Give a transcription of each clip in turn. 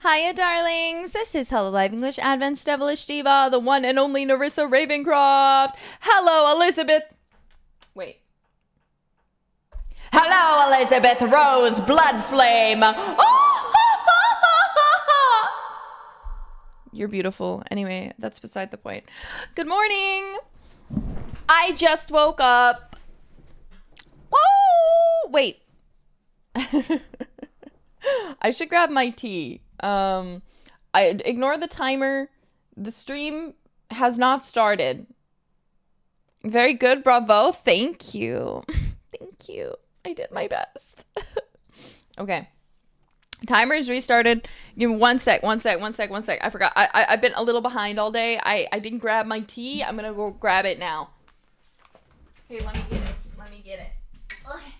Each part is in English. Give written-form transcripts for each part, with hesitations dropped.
Hiya, darlings. This is hololive English Advanced Devilish Diva, the one and only Nerissa Ravencroft. Hello, Elizabeth. Wait. Hello, Elizabeth Rose Bloodflame. Oh! You're beautiful. Anyway, that's beside the point. Good morning. I just woke up. Whoa! Wait. I should grab my tea. I ignore the timer. The stream has not started. Very good, bravo. Thank you. Thank you. I did my best. Okay. Timer is restarted. Give me one sec. I forgot. I've been a little behind all day. I didn't grab my tea. I'm gonna go grab it now. Okay, let me get it. Okay.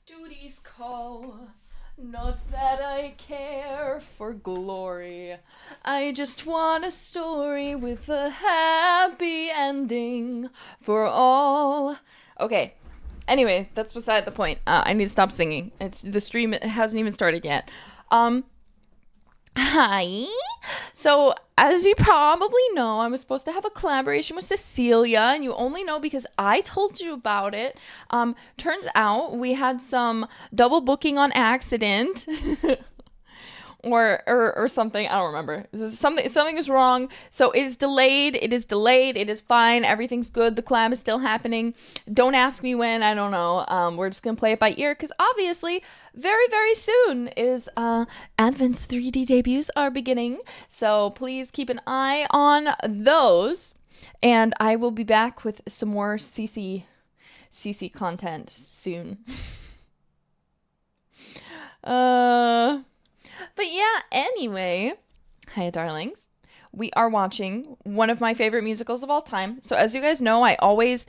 Duty's call, not that I care for glory. I just want a story with a happy ending for all. Okay. Anyway, that's beside the point. I need to stop singing. The stream hasn't even started yet. Hi. So, as you probably know, I was supposed to have a collaboration with Cecilia, and you only know because I told you about it. Turns out we had some double booking on accident. or something. I don't remember. Something is wrong. So it is delayed. It is fine. Everything's good. The collab is still happening. Don't ask me when. I don't know. We're just gonna play it by ear because obviously very, very soon is Advent's 3D debuts are beginning. So please keep an eye on those. And I will be back with some more CC content soon. But yeah, anyway, hiya, darlings. We are watching one of my favorite musicals of all time. So as you guys know, I always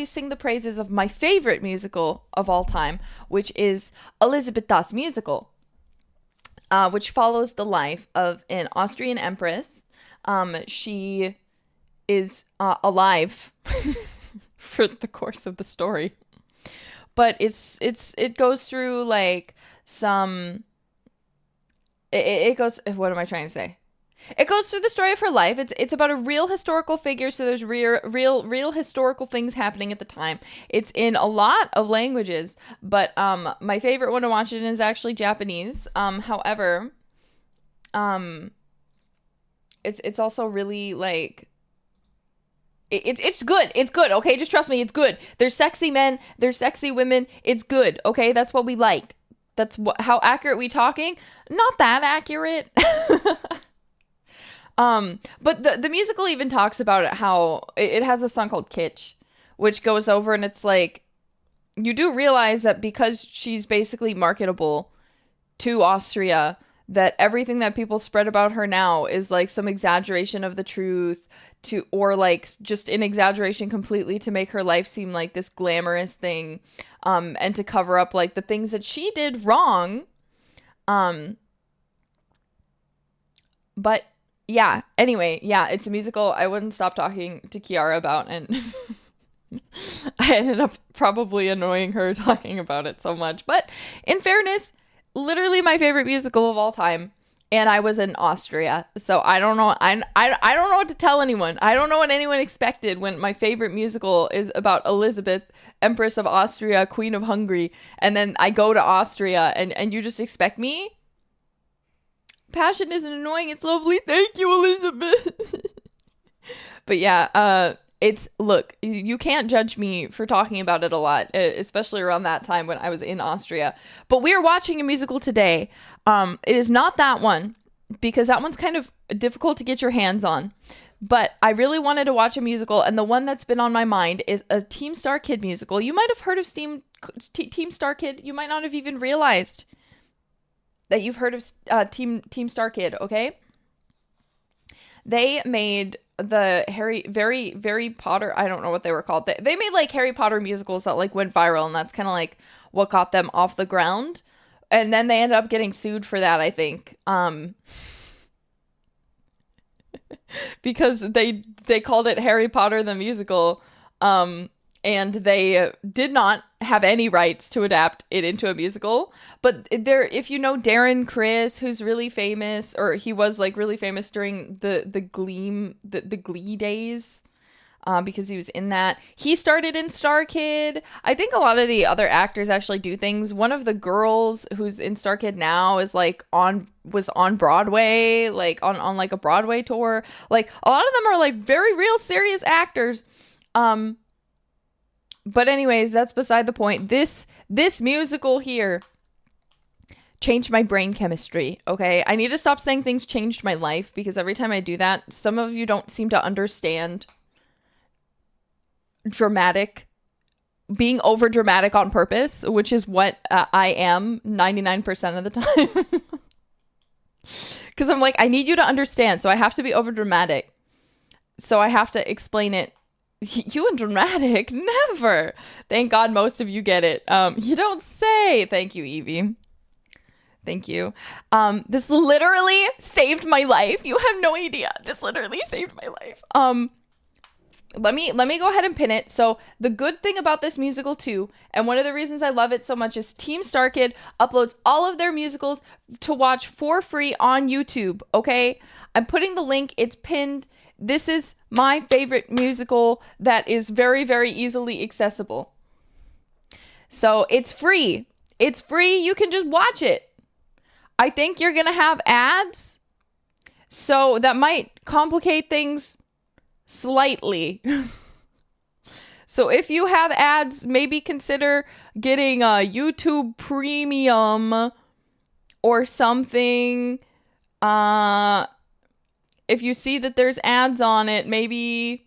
sing the praises of my favorite musical of all time, which is Elizabeth Das musical, which follows the life of an Austrian empress. She is alive for the course of the story, but it goes through like some. It goes. What am I trying to say? It goes through the story of her life. It's about a real historical figure. So there's real historical things happening at the time. It's in a lot of languages, but my favorite one to watch it in is actually Japanese. However, it's also really like. It's good. It's good. Okay, just trust me. It's good. There's sexy men. There's sexy women. It's good. Okay, that's what we like. That's how accurate we talking? Not that accurate. But the musical even talks about it, how it has a song called Kitsch, which goes over and it's like, you do realize that because she's basically marketable to Austria, that everything that people spread about her now is like some exaggeration of the truth or like just an exaggeration completely to make her life seem like this glamorous thing, and to cover up like the things that she did wrong. But yeah, anyway, yeah, it's a musical I wouldn't stop talking to Kiara about, and I ended up probably annoying her talking about it so much. But in fairness, literally my favorite musical of all time, and I was in Austria, so I don't know. I don't know what to tell anyone. I don't know what anyone expected when my favorite musical is about Elizabeth, Empress of Austria, Queen of Hungary, and then I go to Austria, and you just expect me. Passion isn't annoying. It's lovely. Thank you, Elizabeth. But yeah, look, you can't judge me for talking about it a lot, especially around that time when I was in Austria. But we are watching a musical today. It is not that one, because that one's kind of difficult to get your hands on. But I really wanted to watch a musical, and the one that's been on my mind is a Team Star Kid musical. You might have heard of Team Star Kid. You might not have even realized that you've heard of Team Star Kid, okay? They made the Harry Potter, I don't know what they were called. They made like Harry Potter musicals that like went viral, and that's kind of like what got them off the ground. And then they ended up getting sued for that, I think. Because they called it Harry Potter the musical, And they did not have any rights to adapt it into a musical. But there, if you know Darren Criss, who's really famous, or he was like really famous during the Glee days, because he was in that. He started in Star Kid. I think a lot of the other actors actually do things. One of the girls who's in Star Kid now is like was on Broadway, like on like a Broadway tour. Like a lot of them are like very real serious actors. But anyways, that's beside the point. This musical here changed my brain chemistry, okay? I need to stop saying things changed my life, because every time I do that, some of you don't seem to understand being over dramatic on purpose, which is what I am 99% of the time. Because I'm like, I need you to understand, so I have to be over dramatic. So I have to explain it. You and dramatic? Never. Thank God most of you get it. You don't say. Thank you, Evie. Thank you. This literally saved my life. You have no idea. This literally saved my life. Let me go ahead and pin it. So the good thing about this musical too, and one of the reasons I love it so much, is Team Star Kid uploads all of their musicals to watch for free on YouTube. Okay, I'm putting the link. It's pinned. This is my favorite musical that is very, very easily accessible. So it's free. It's free. You can just watch it. I think you're gonna have ads, so that might complicate things slightly. So if you have ads, maybe consider getting a YouTube Premium or something. If you see that there's ads on it, maybe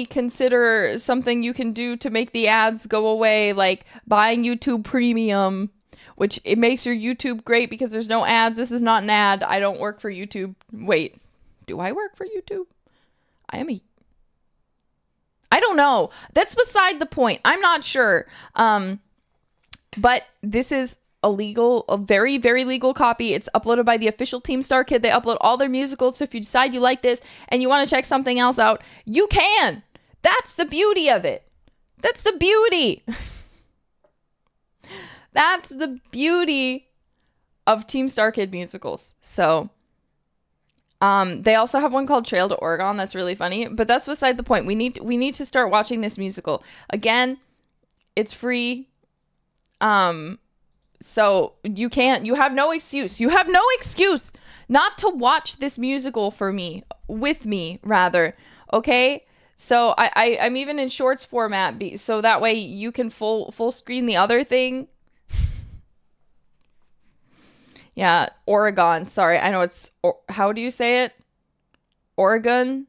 consider something you can do to make the ads go away, like buying YouTube Premium, which it makes your YouTube great because there's no ads. This is not an ad. I don't work for YouTube. Wait, do I work for YouTube? I don't know. That's beside the point. I'm not sure. But this is a very, very legal copy. It's uploaded by the official Team Star Kid. They upload all their musicals. So if you decide you like this and you want to check something else out, you can. That's the beauty of it. That's the beauty. That's the beauty of Team Star Kid musicals. So they also have one called Trail to Oregon that's really funny, but that's beside the point. We need to start watching this musical. Again, it's free. So you have no excuse. You have no excuse not to watch this musical with me rather. Okay? So I'm even in shorts format, so that way you can full screen the other thing. Yeah, Oregon. Sorry, I know it's... how do you say it? Oregon?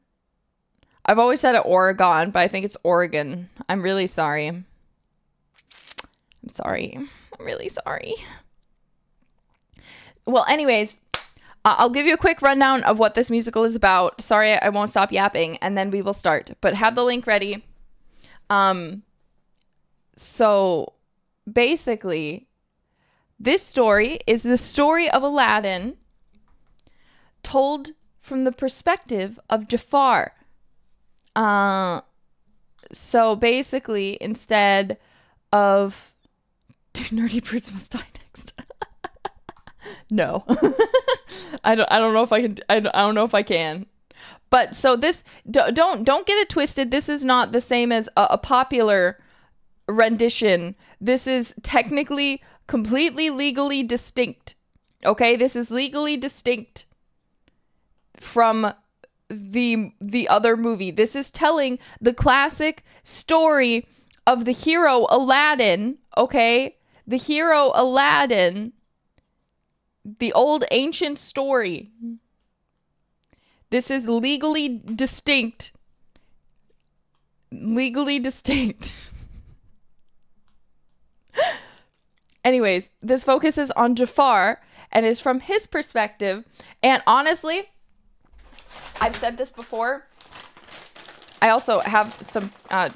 I've always said it Oregon, but I think it's Oregon. I'm really sorry. I'm sorry. I'm really sorry. Well, anyways, I'll give you a quick rundown of what this musical is about. Sorry, I won't stop yapping, and then we will start. But have the link ready. So, basically... this story is the story of Aladdin told from the perspective of Jafar. So basically, instead of... do nerdy prudes must die next? No. I don't know if I can. I don't know if I can. But so this... don't get it twisted. This is not the same as a popular rendition. This is technically... completely legally distinct. Okay, this is legally distinct from the other movie. This is telling the classic story of the hero Aladdin, okay? The hero Aladdin, the old ancient story. This is legally distinct. Legally distinct. Anyways, this focuses on Jafar and is from his perspective. And honestly, I've said this before. I also have some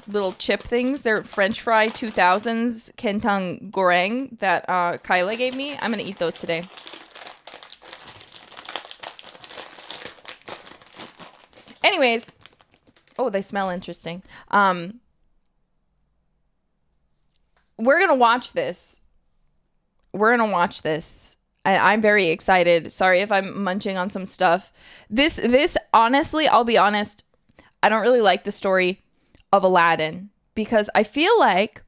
little chip things. They're French fry 2000s Kentang Goreng that Kyla gave me. I'm going to eat those today. Anyways, oh, they smell interesting. we're gonna watch this. We're gonna watch this. I'm very excited. Sorry if I'm munching on some stuff. This honestly, I'll be honest, I don't really like the story of Aladdin because I feel like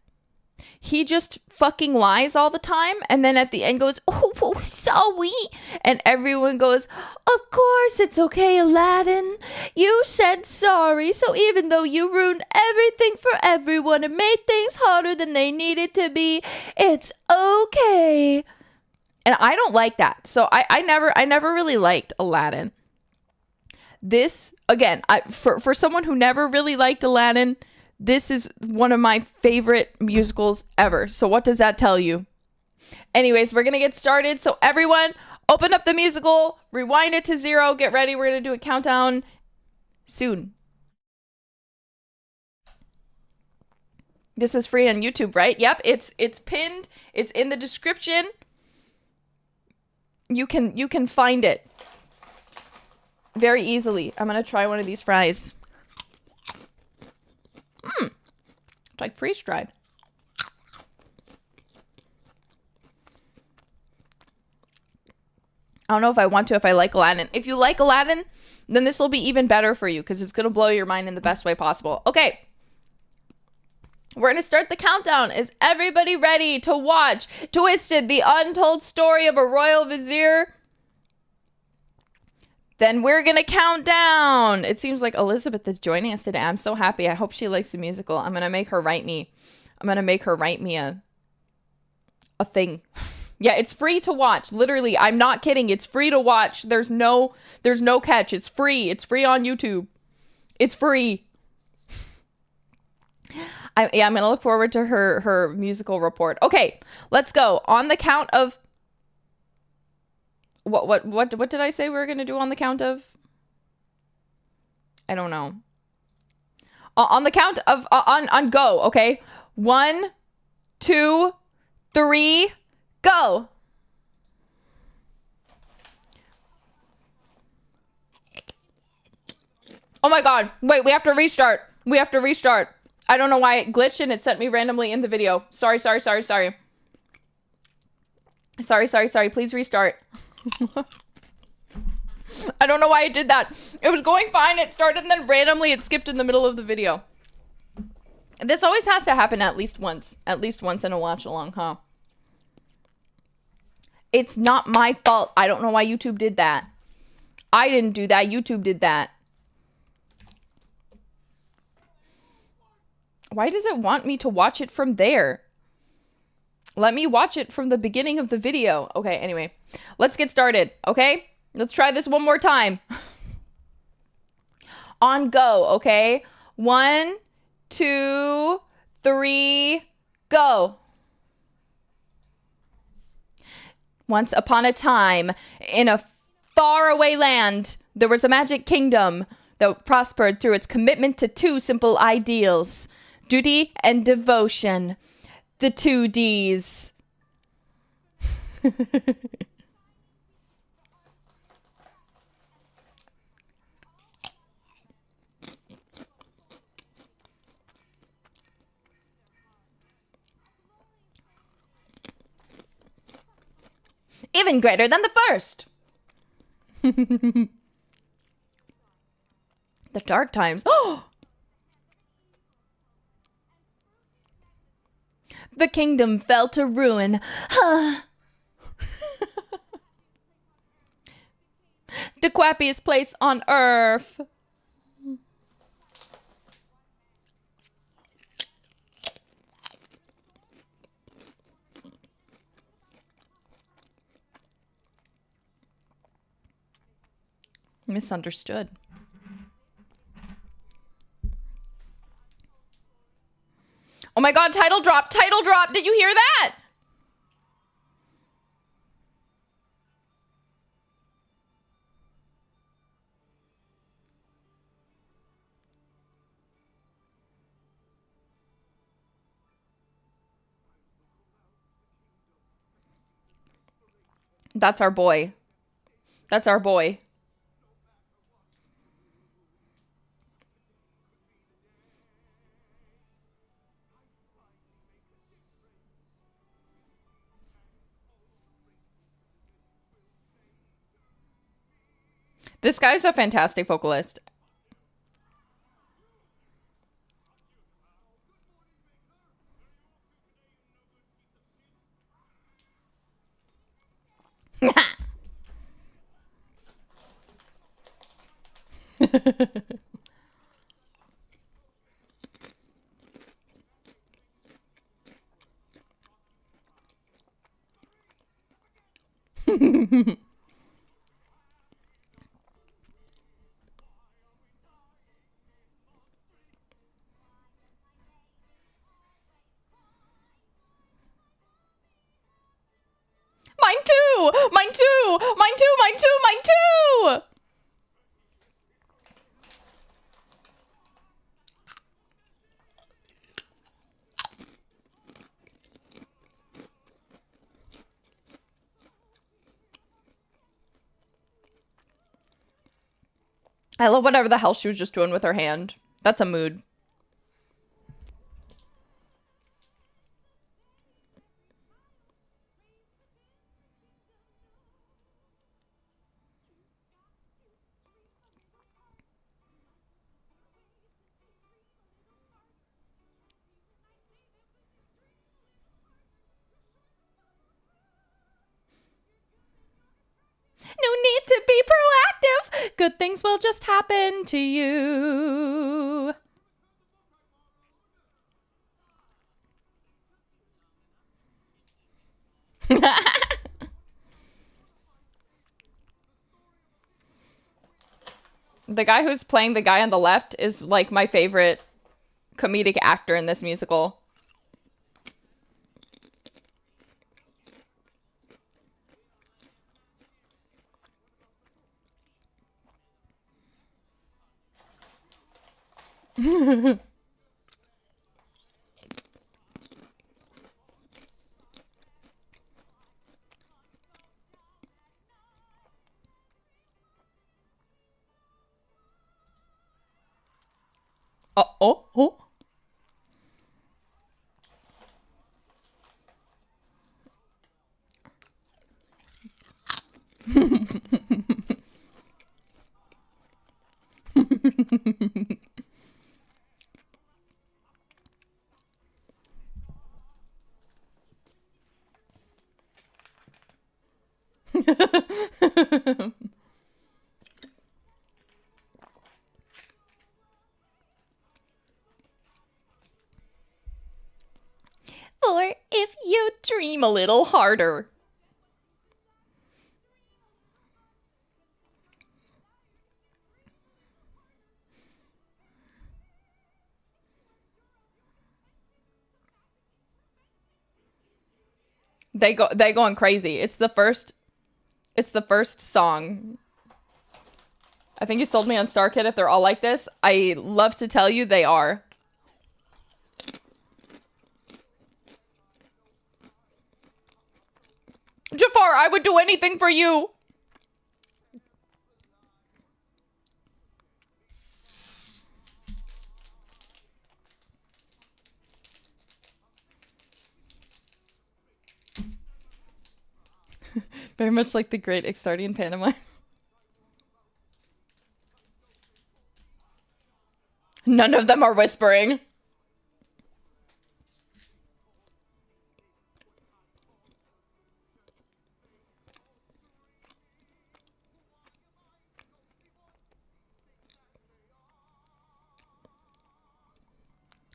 he just fucking lies all the time and then at the end goes, oh, sorry. And everyone goes, of course it's okay, Aladdin. You said sorry. So even though you ruined everything for everyone and made things harder than they needed to be, it's okay. And I don't like that. So I never really liked Aladdin. This, again, for someone who never really liked Aladdin, this is one of my favorite musicals ever. So what does that tell you? Anyways, we're going to get started. So everyone, open up the musical, rewind it to 0, get ready. We're going to do a countdown soon. This is free on YouTube, right? Yep, it's pinned. It's in the description. You can find it very easily. I'm going to try one of these fries. It's like freeze-dried. I don't know if I want to, if I like Aladdin. If you like Aladdin, then this will be even better for you because it's going to blow your mind in the best way possible. Okay. We're going to start the countdown. Is everybody ready to watch Twisted, the untold story of a royal vizier? Then we're going to count down. It seems like Elizabeth is joining us today. I'm so happy. I hope she likes the musical. I'm going to make her write me. I'm going to make her write me a thing. Yeah, it's free to watch. Literally, I'm not kidding. It's free to watch. There's no catch. It's free. It's free on YouTube. It's free. I'm going to look forward to her musical report. Okay, let's go. On the count of... What did I say we were going to do on the count of? I don't know. On the count of... on go, okay? 1, 2, 3, go! Oh my god. Wait, we have to restart. We have to restart. I don't know why it glitched and it sent me randomly in the video. Sorry. Sorry. Please restart. I don't know why it did that. It was going fine. It started and then randomly it skipped in the middle of the video. This always has to happen at least once. At least once in a watch along, huh? It's not my fault. I don't know why YouTube did that. I didn't do that. YouTube did that. Why does it want me to watch it from there? Let me watch it from the beginning of the video. Okay, anyway. Let's get started, okay? Let's try this one more time. On go, okay? 1, 2, 3, go. Once upon a time, in a faraway land, there was a magic kingdom that prospered through its commitment to 2 simple ideals: duty and devotion. The 2 Ds. Even greater than the first. The dark times. Oh! The kingdom fell to ruin. The quappiest place on earth. Misunderstood. Oh my god, title drop! Title drop! Did you hear that? That's our boy. That's our boy. This guy's a fantastic vocalist. Mine too! Mine too! Mine too! Mine too! Mine too! I love whatever the hell she was just doing with her hand. That's a mood. No need to be proactive. Good things will just happen to you. The guy who's playing the guy on the left is like my favorite comedic actor in this musical. Oh. Or if you dream a little harder. They going crazy. It's the first song. I think you sold me on Star Kid if they're all like this. I love to tell you they are. Jafar, I would do anything for you. Very much like the great Extardian pantomime. None of them are whispering.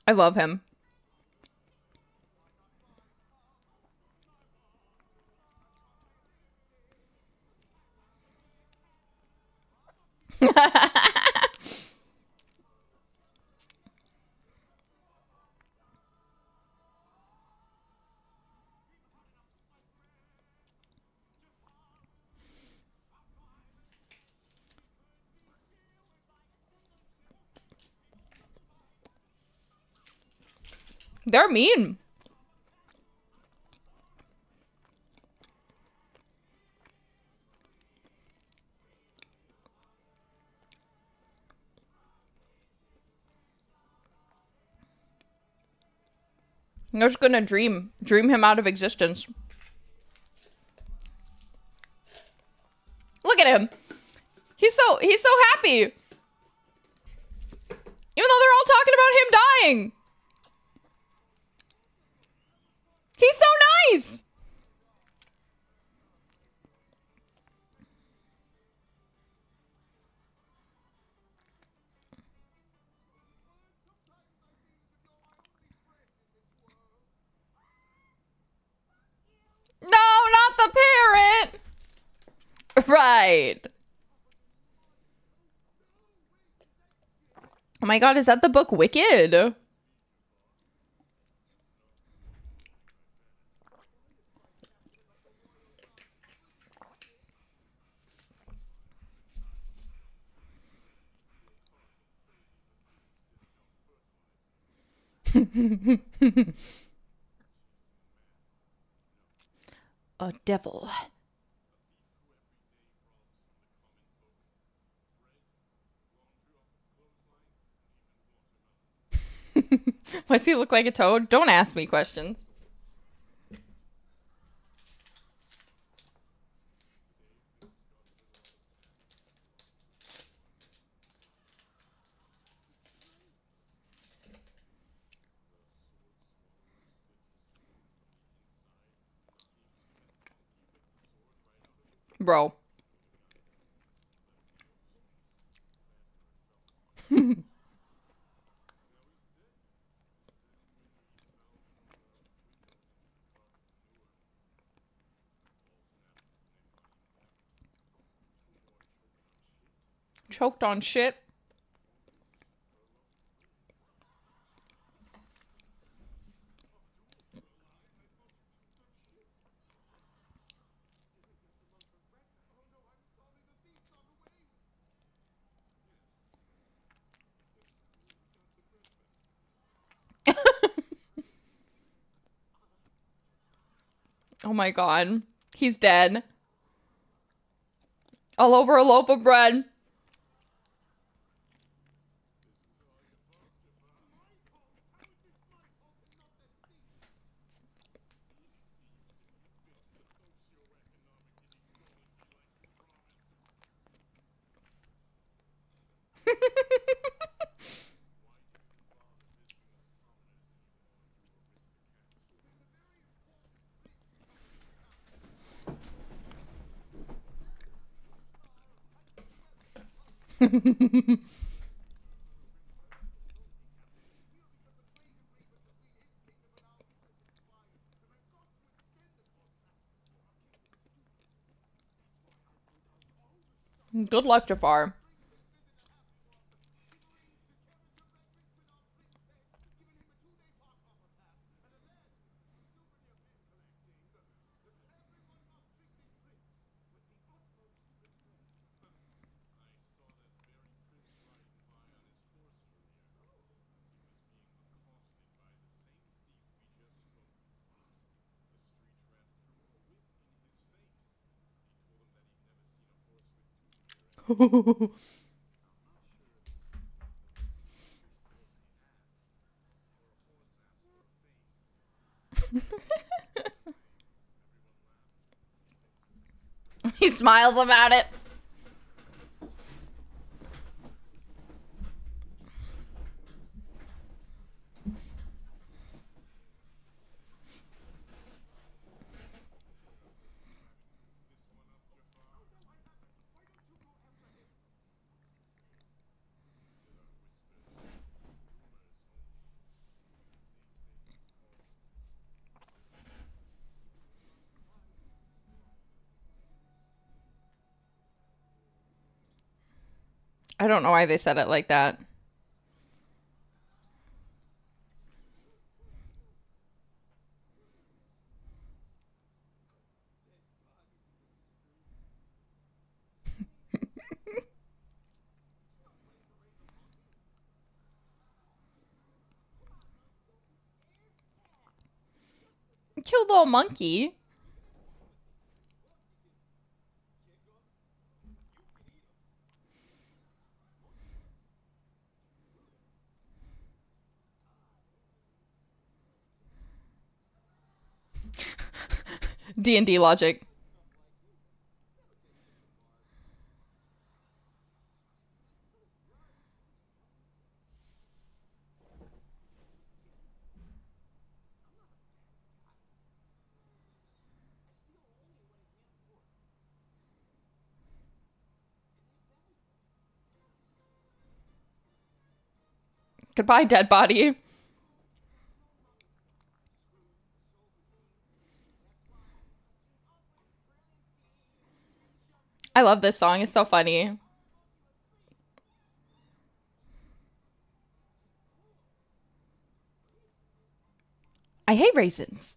I love him. They're mean. They're just gonna dream him out of existence. Look at him. He's so happy. Even though they're all talking about him dying. He's so nice. No, not the parent. Right. Oh my god, is that the book Wicked? A devil. Why does he look like a toad? Don't ask me questions. Bro. Choked on shit. Oh my god. He's dead. All over a loaf of bread. Good luck, Jafar. He smiles about it. I don't know why they said it like that. Cute little monkey. D&D logic. Goodbye, dead body. I love this song. It's so funny. I hate raisins.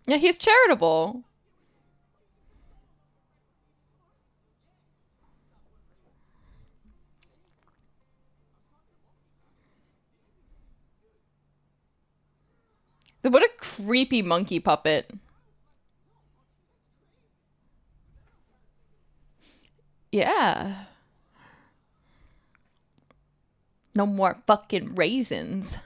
Yeah, he's charitable. What a creepy monkey puppet. Yeah. No more fucking raisins.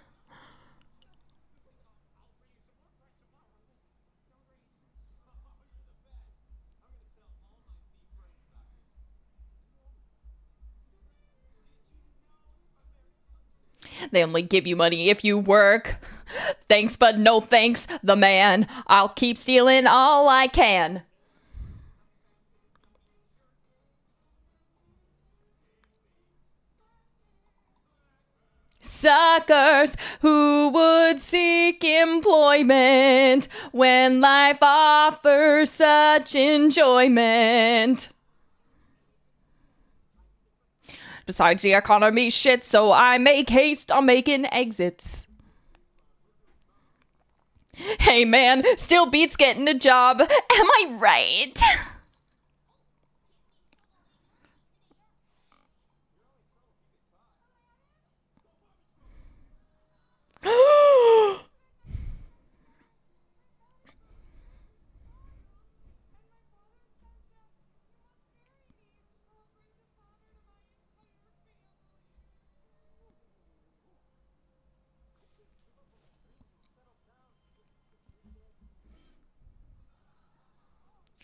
They only give you money if you work. Thanks, but no thanks, the man. I'll keep stealing all I can. Suckers who would seek employment when life offers such enjoyment. Besides, the economy shit, so I make haste on making exits. Hey man, still beats getting a job. Am I right?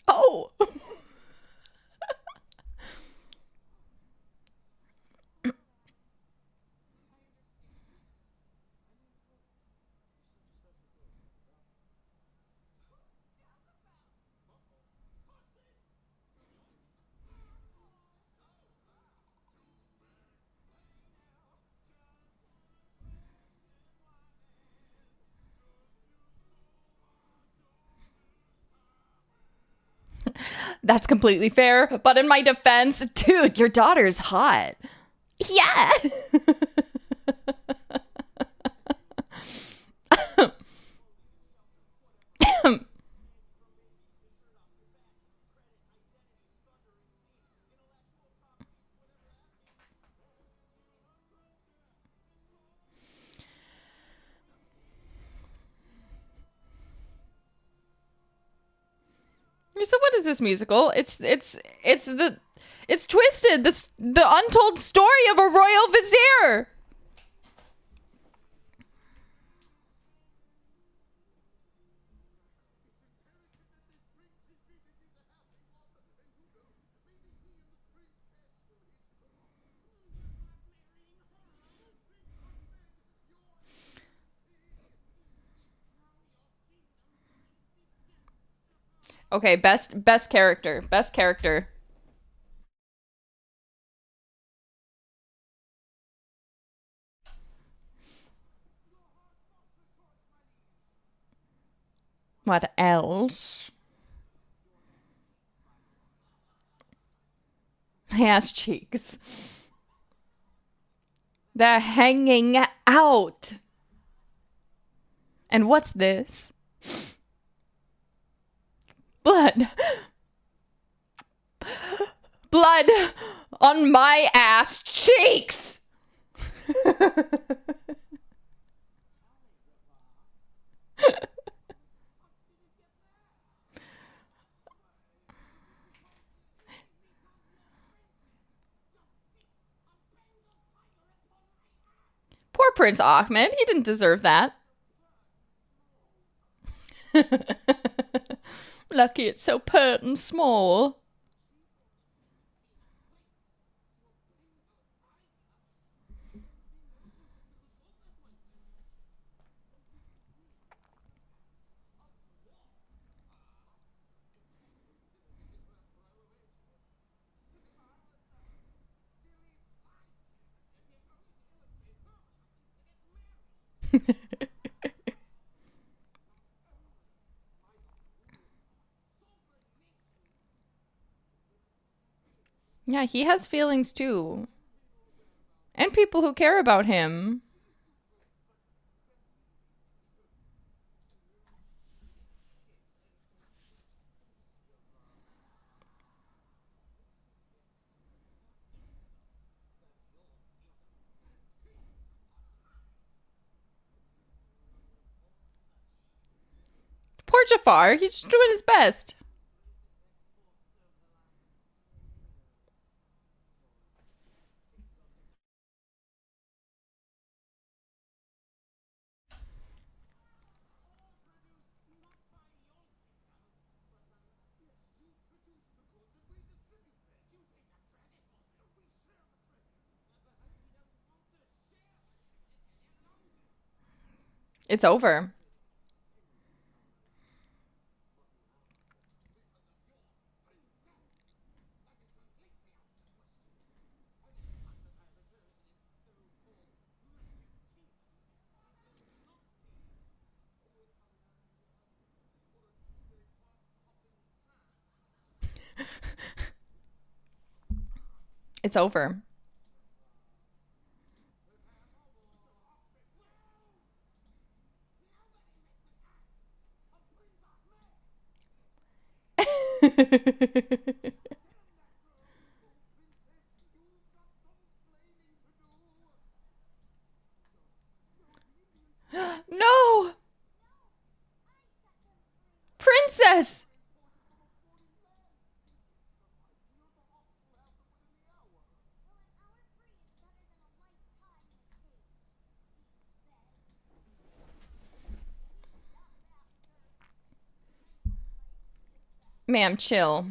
Oh. That's completely fair, but in my defense, dude, your daughter's hot. Yeah. So what is this musical? It's Twisted, the untold story of a royal vizier. Okay, best character. Best character. What else? Ass cheeks. They're hanging out. And what's this? Blood. Blood on my ass cheeks. Poor Prince Ahmed. He didn't deserve that. Lucky it's so pert and small. Yeah, he has feelings too. And people who care about him. Poor Jafar, he's just doing his best. It's over. It's over. No! Princess! Ma'am, chill.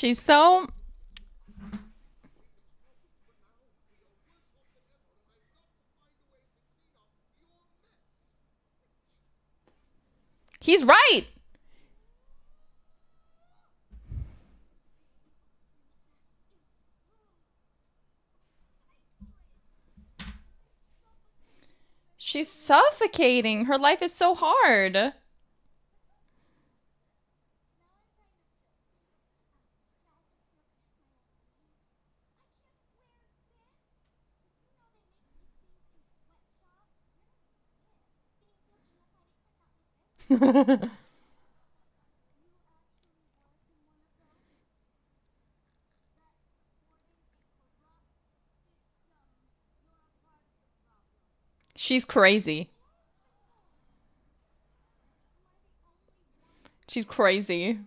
She's so... He's right! She's suffocating. Her life is so hard. She's crazy. She's crazy.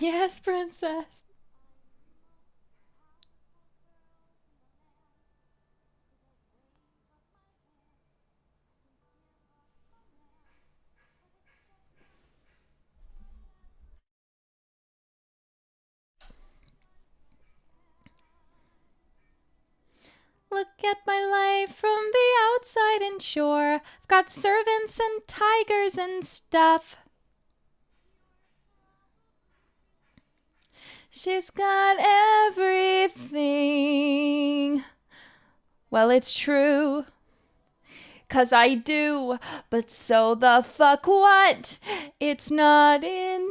Yes, princess. Look at my life from the outside and sure, I've got servants and tigers and stuff. She's got everything. Well, it's true, 'cause I do, but so the fuck what? It's not enough.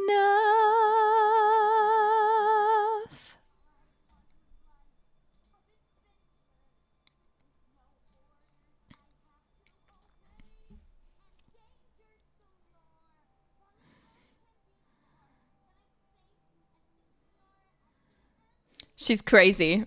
She's crazy.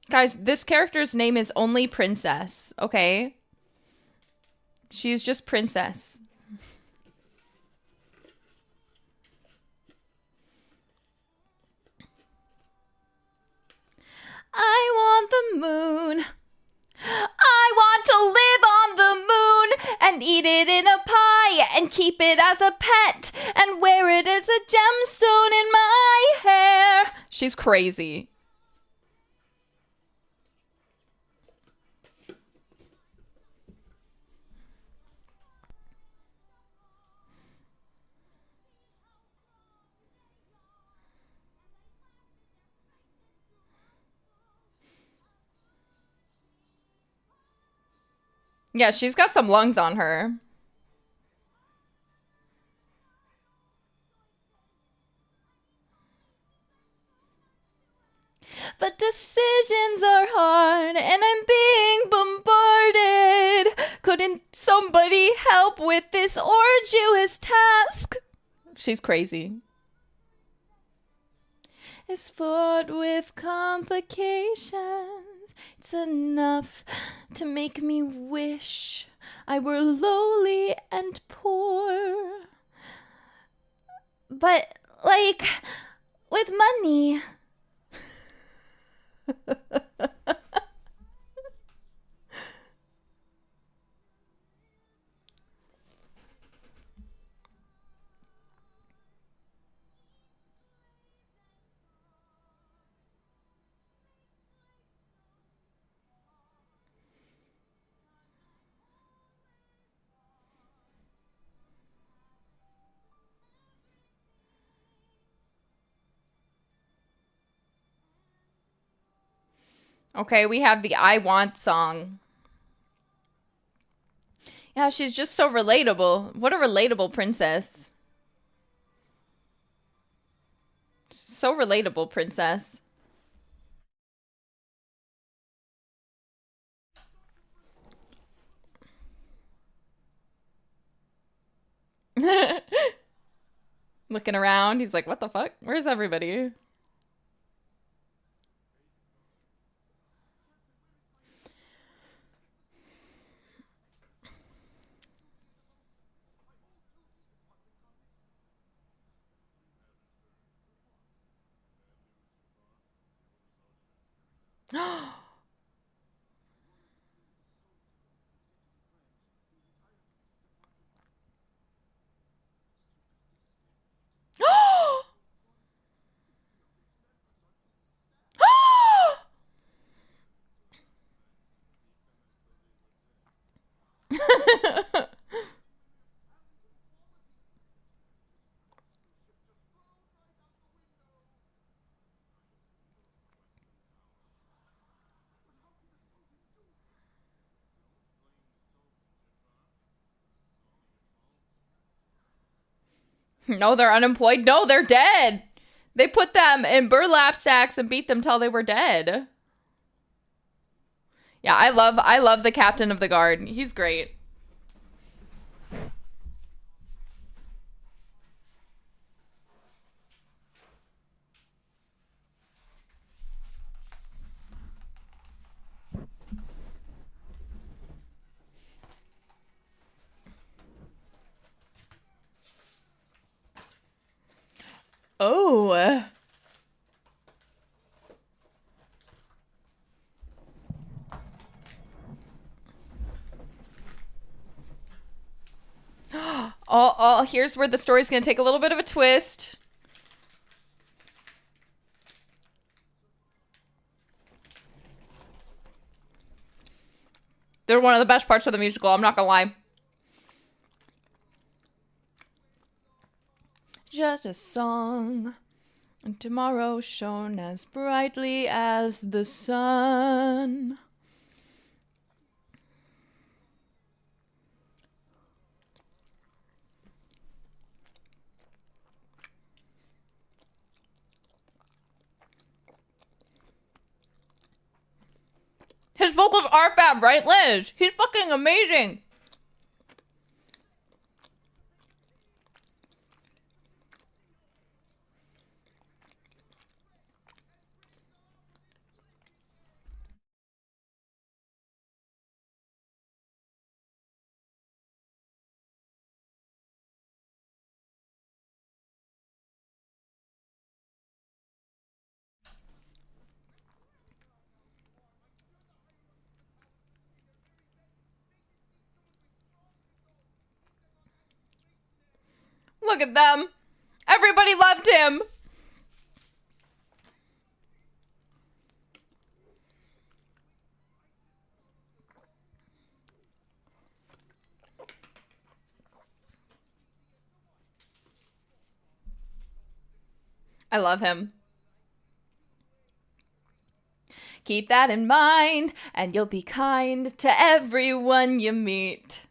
Guys, this character's name is only Princess, okay? She's just Princess. I want the moon. I want to live on the moon and eat it in a pie and keep it as a pet and wear it as a gemstone in my hair. She's crazy. Yeah, she's got some lungs on her. But decisions are hard and I'm being bombarded. Couldn't somebody help with this arduous task? She's crazy. It's fraught with complications. It's enough to make me wish I were lowly and poor. But, like, with money. Okay, we have the I Want song. Yeah, she's just so relatable. What a relatable princess. So relatable, princess. Looking around, he's like, what the fuck? Where's everybody? No, they're unemployed. No, they're dead. They put them in burlap sacks and beat them till they were dead. Yeah, I love the captain of the guard. He's great. Oh. Oh, here's where the story's gonna take a little bit of a twist. They're one of the best parts of the musical, I'm not gonna lie. Just a song, and tomorrow shone as brightly as the sun. His vocals are fab, right, Liz? He's fucking amazing. Look at them. Everybody loved him. I love him. Keep that in mind, and you'll be kind to everyone you meet.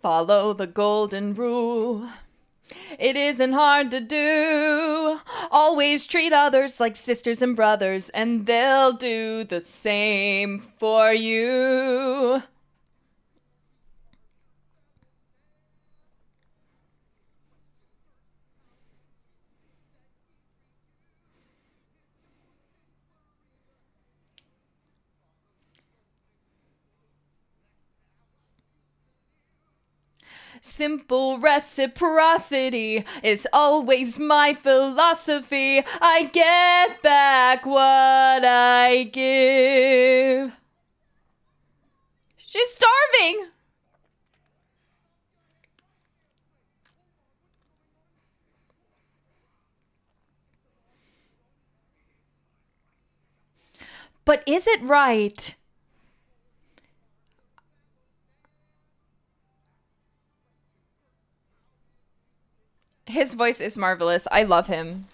Follow the golden rule. It isn't hard to do. Always treat others like sisters and brothers, and they'll do the same for you. Simple reciprocity is always my philosophy. I get back what I give. She's starving. But is it right? His voice is marvelous. I love him.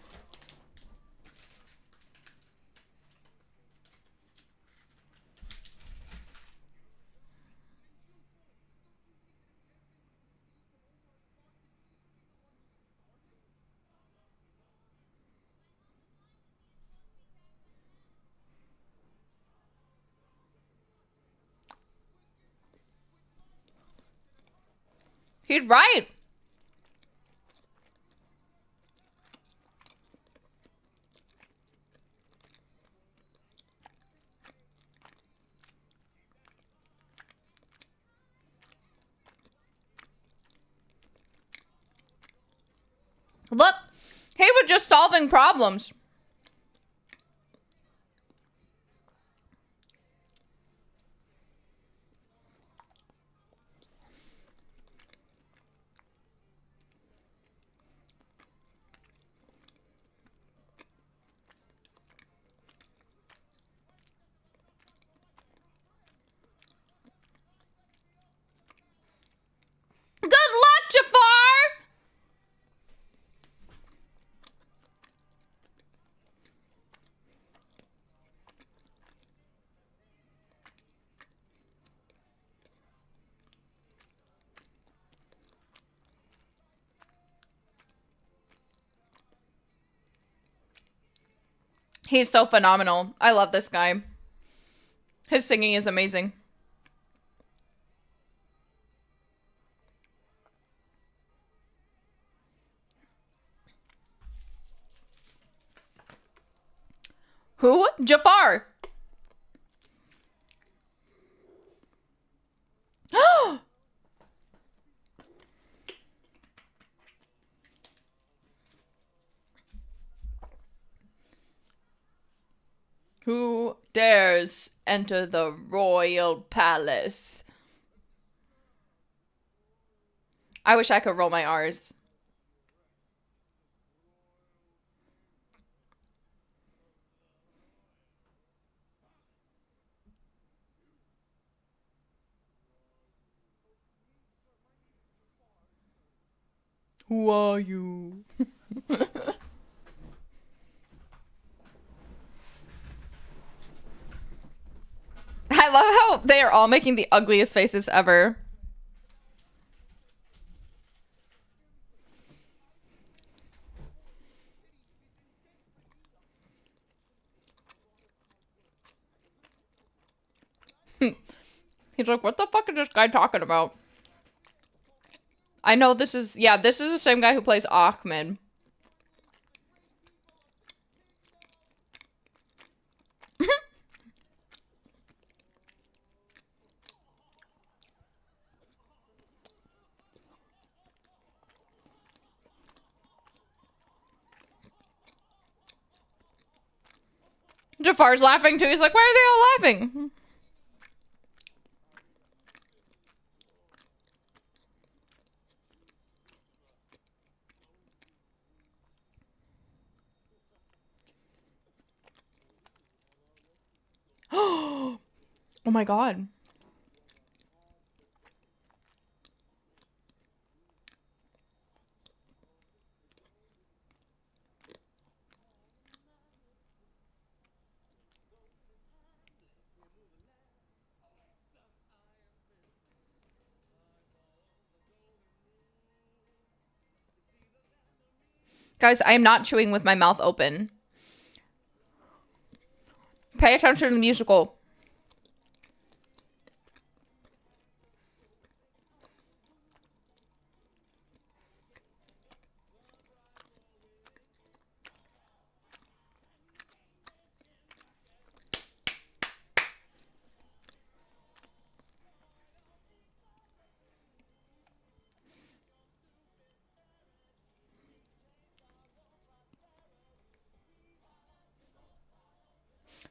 He's right. Look, he was just solving problems. Good luck, Jafar! He's so phenomenal. I love this guy. His singing is amazing. Who? Jafar. Who dares enter the royal palace? I wish I could roll my R's. Who are you? I love how they are all making the ugliest faces ever. He's like, what the fuck is this guy talking about? I know this is, yeah, this is the same guy who plays Ahmed. Jafar's laughing too. He's like, why are they all laughing? Oh my god. Guys, I am not chewing with my mouth open. Pay attention to the musical.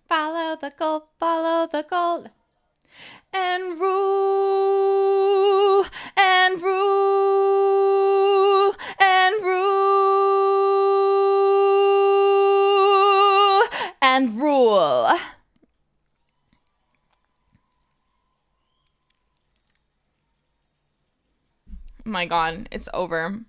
Follow the gold, and rule, and rule, and rule, and rule. Oh my god, it's over.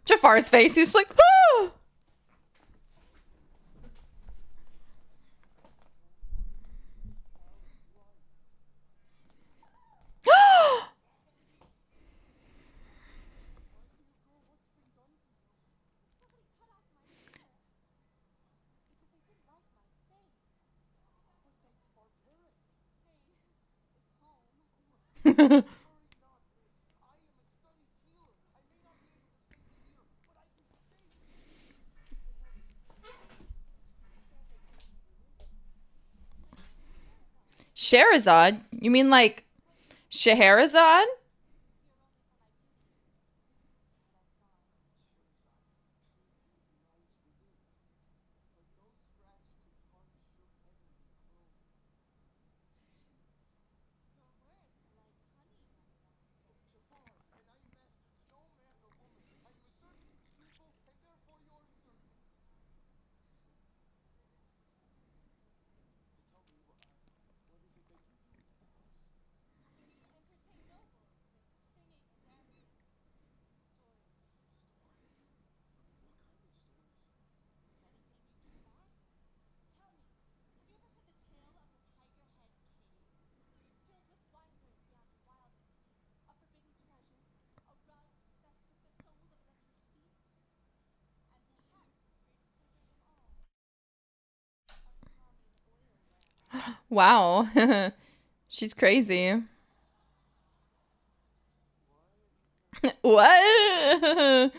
Jafar's face, he's like, ah! Sherazad? You mean like Scheherazade? Wow. She's crazy. What?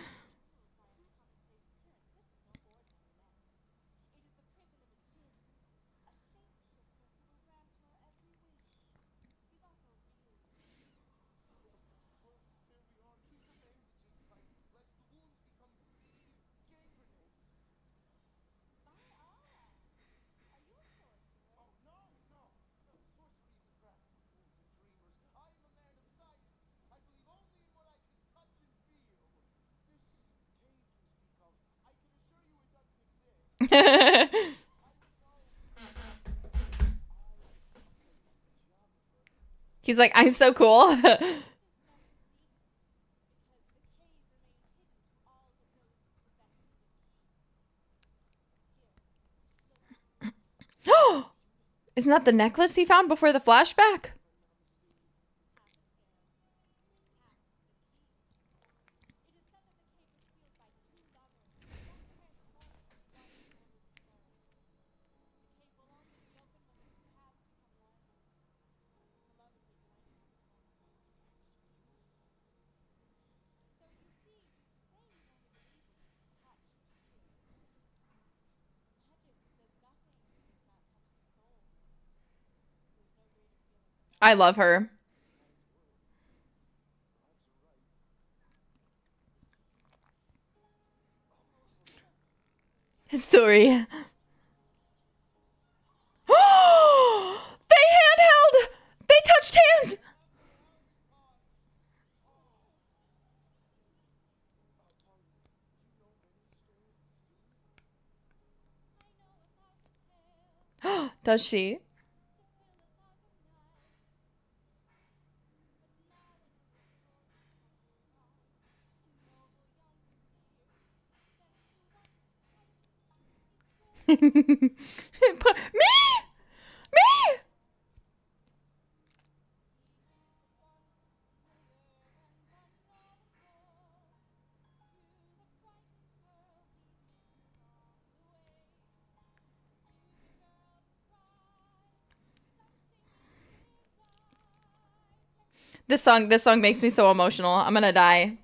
He's like, I'm so cool. Isn't that the necklace he found before the flashback? I love her. His story. They handheld! They touched hands! Does she? Me! Me! This song makes me so emotional. I'm gonna die.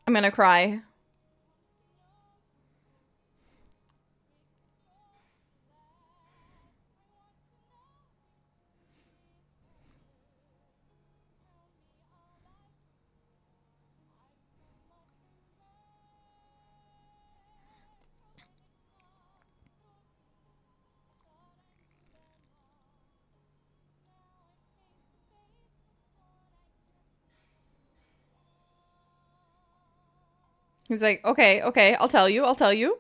I'm gonna cry. He's like, okay, okay, I'll tell you, I'll tell you.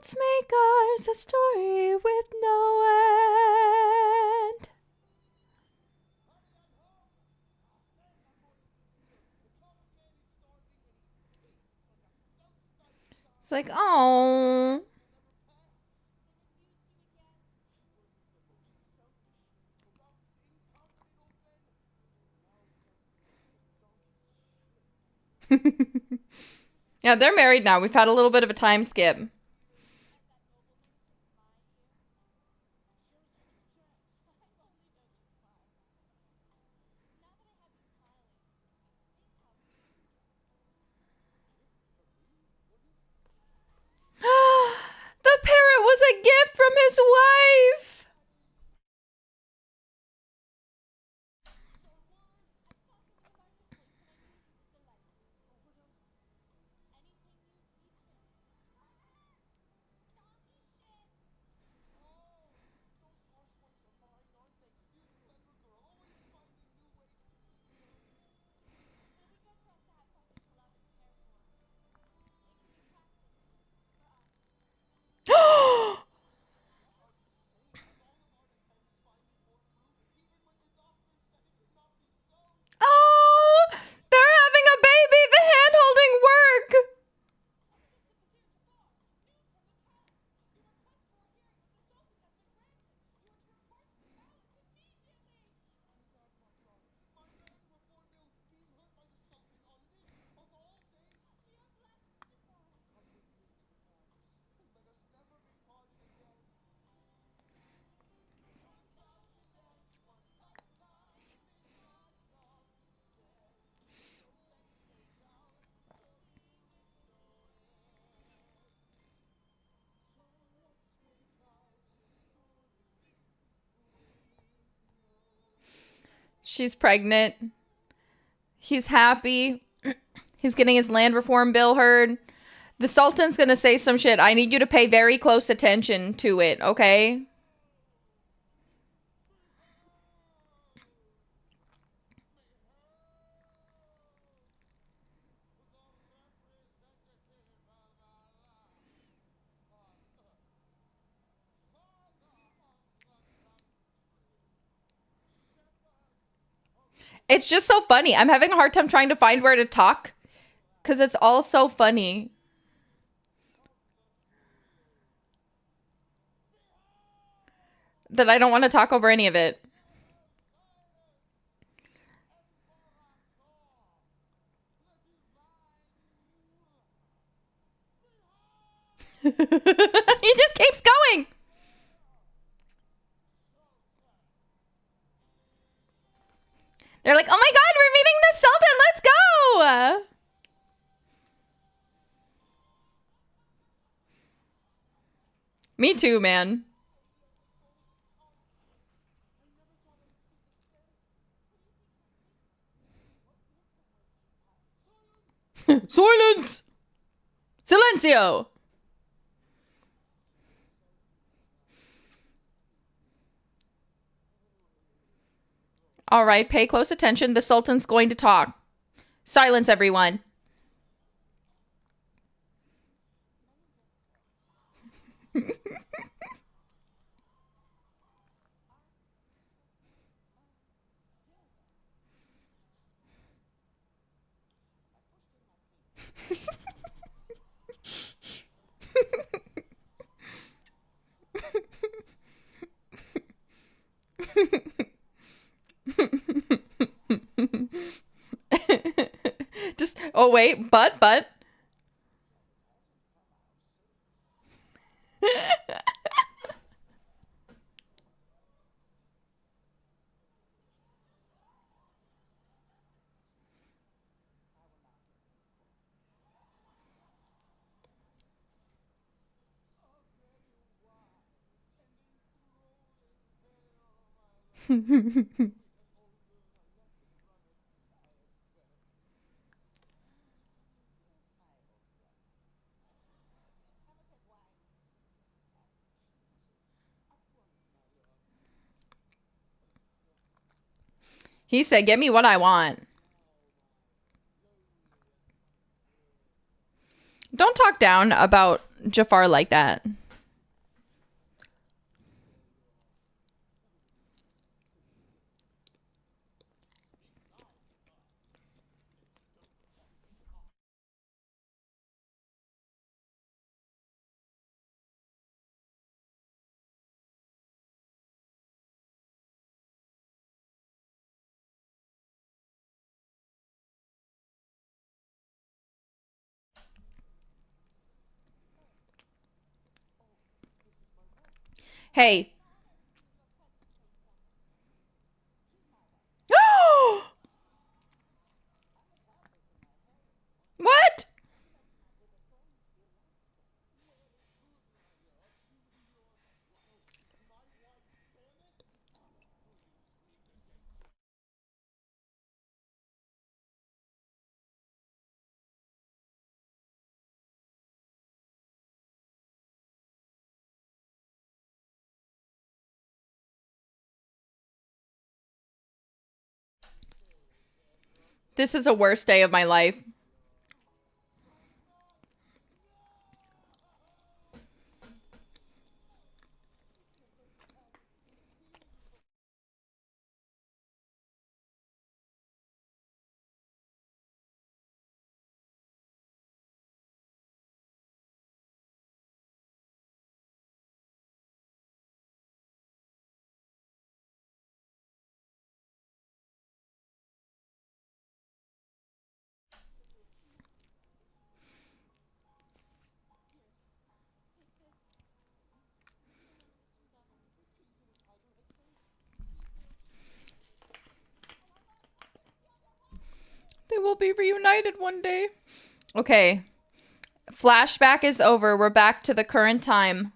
let's make ours a story with no end. It's like, oh. Yeah, they're married now. We've had a little bit of a time skip. The parrot was a gift from his wife. Oh, they're having a baby. The hand holding work. She's pregnant. He's happy. He's getting his land reform bill heard. The Sultan's gonna say some shit. I need you to pay very close attention to it, okay? It's just so funny. I'm having a hard time trying to find where to talk because it's all so funny. That I don't want to talk over any of it. He just keeps going. They're like, oh my god, we're meeting the Sultan. Let's go. Me too, man. Silence! Silencio! All right, pay close attention. The Sultan's going to talk. Silence, everyone. Just, oh wait, but. He said, "Get me what I want." Don't talk down about Jafar like that. Hey. What? This is a worst day of my life. They will be reunited one day. Okay. Flashback is over. We're back to the current time.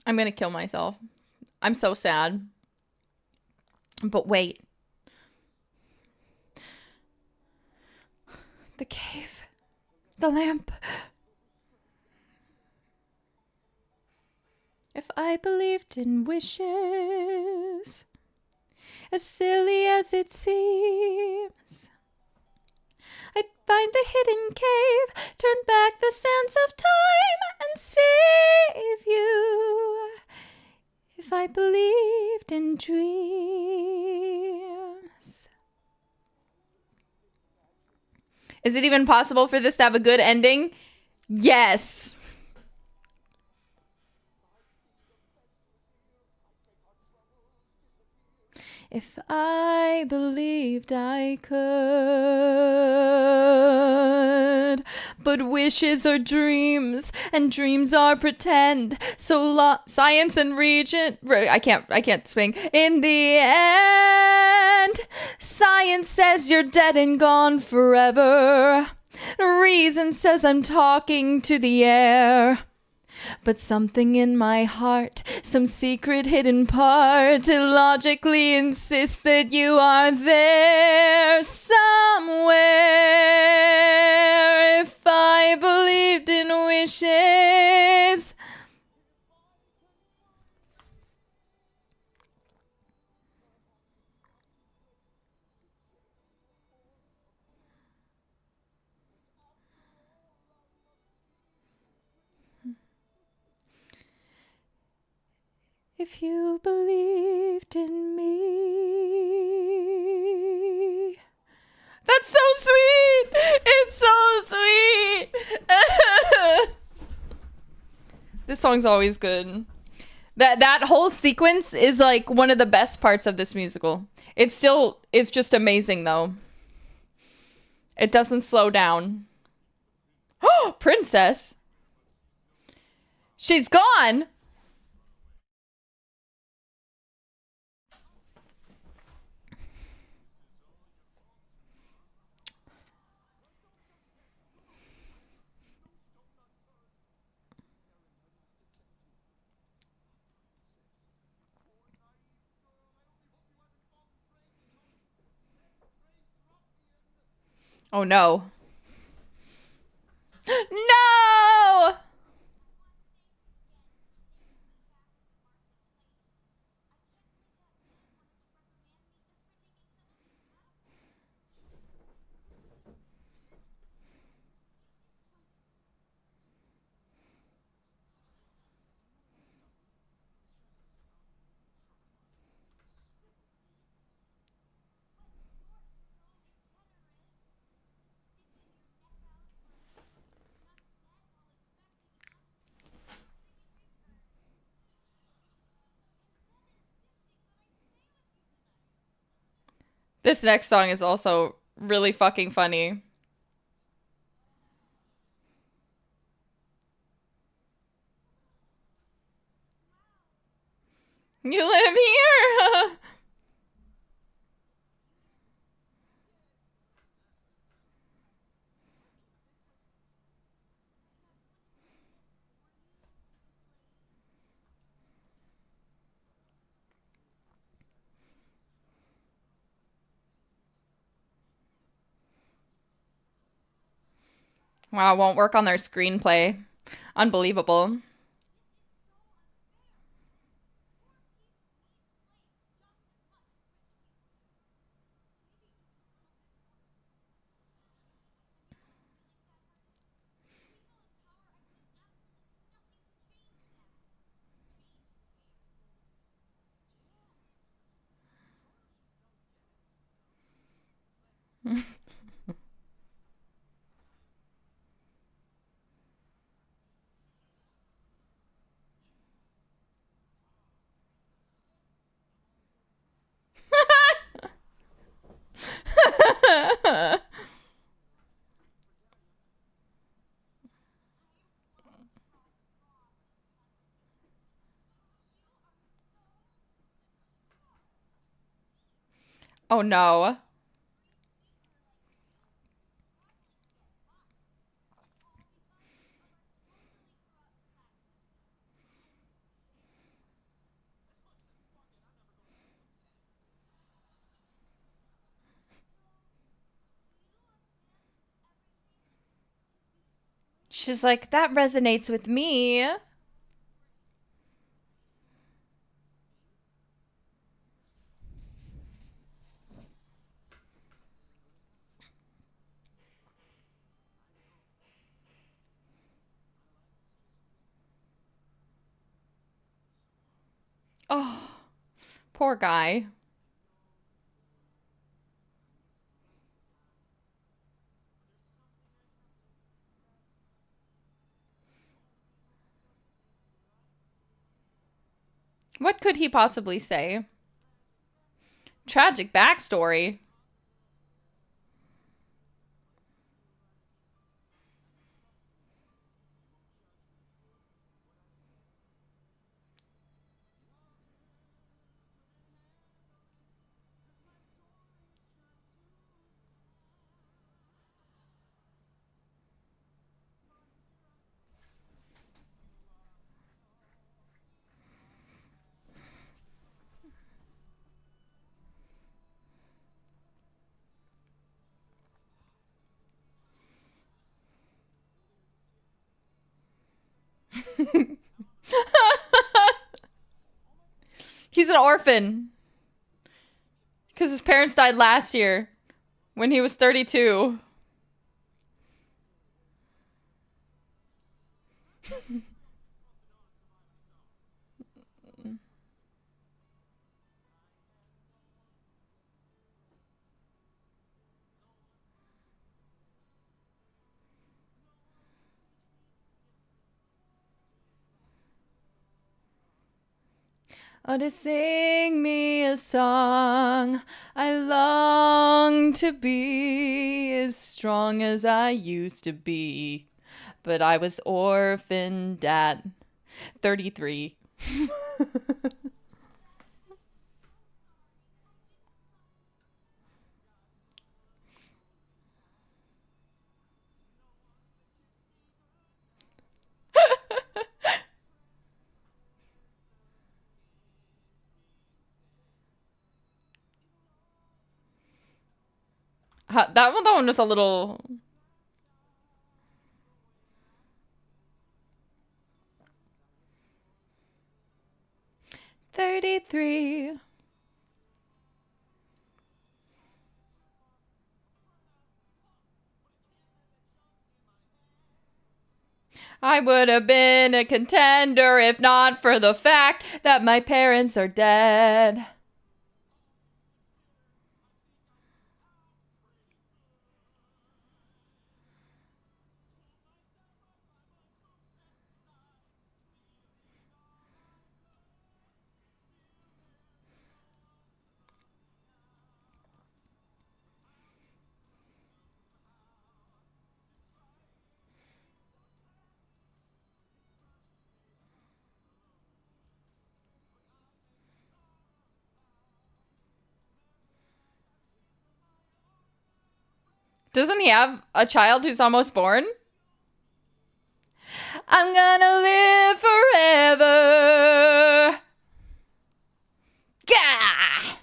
I'm gonna kill myself. I'm so sad. But wait. The cave. The lamp. If I believed in wishes, as silly as it seems, I'd find the hidden cave, turn back the sands of time, and save you. If I believed in dreams. Is it even possible for this to have a good ending? Yes. If I believed I could. But wishes are dreams, and dreams are pretend. So science and region. I can't swing. In the end, science says you're dead and gone forever. Reason says I'm talking to the air. But something in my heart, some secret hidden part, illogically insists that you are there somewhere. If I believed in wishes. If you believed in me. That's so sweet! It's so sweet! This song's always good. That whole sequence is like one of the best parts of this musical. It's just amazing though. It doesn't slow down. Oh, princess! She's gone! Oh no. No! This next song is also really fucking funny. You live here? Wow, won't work on their screenplay. Unbelievable. Oh no. She's like, that resonates with me. Oh, poor guy. What could he possibly say? Tragic backstory. He's an orphan because his parents died last year when he was 32. Oh, to sing me a song. I long to be as strong as I used to be. But I was orphaned at 33. That one was a little... 33. I would have been a contender if not for the fact that my parents are dead. Doesn't he have a child who's almost born? I'm gonna live forever. Gah!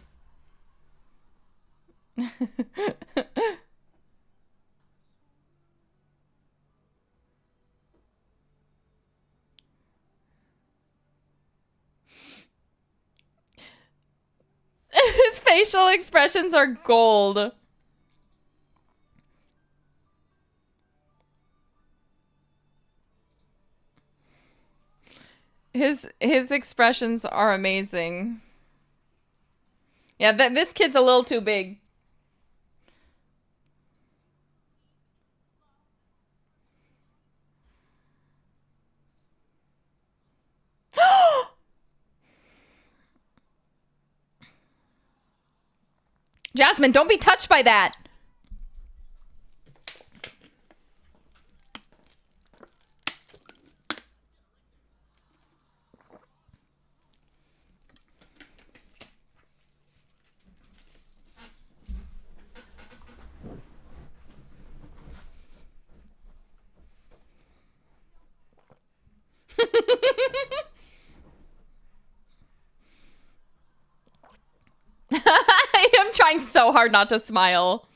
His facial expressions are gold. His expressions are amazing. Yeah, this kid's a little too big. Jasmine, don't be touched by that. I am trying so hard not to smile.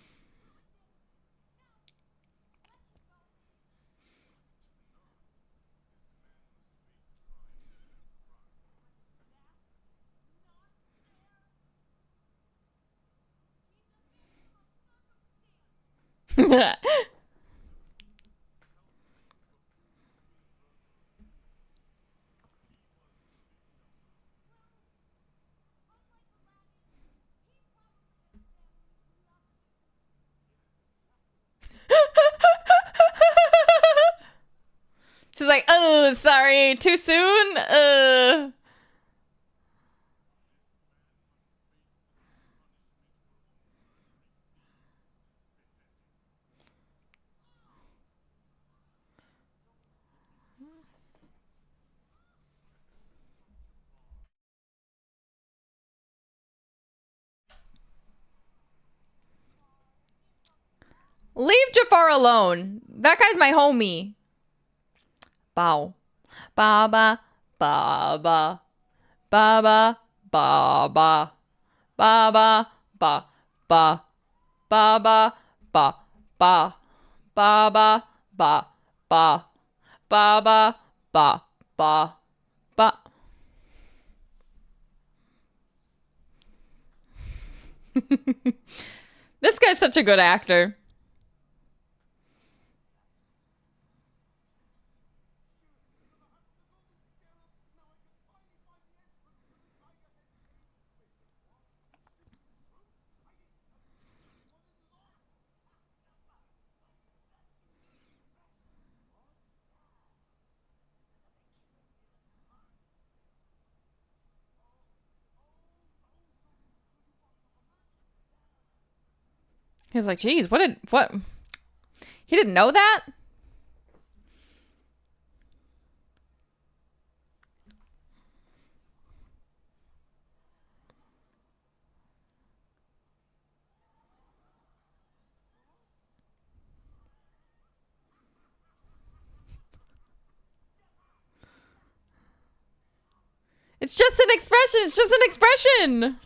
She's like, oh, sorry, too soon? Leave Jafar alone. That guy's my homie. Bow. Baba. Baba. Baba. Baba. Baba. Ba. Ba. Baba. Ba. Ba. Baba. Ba. Ba. Baba. Ba. Ba. Ba. This guy's such a good actor. He's like, geez, what? He didn't know that? It's just an expression. It's just an expression.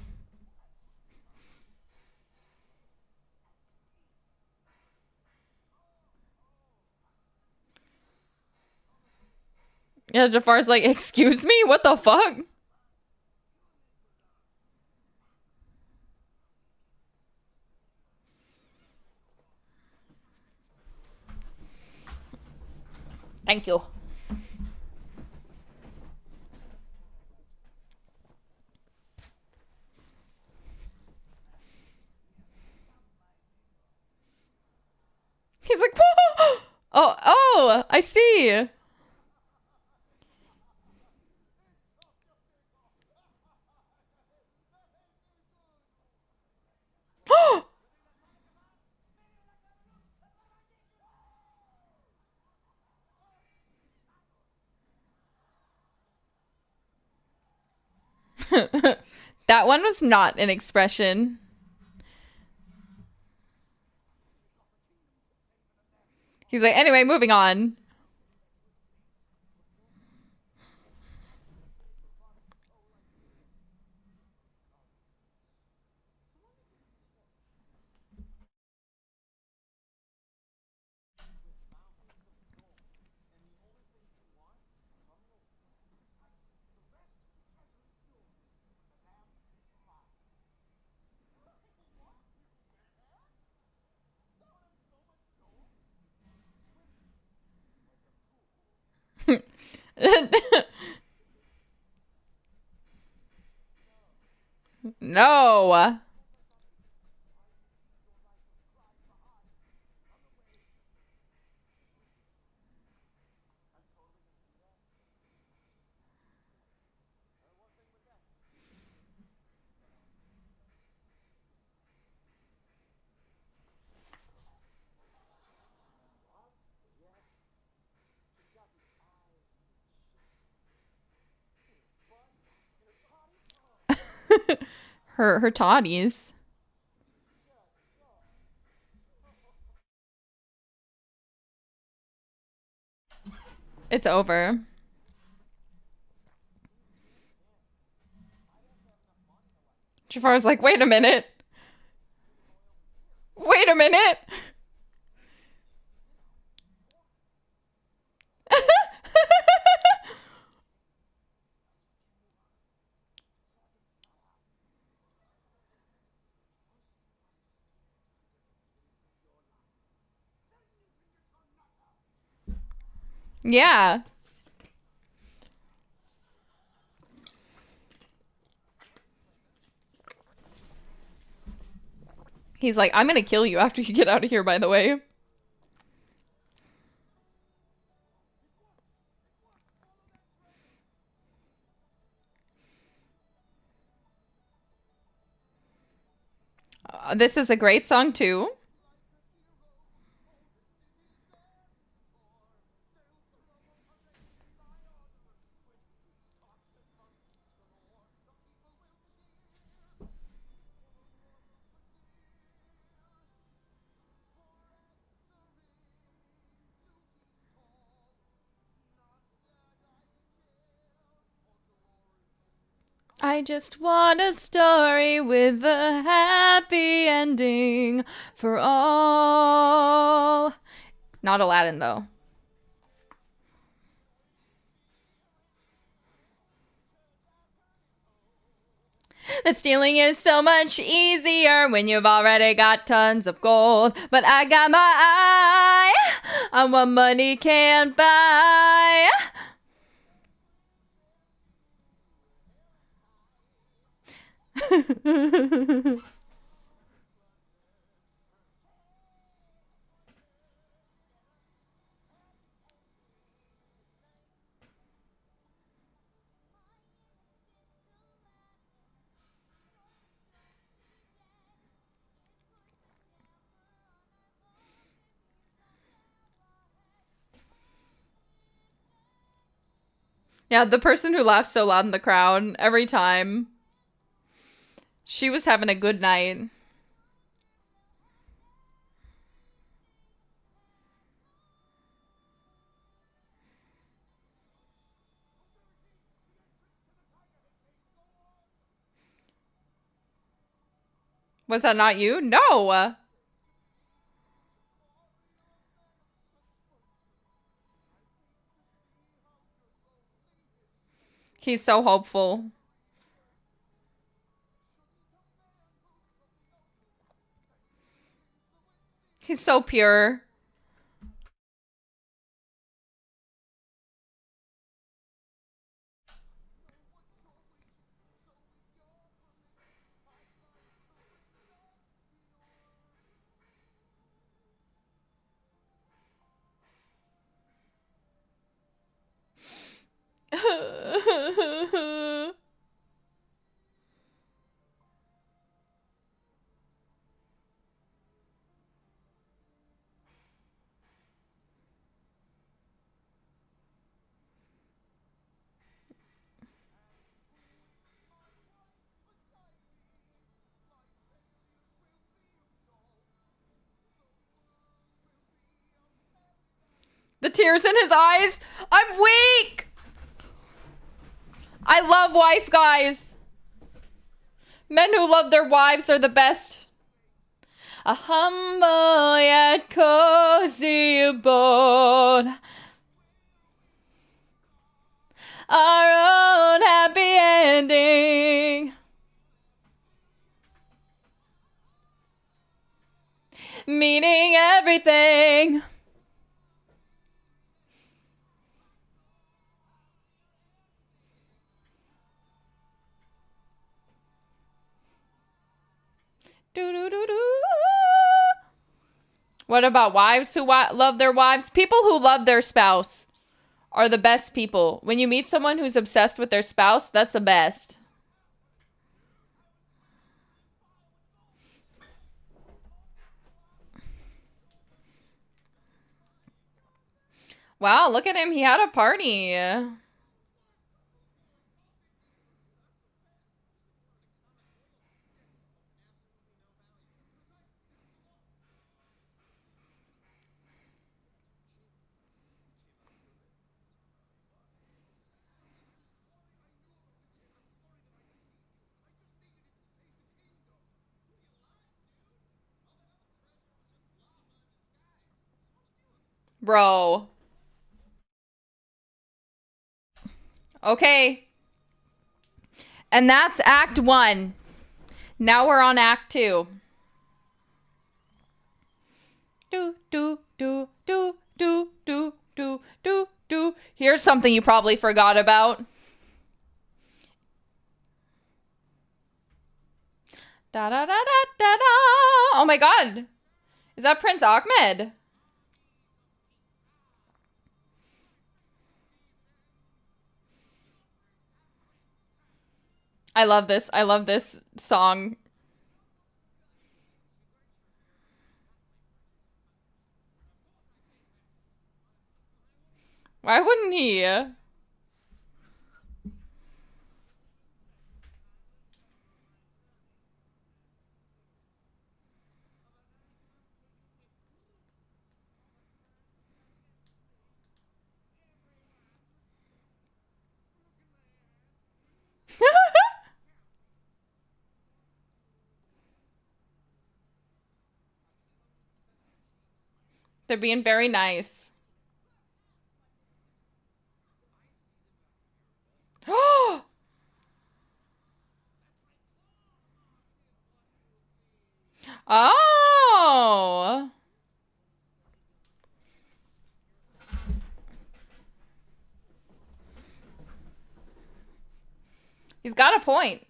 Yeah, Jafar's like, excuse me? What the fuck? Thank you. He's like, whoa! Oh, I see. That one was not an expression. He's like, anyway, moving on. No. Her toddies. It's over. Jafar's like, wait a minute. Wait a minute. Yeah. He's like, I'm gonna kill you after you get out of here, by the way. This is a great song, too. I just want a story with a happy ending for all. Not Aladdin, though. The stealing is so much easier when you've already got tons of gold. But I got my eye on what money can't buy. Yeah, the person who laughs so loud in the crowd every time. She was having a good night. Was that not you? No. He's so hopeful. He's so pure. The tears in his eyes. I'm weak. I love wife guys. Men who love their wives are the best. A humble yet cozy abode. Our own happy ending. Meaning everything. Do do do do. What about wives who love their wives? People who love their spouse are the best people. When you meet someone who's obsessed with their spouse, that's the best. Wow, look at him. He had a party. Bro. Okay. And that's Act 1. Now we're on Act 2. Do, do, do, do, do, do, do, do, do. Here's something you probably forgot about. Da da da da da da. Oh my god. Is that Prince Ahmed? I love this. I love this song. Why wouldn't he? They're being very nice. Oh. He's got a point.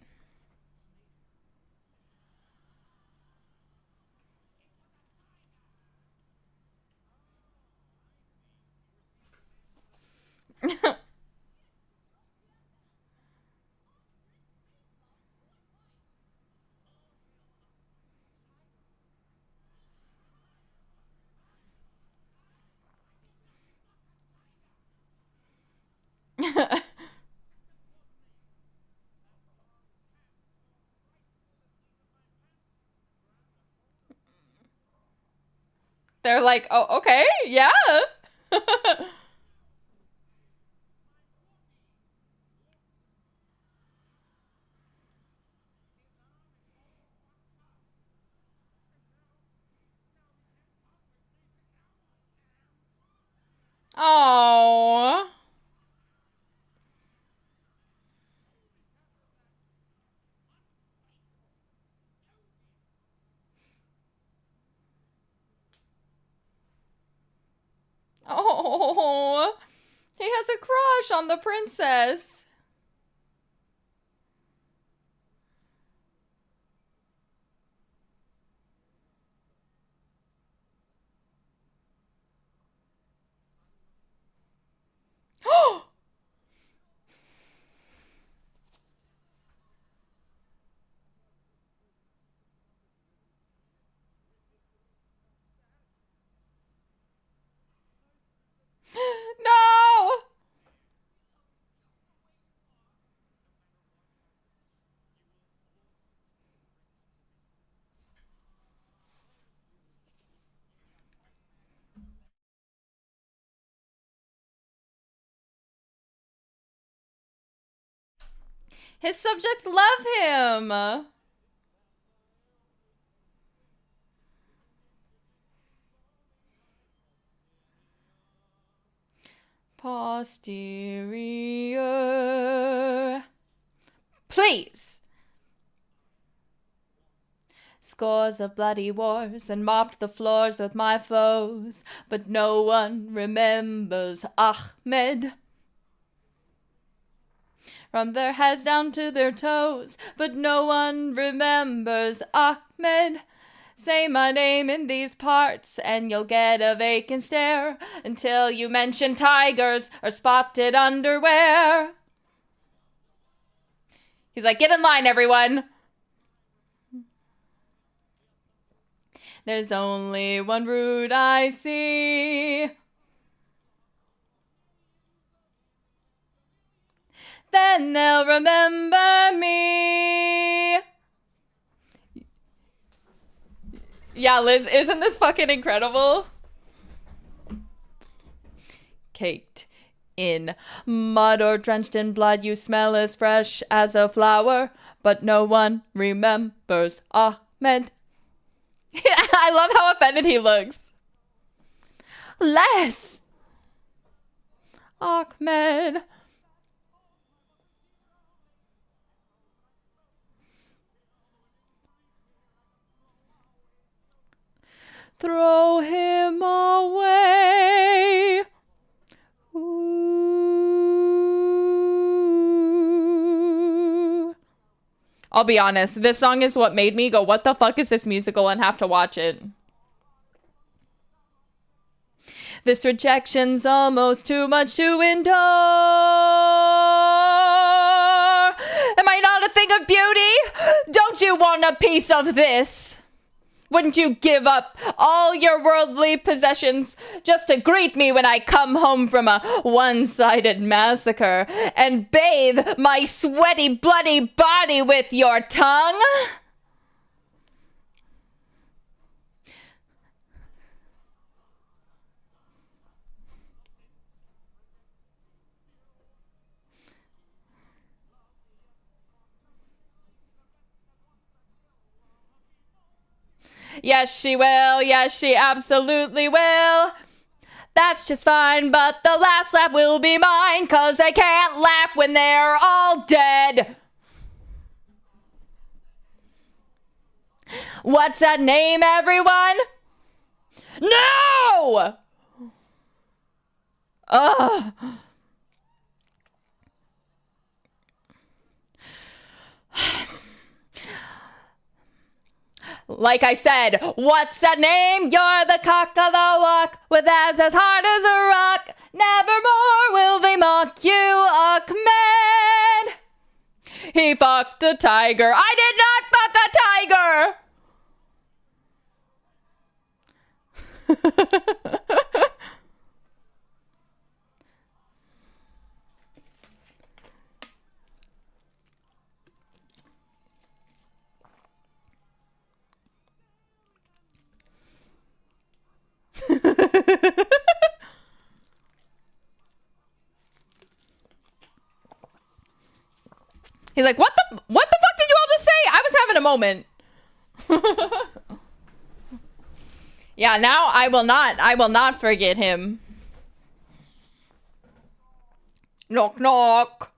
They're like, oh, okay, yeah. Oh. Oh, he has a crush on the princess. No! His subjects love him. Posterior. Please. Scores of bloody wars and mopped the floors with my foes, but no one remembers Ahmed. From their heads down to their toes, but no one remembers Ahmed. Say my name in these parts and you'll get a vacant stare until you mention tigers or spotted underwear. He's like, get in line, everyone. There's only one route I see. Then they'll remember me. Yeah, Liz, isn't this fucking incredible? Caked in mud or drenched in blood, you smell as fresh as a flower, but no one remembers Ahmed. I love how offended he looks. Less. Ahmed. Throw him away. Ooh. I'll be honest, this song is what made me go, what the fuck is this musical, and have to watch it. This rejection's almost too much to endure. Am I not a thing of beauty? Don't you want a piece of this? Wouldn't you give up all your worldly possessions just to greet me when I come home from a one-sided massacre and bathe my sweaty, bloody body with your tongue? Yes, she will. Yes, she absolutely will. That's just fine, but the last laugh will be mine, 'cause they can't laugh when they're all dead. What's that name, everyone? No! Ugh. Like I said, what's that name? You're the cock of the walk, with abs as hard as a rock. Nevermore will they mock you, Ahmed. He fucked a tiger. I did not fuck a tiger. He's like, what the fuck did you all just say? I was having a moment. Yeah, now I will not forget him. Knock knock.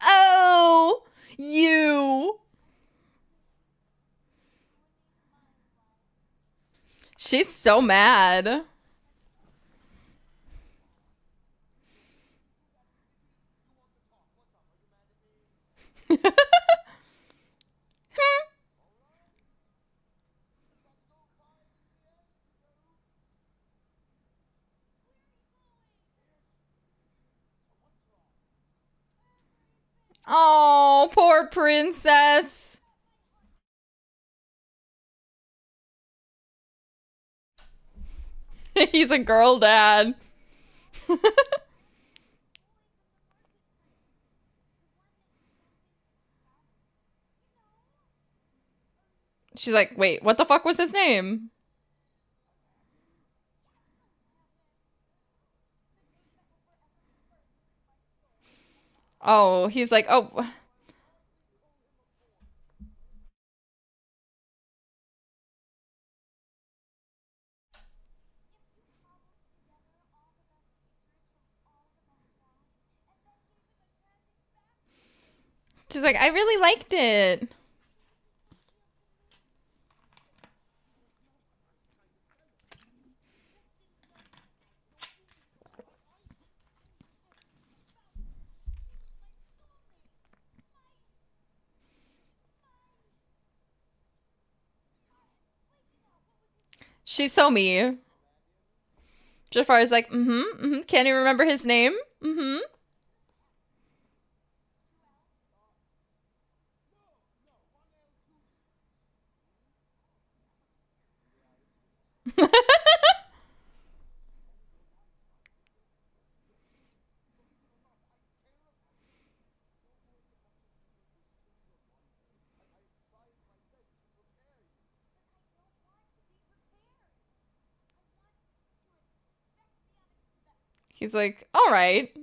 Oh, you. She's so mad. Oh, poor princess. He's a girl dad. She's like, wait, what the fuck was his name? Oh, he's like, oh. She's like, I really liked it. She's so me. Jafar's like, Can you remember his name? Mm-hmm. He's like, all right.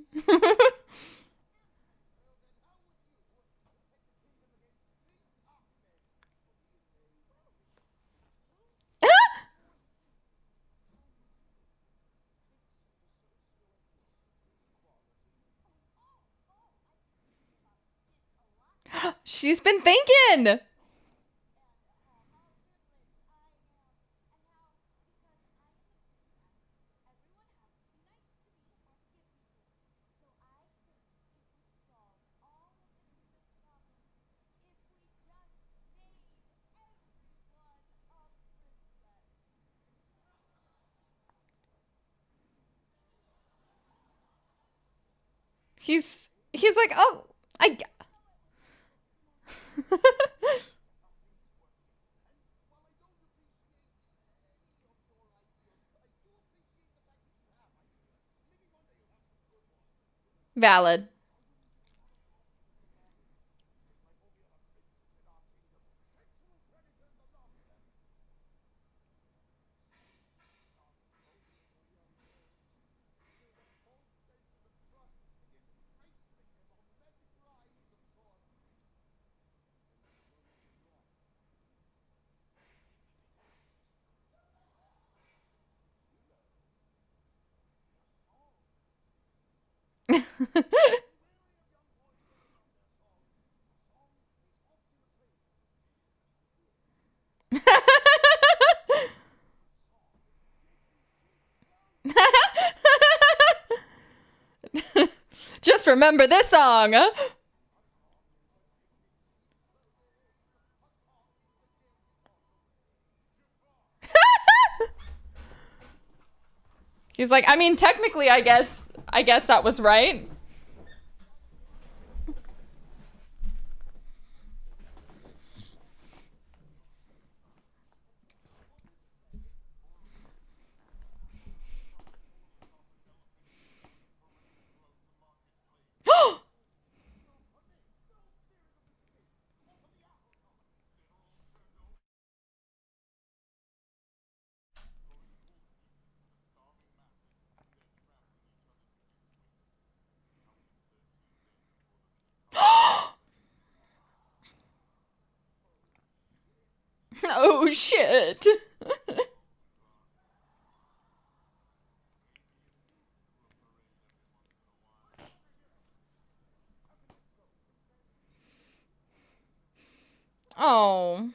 She's been thinking. He's like, oh, I. Valid. Just remember this song. He's like, I mean, technically, I guess that was right. Oh shit. Oh.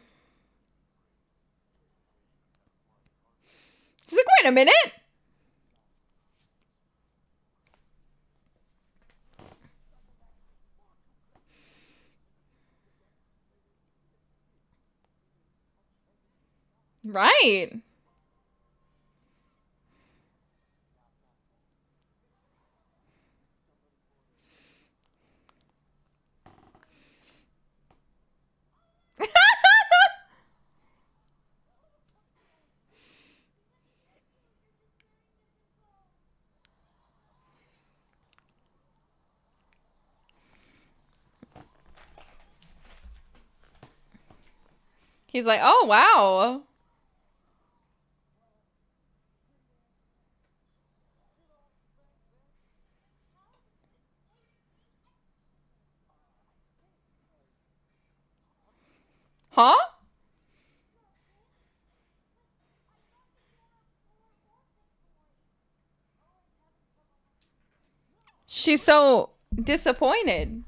He's like, wait a minute. Right. He's like, oh, wow. Huh? She's so disappointed.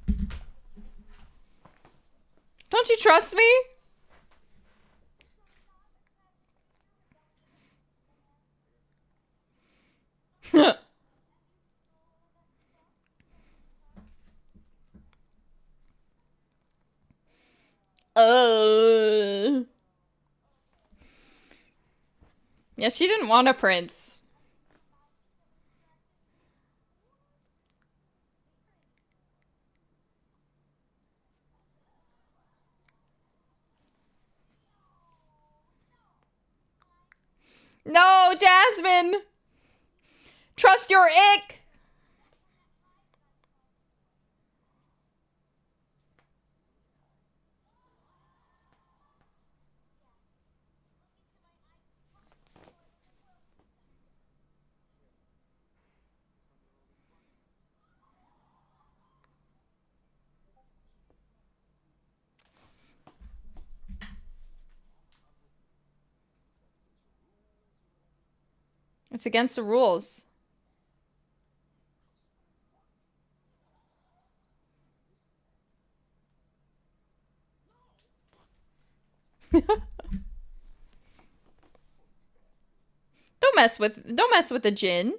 Don't you trust me? uh. Yeah, she didn't want a prince. No, Jasmine! Trust your ick! It's against the rules. Don't mess with the djinn.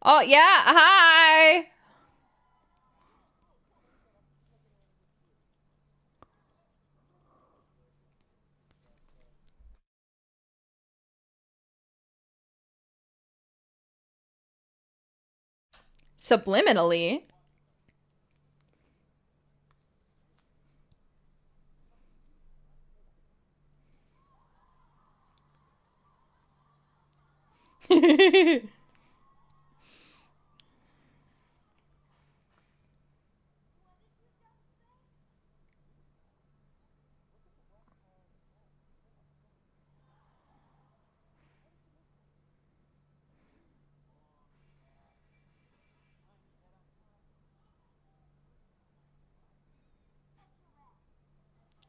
Oh yeah, hi. Subliminally.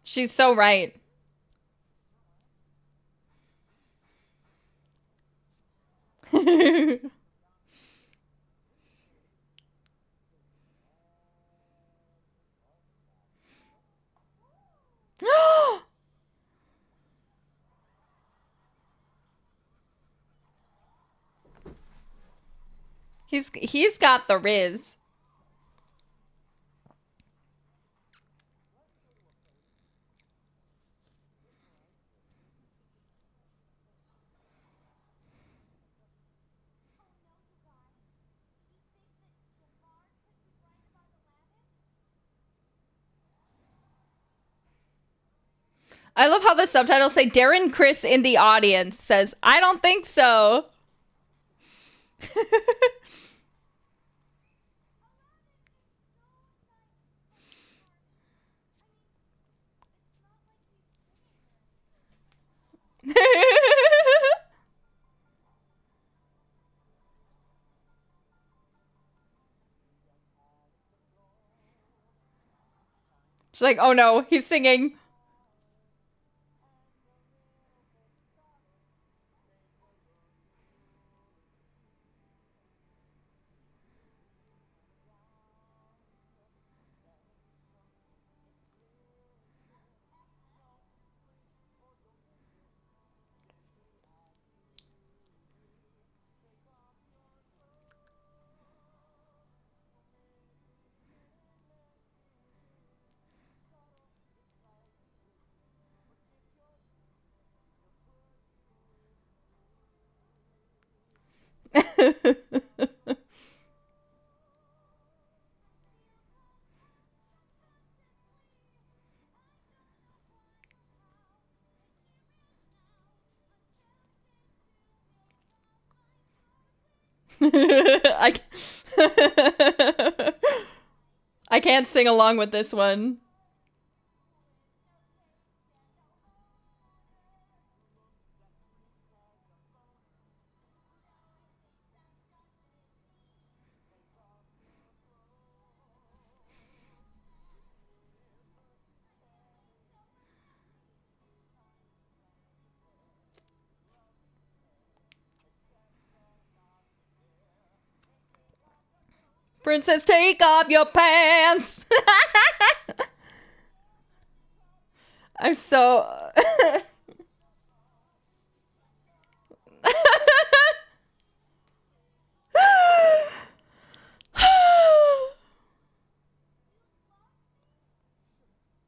She's so right. He's got the riz. I love how the subtitles say Darren Chris in the audience says, I don't think so. She's like, oh no, he's singing. I... I can't sing along with this one. Princess, take off your pants. I'm so...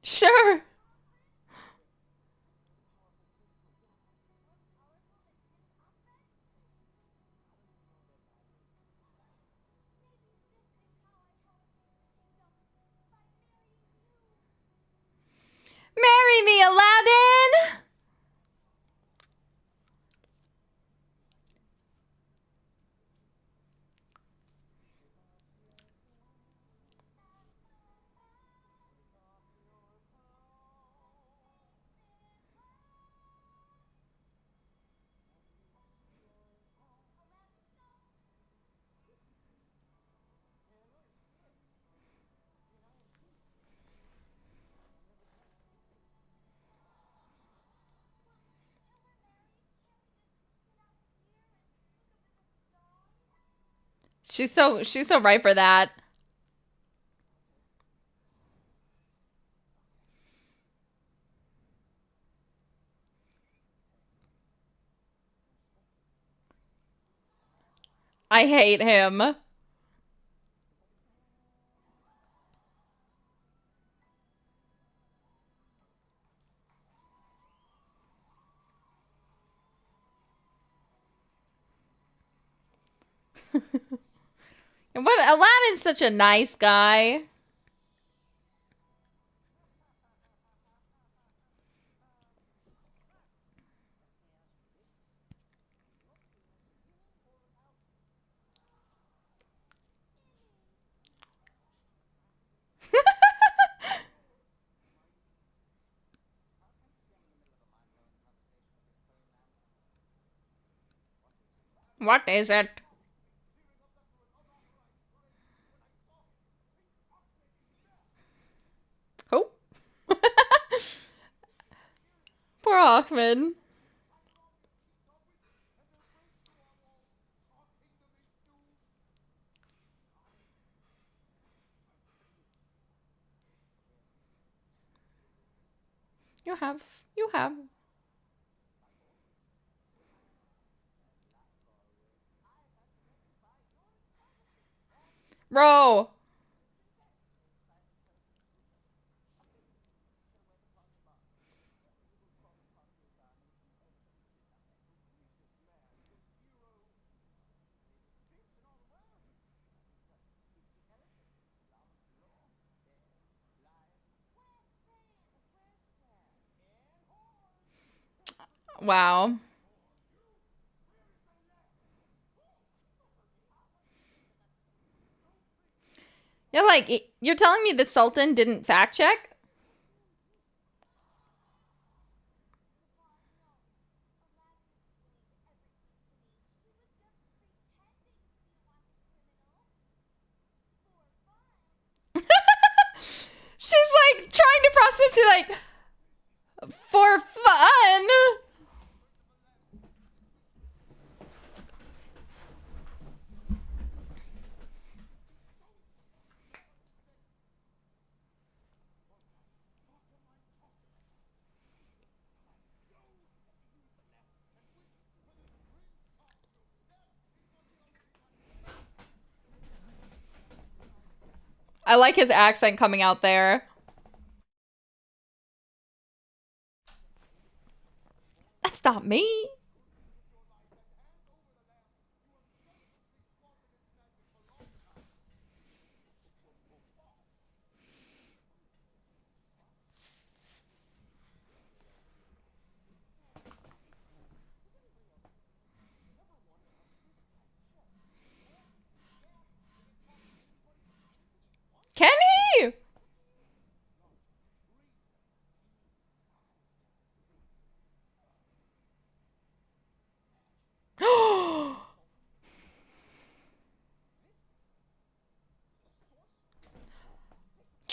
Sure. Marry me, Aladdin! She's so right for that. I hate him. But Aladdin's such a nice guy. What is it? Oh. Poor Ahmed. You have. Bro. Wow. You're like, you're telling me the Sultan didn't fact check? She's like trying to prostitute like for fun. I like his accent coming out there. That's not me. Can he?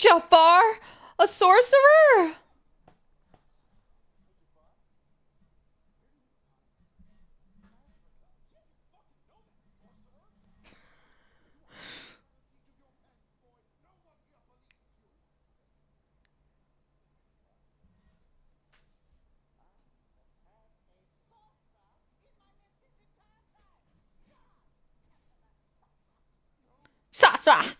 Jafar, a sorcerer. Sasa.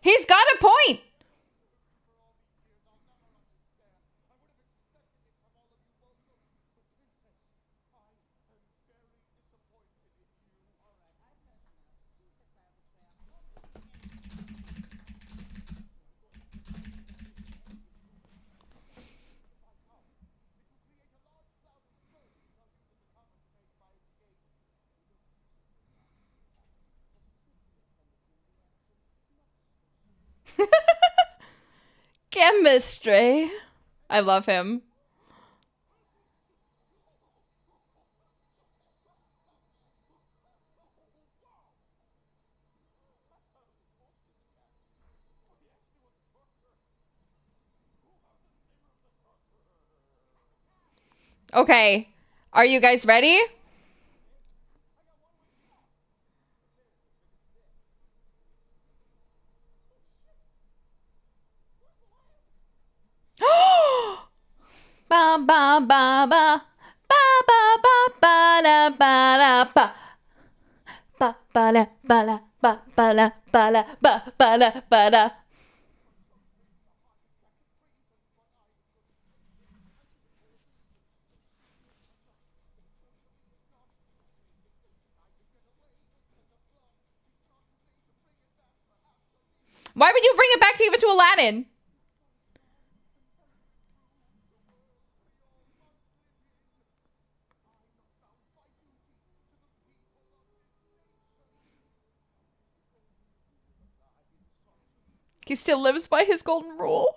He's got a point. Chemistry. I love him. Okay. Are you guys ready? Ba ba ba ba ba ba ba ba la ba la ba ba ba la ba la ba ba la ba la ba ba la ba la. Why would you bring it back to give it to Aladdin? He still lives by his golden rule.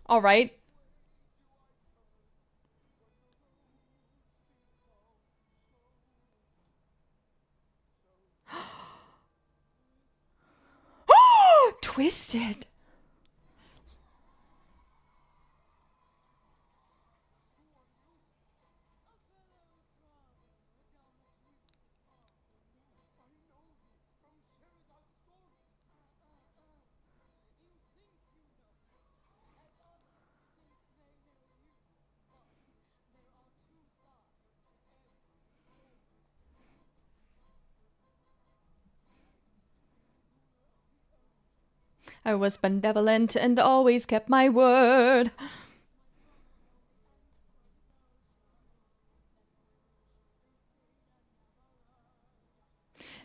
All right. Twisted. I was benevolent and always kept my word.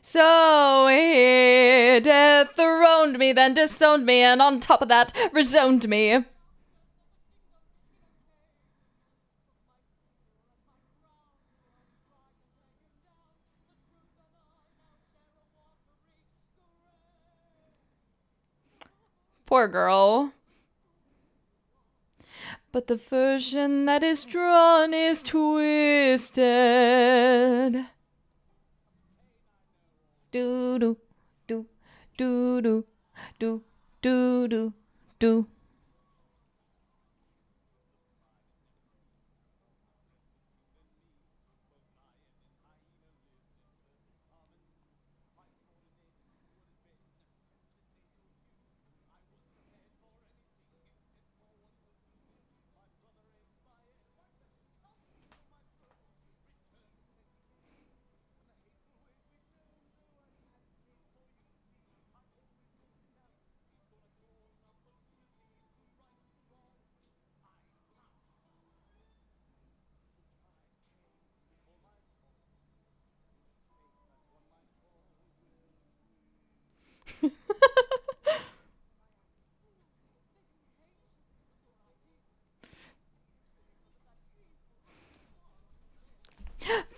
So he dethroned me, then disowned me, and on top of that, rezoned me. Poor girl. But the version that is drawn is twisted. Do do do do do do do do do.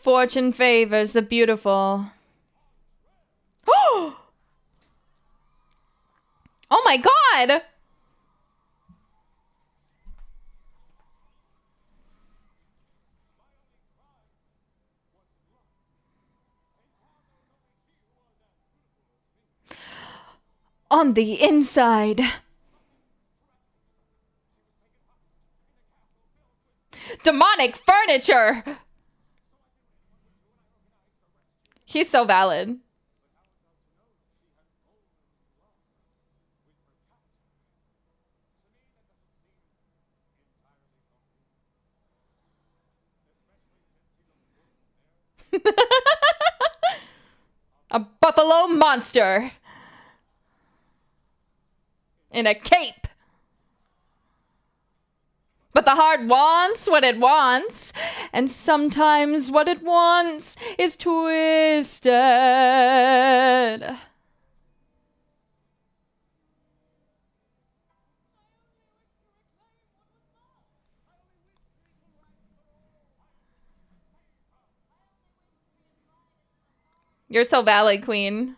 Fortune favors the beautiful. Oh my god! On the inside. Demonic furniture! He's so valid. A buffalo monster. In a cape. But the heart wants what it wants, and sometimes what it wants is twisted. You're so valid, queen.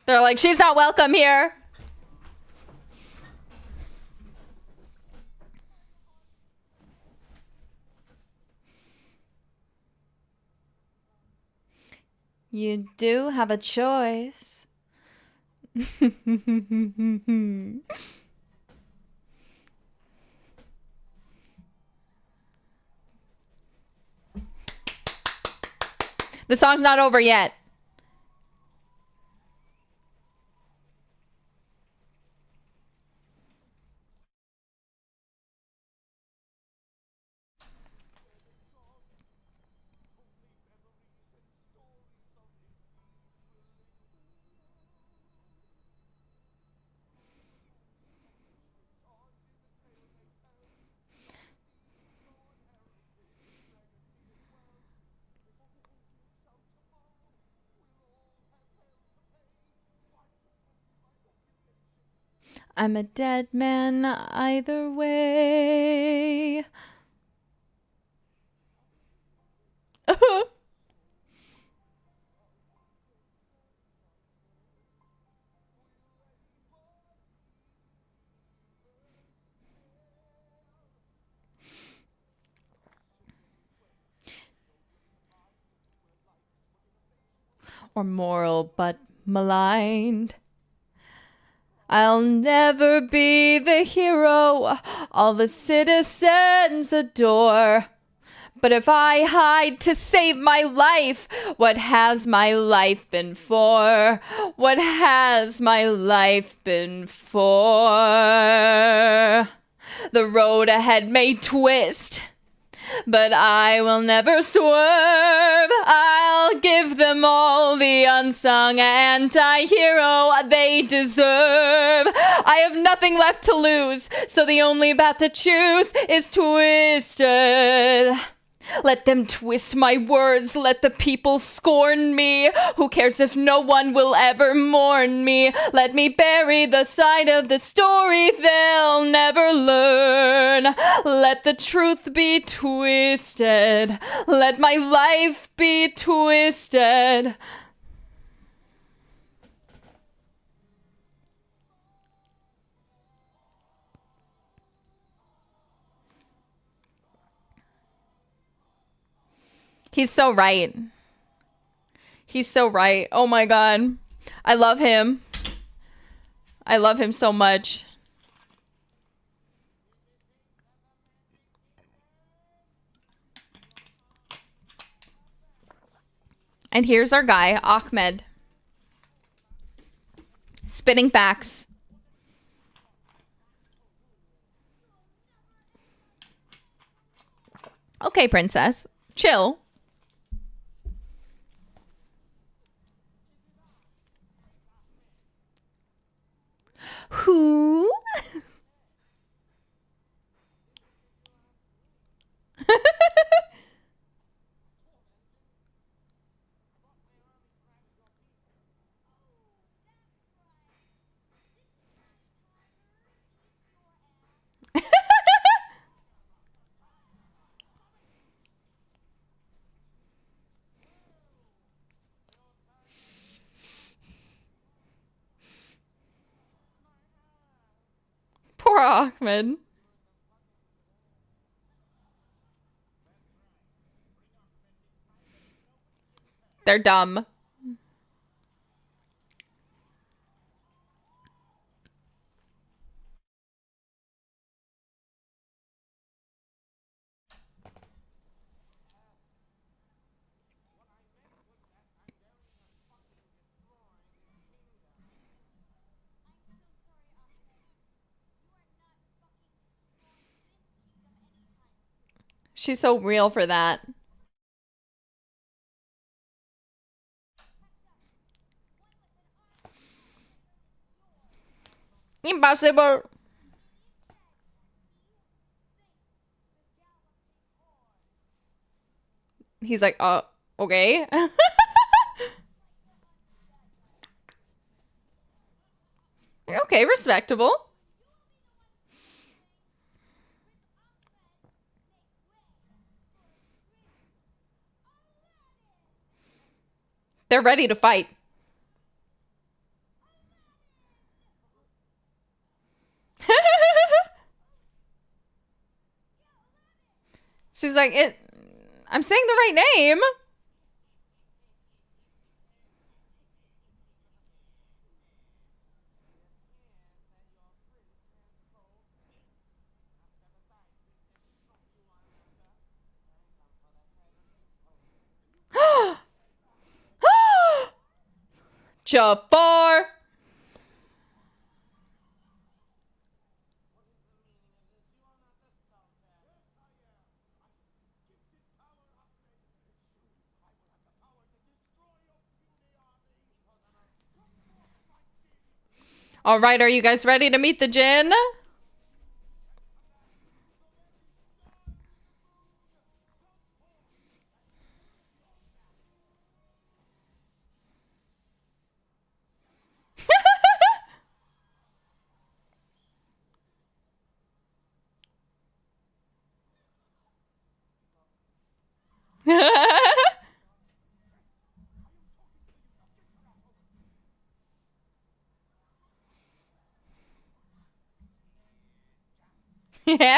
They're like, she's not welcome here. You do have a choice. The song's not over yet. I'm a dead man either way. Or moral but maligned. I'll never be the hero all the citizens adore. But if I hide to save my life, what has my life been for? What has my life been for? The road ahead may twist, but I will never swerve. I'll give them all the unsung anti-hero they deserve. I have nothing left to lose, so the only path to choose is twisted. Let them twist my words, let the people scorn me. Who cares if no one will ever mourn me? Let me bury the side of the story they'll never learn. Let the truth be twisted. Let my life be twisted. He's so right. He's so right. Oh my god. I love him. I love him so much. And here's our guy, Ahmed. Spitting facts. Okay, princess. Chill. Who? Poor Ahmed. They're dumb. She's so real for that. Impossible. He's like, okay. Okay, respectable. They're ready to fight. She's like, I'm saying the right name. Jafar. All right, are you guys ready to meet the Jinn? Yeah.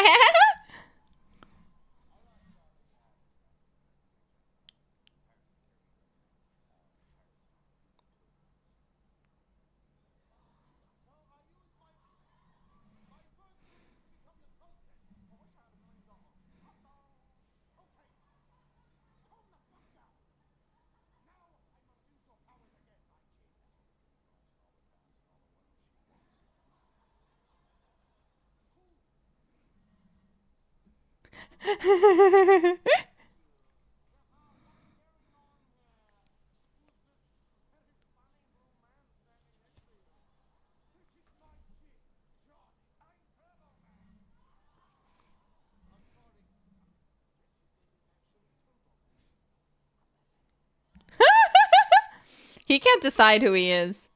He can't decide who he is.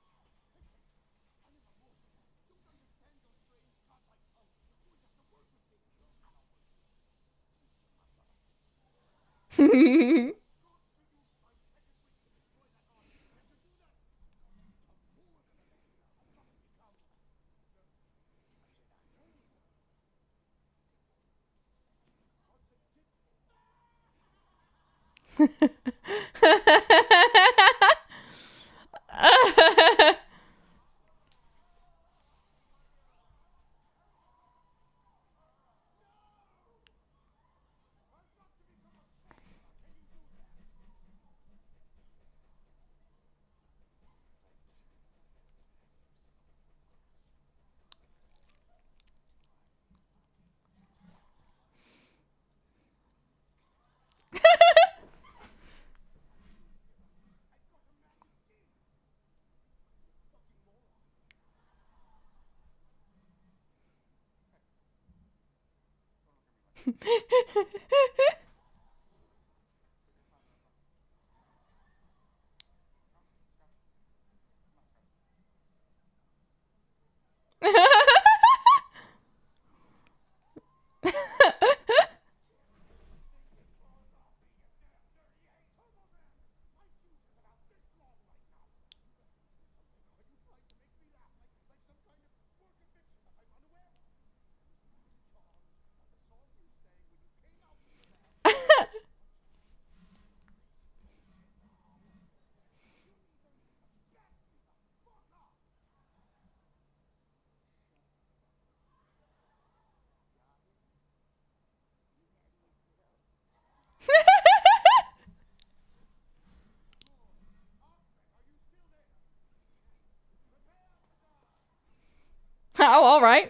Oh, all right.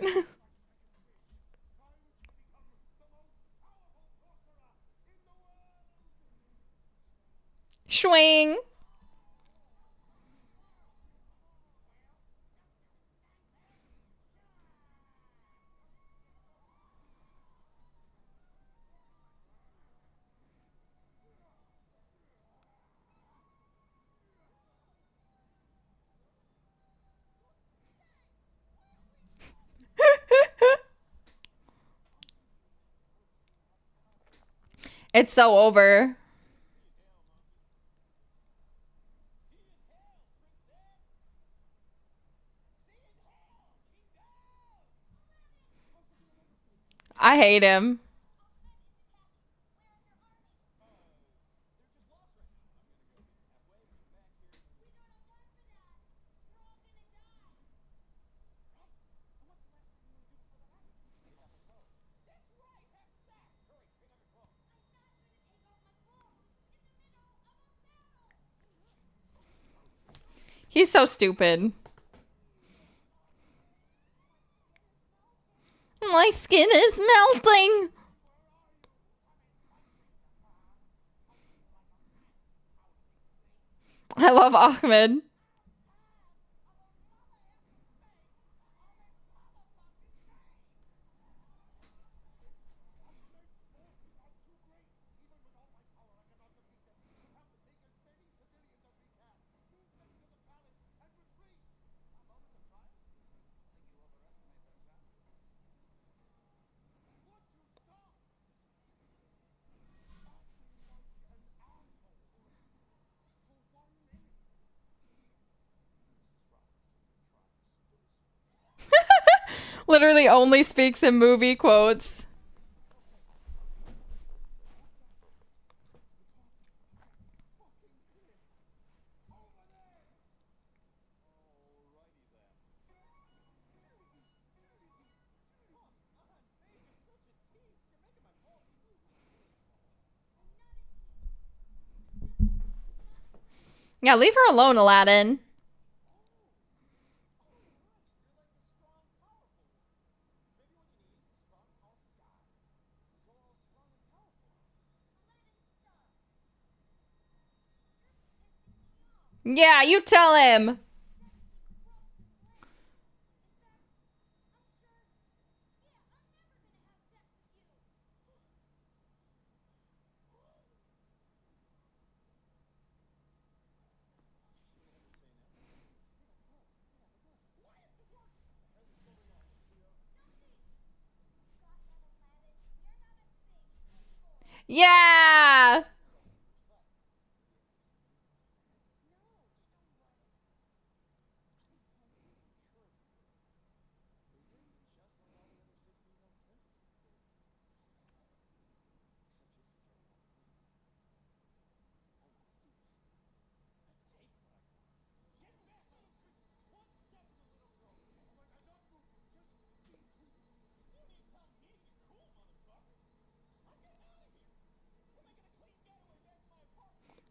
Swing. It's so over. I hate him. He's so stupid. My skin is melting. I love Ahmed. Literally only speaks in movie quotes. Yeah, leave her alone, Aladdin. Yeah, you tell him. Yeah.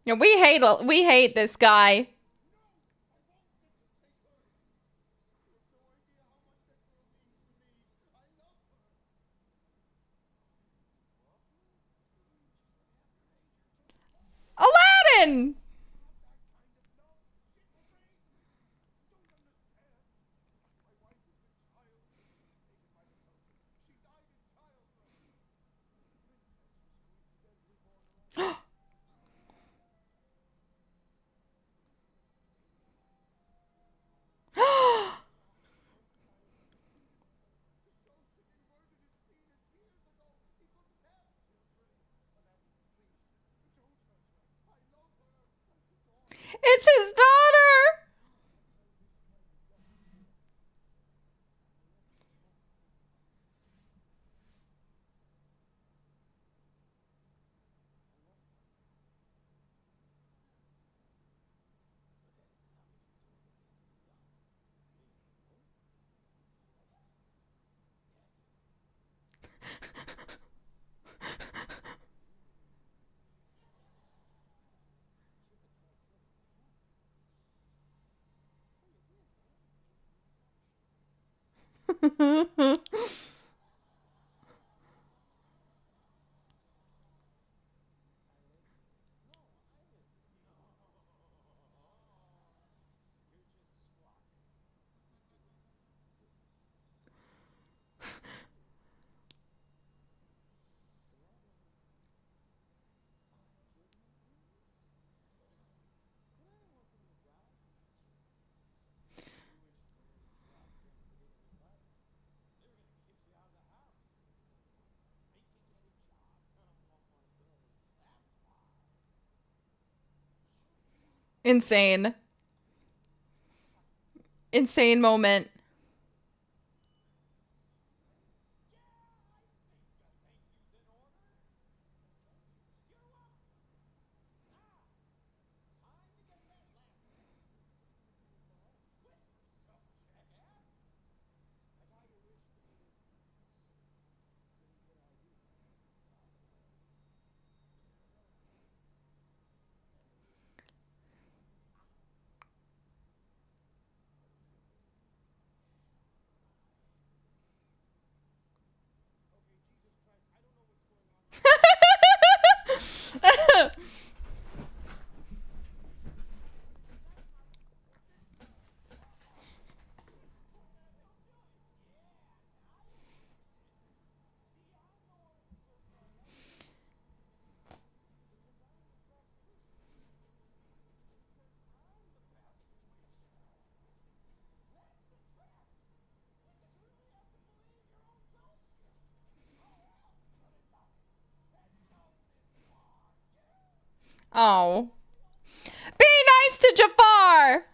Yeah, we hate this guy. Aladdin. It's his daughter! Insane. Insane moment. Oh. Be nice to Jafar!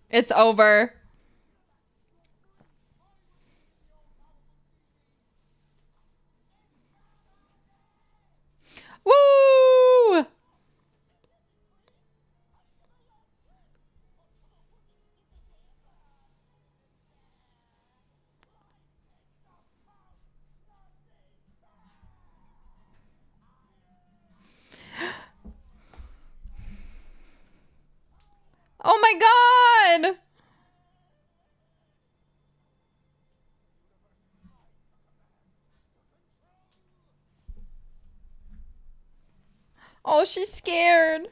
It's over. Woo! Oh my god! Oh, she's scared.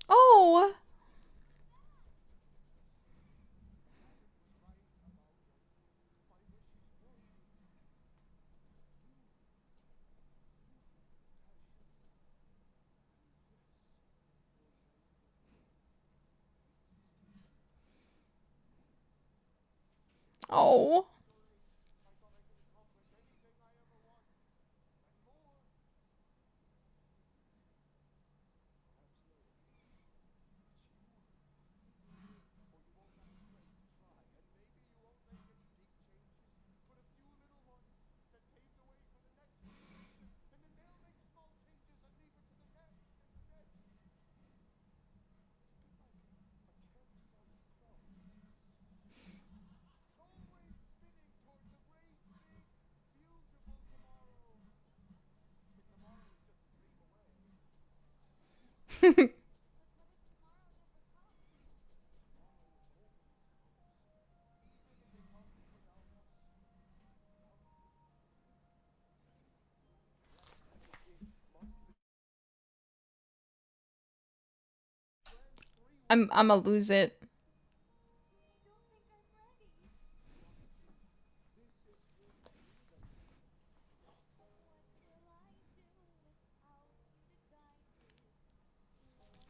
Oh. Oh. I'ma lose it.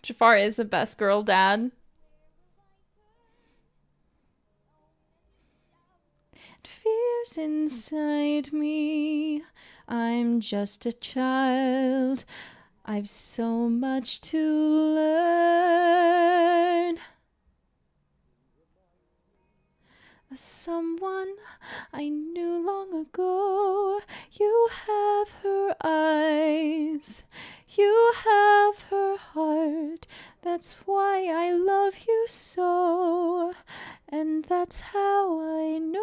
Jafar is the best girl dad. It fears inside me. I'm just a child. I've so much to learn. Someone I knew long ago. You have her eyes. You have her heart. That's why I love you so. And that's how I know.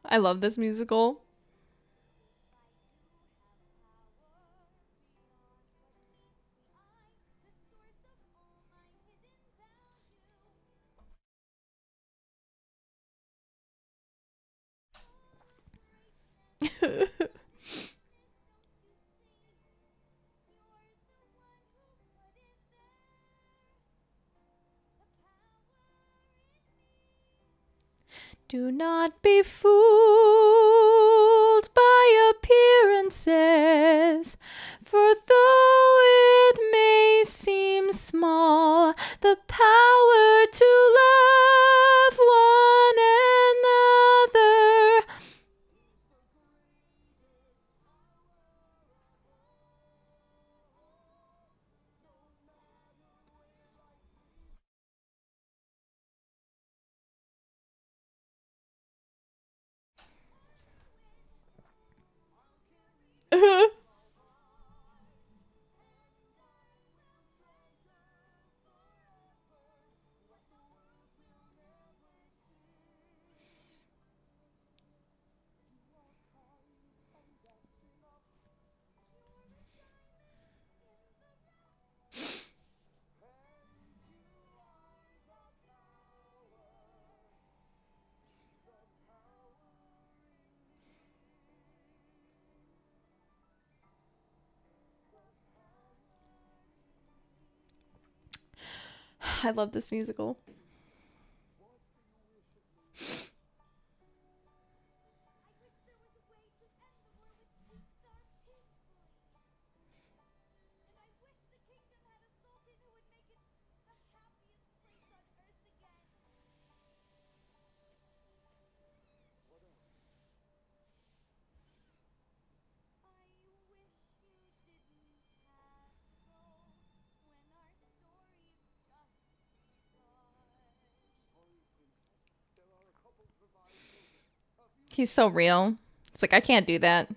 I love this musical. Do not be fooled by appearances, for though it may seem small, the power to love one another. I love this musical. He's so real. It's like, I can't do that.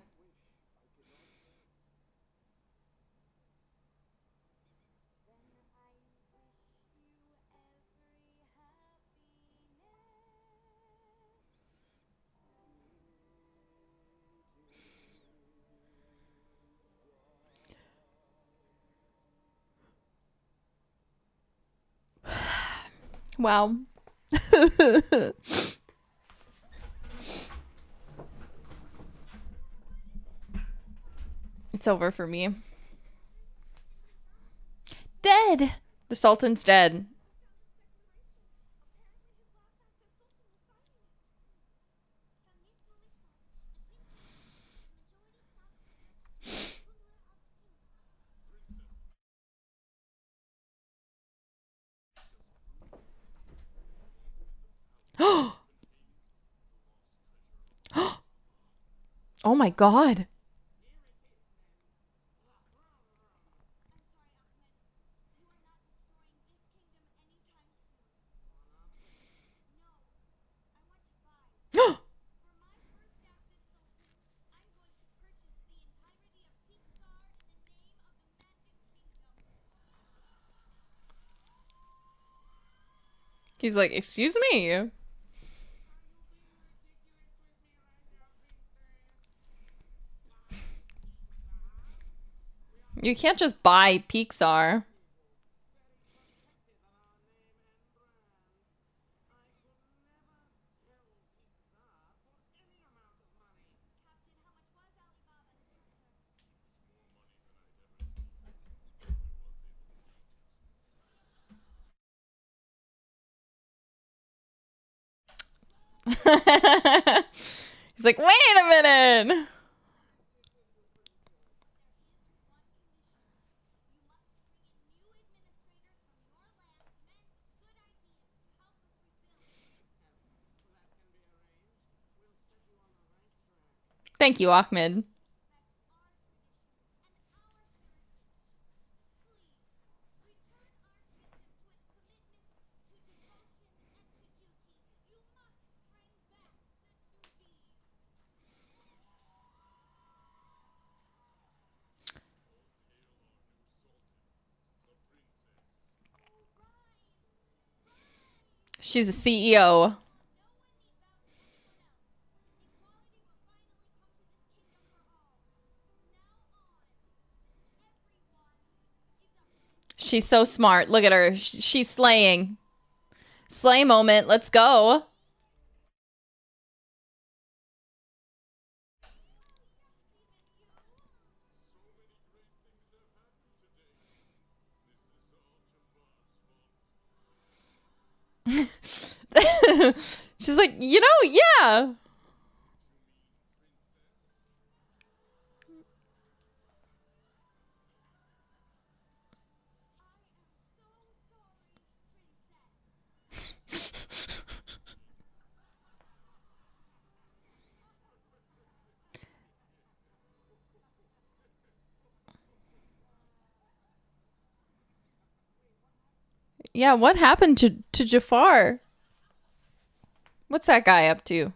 Wow. It's over for me. Dead! The Sultan's dead. Oh my god. He's like, excuse me. You can't just buy Pixar. He's like, wait a minute. Thank you, Ahmed. She's a CEO. She's so smart. Look at her. She's slaying. Slay moment. Let's go. She's like, yeah. Yeah, what happened to Jafar? What's that guy up to?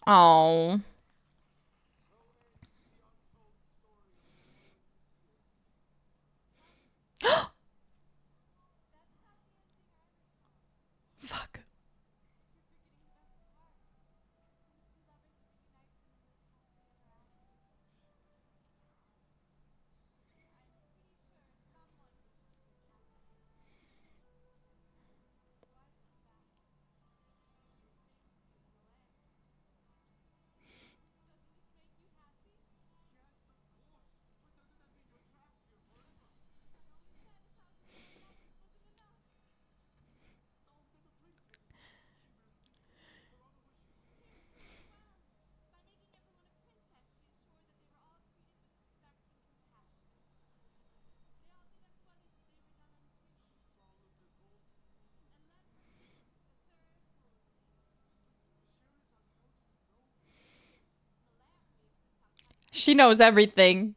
Oh. Fuck. She knows everything.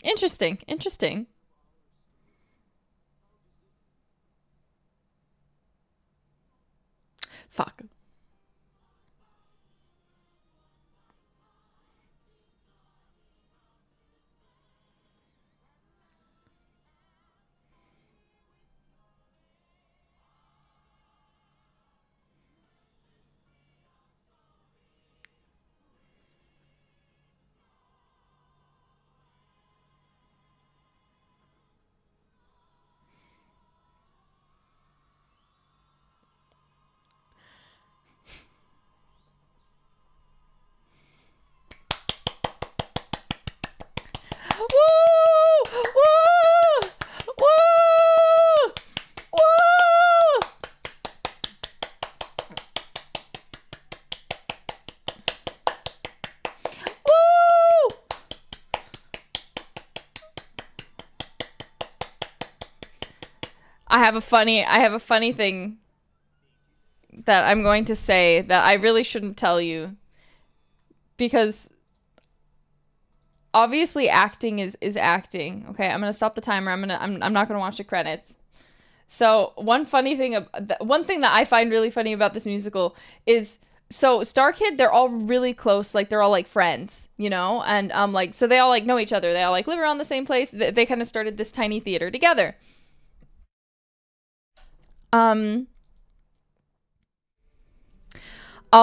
Interesting. Interesting. Fuck. I have a funny thing that I'm going to say that I really shouldn't tell you, because obviously acting is acting. Okay, I'm gonna stop the timer. I'm not gonna watch the credits. So one thing that I find really funny about this musical is, so Star Kid, they're all really close, like they're all like friends, you know, and like, so they all like know each other. They all like live around the same place. They kind of started this tiny theater together. I'll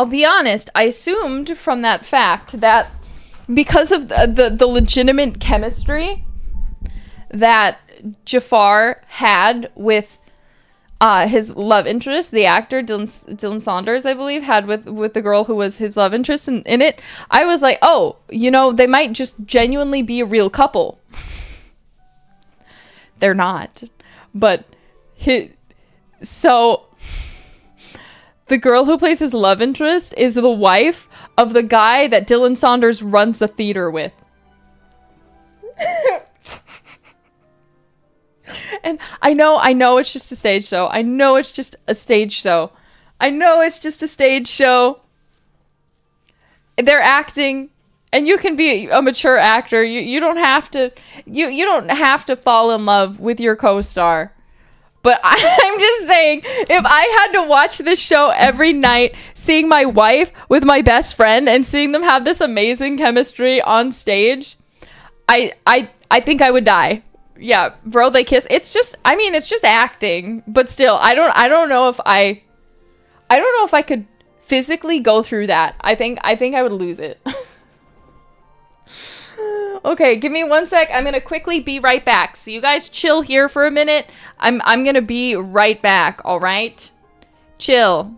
be honest, I assumed from that fact that because of the legitimate chemistry that Jafar had with his love interest, the actor Dylan Saunders, I believe, had with the girl who was his love interest in it, I was like, oh, you know, they might just genuinely be a real couple. They're not. But so the girl who plays his love interest is the wife of the guy that Dylan Saunders runs the theater with. And I know it's just a stage show. I know it's just a stage show. They're acting, and you can be a mature actor. You don't have to you don't have to fall in love with your co-star. But I'm just saying, if I had to watch this show every night, seeing my wife with my best friend and seeing them have this amazing chemistry on stage, I think I would die. Yeah, bro, they kiss. It's just acting, but still, I don't know if I could physically go through that. I think I would lose it. Okay, give me 1 sec. I'm gonna quickly be right back. So you guys chill here for a minute. I'm gonna be right back, all right? Chill.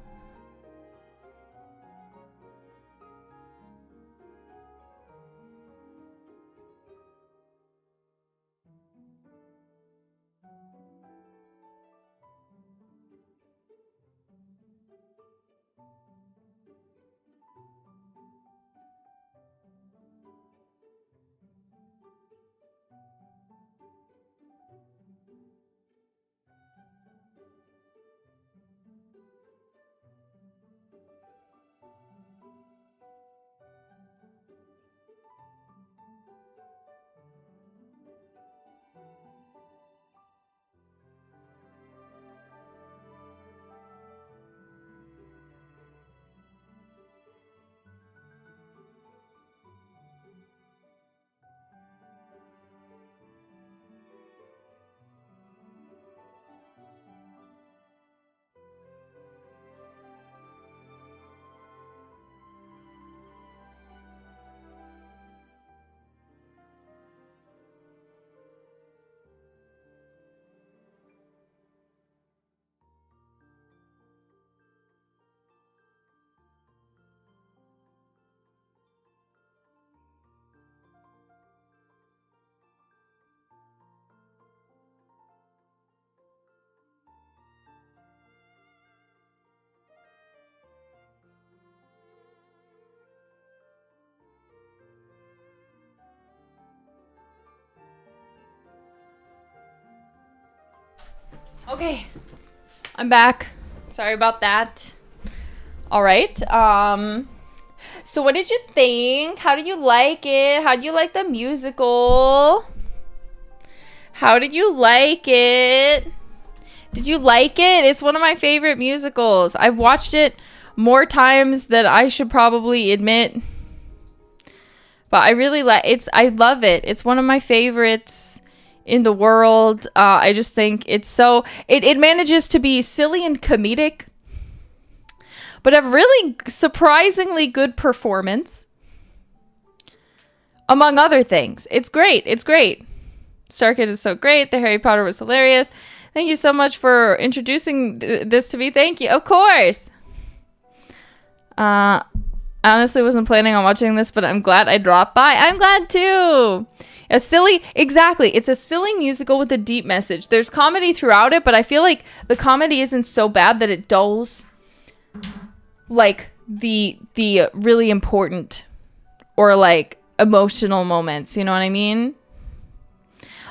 Okay, I'm back. Sorry about that. All right. So what did you think? How did you like it? How did you like the musical? How did you like it? Did you like it? It's one of my favorite musicals. I've watched it more times than I should probably admit. But I really like it. I love it. It's one of my favorites in the world. I just think it's so... It manages to be silly and comedic, but a really surprisingly good performance, among other things. It's great. It's great. Star Kid is so great. The Harry Potter was hilarious. Thank you so much for introducing this to me. Thank you. Of course. I honestly wasn't planning on watching this, but I'm glad I dropped by. I'm glad too. Exactly. It's a silly musical with a deep message. There's comedy throughout it, but I feel like the comedy isn't so bad that it dulls like the really important or like emotional moments. You know what I mean?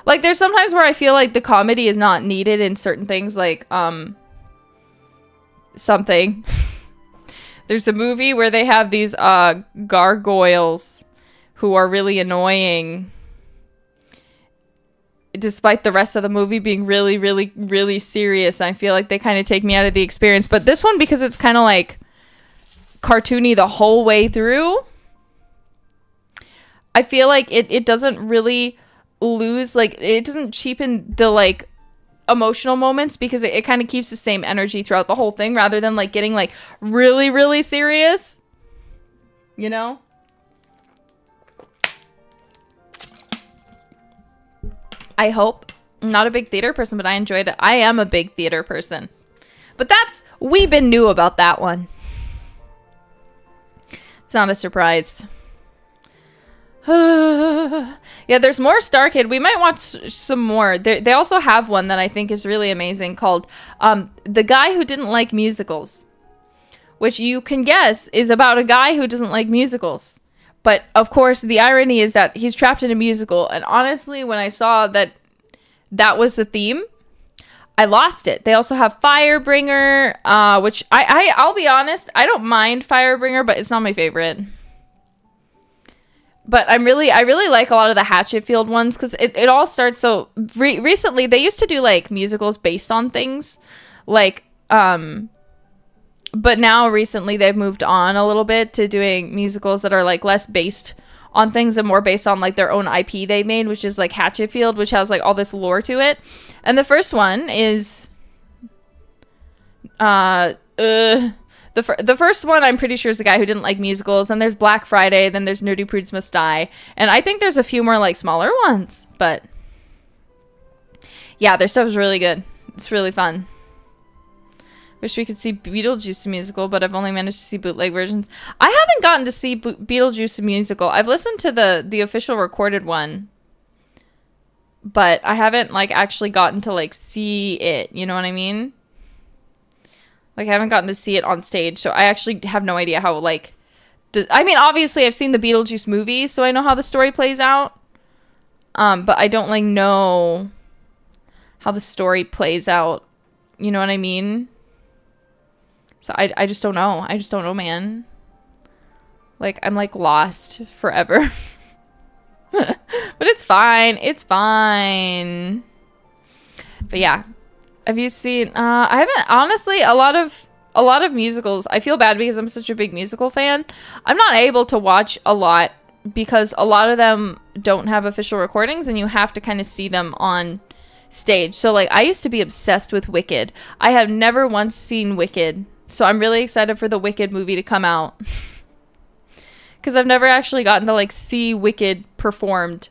Like, there's sometimes where I feel like the comedy is not needed in certain things, like, something. There's a movie where they have these, gargoyles who are really annoying, despite the rest of the movie being really, really, really serious. I feel like they kind of take me out of the experience. But this one, because it's kind of, like, cartoony the whole way through, I feel like it doesn't really lose, like, it doesn't cheapen the, like, emotional moments, because it kind of keeps the same energy throughout the whole thing, rather than, like, getting, like, really, really serious, you know? I hope. I'm not a big theater person, but I enjoyed it. I am a big theater person. But we've been new about that one. It's not a surprise. Yeah, there's more Star Kid. We might watch some more. They also have one that I think is really amazing called The Guy Who Didn't Like Musicals, which you can guess is about a guy who doesn't like musicals. But, of course, the irony is that he's trapped in a musical. And honestly, when I saw that was the theme, I lost it. They also have Firebringer, which I'll be honest, I don't mind Firebringer, but it's not my favorite. But I really like a lot of the Hatchetfield ones, because it all starts, so recently they used to do, like, musicals based on things, like, but now recently they've moved on a little bit to doing musicals that are, like, less based on things and more based on, like, their own IP they made, which is, like, Hatchetfield, which has, like, all this lore to it. And the first one is the first one I'm pretty sure is the guy who didn't like musicals. Then there's Black Friday, then there's Nerdy Prudes Must Die, and I think there's a few more, like, smaller ones, but yeah, their stuff is really good. It's really fun. Wish we could see Beetlejuice musical, but I've only managed to see bootleg versions. I haven't gotten to see Beetlejuice musical. I've listened to the official recorded one, but I haven't, like, actually gotten to, like, see it. You know what I mean? Like, I haven't gotten to see it on stage, so I actually have no idea how, like, I mean, obviously, I've seen the Beetlejuice movie, so I know how the story plays out, but I don't, like, know how the story plays out. You know what I mean? So I just don't know. I just don't know, man. Like, I'm, like, lost forever. But it's fine. It's fine. But yeah. Have you seen I haven't, honestly, a lot of musicals. I feel bad because I'm such a big musical fan. I'm not able to watch a lot because a lot of them don't have official recordings and you have to kind of see them on stage. So, like, I used to be obsessed with Wicked. I have never once seen Wicked. So I'm really excited for the Wicked movie to come out. Because I've never actually gotten to, like, see Wicked performed,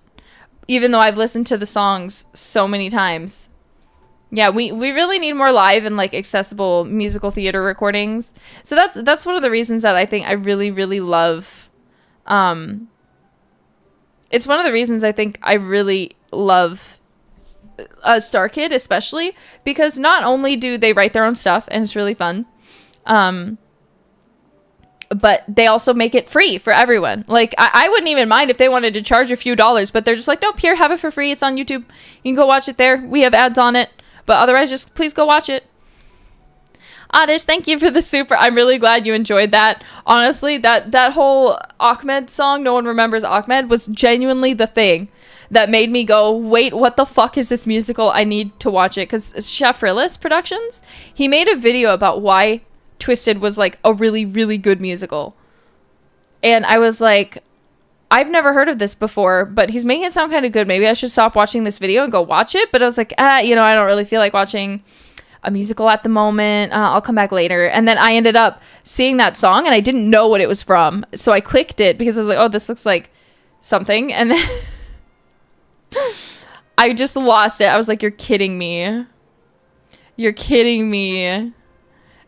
even though I've listened to the songs so many times. Yeah, we really need more live and, like, accessible musical theater recordings. So that's one of the reasons that I think I really, really love. It's one of the reasons I think I really love Star Kid, especially because not only do they write their own stuff and it's really fun, but they also make it free for everyone. Like, I wouldn't even mind if they wanted to charge a few dollars, but they're just like, nope, here, have it for free. It's on YouTube. You can go watch it there. We have ads on it. But otherwise, just please go watch it. Adish, thank you for the super. I'm really glad you enjoyed that. Honestly, that whole Ahmed song, No One Remembers Ahmed, was genuinely the thing that made me go, wait, what the fuck is this musical? I need to watch it. Because Chef Rillis Productions, he made a video about why Twisted was, like, a really, really good musical. And I was like, I've never heard of this before, but he's making it sound kind of good. Maybe I should stop watching this video and go watch it. But I was like, you know, I don't really feel like watching a musical at the moment. I'll come back later. And then I ended up seeing that song and I didn't know what it was from. So I clicked it because I was like, oh, this looks like something. And then I just lost it. I was like, you're kidding me. You're kidding me.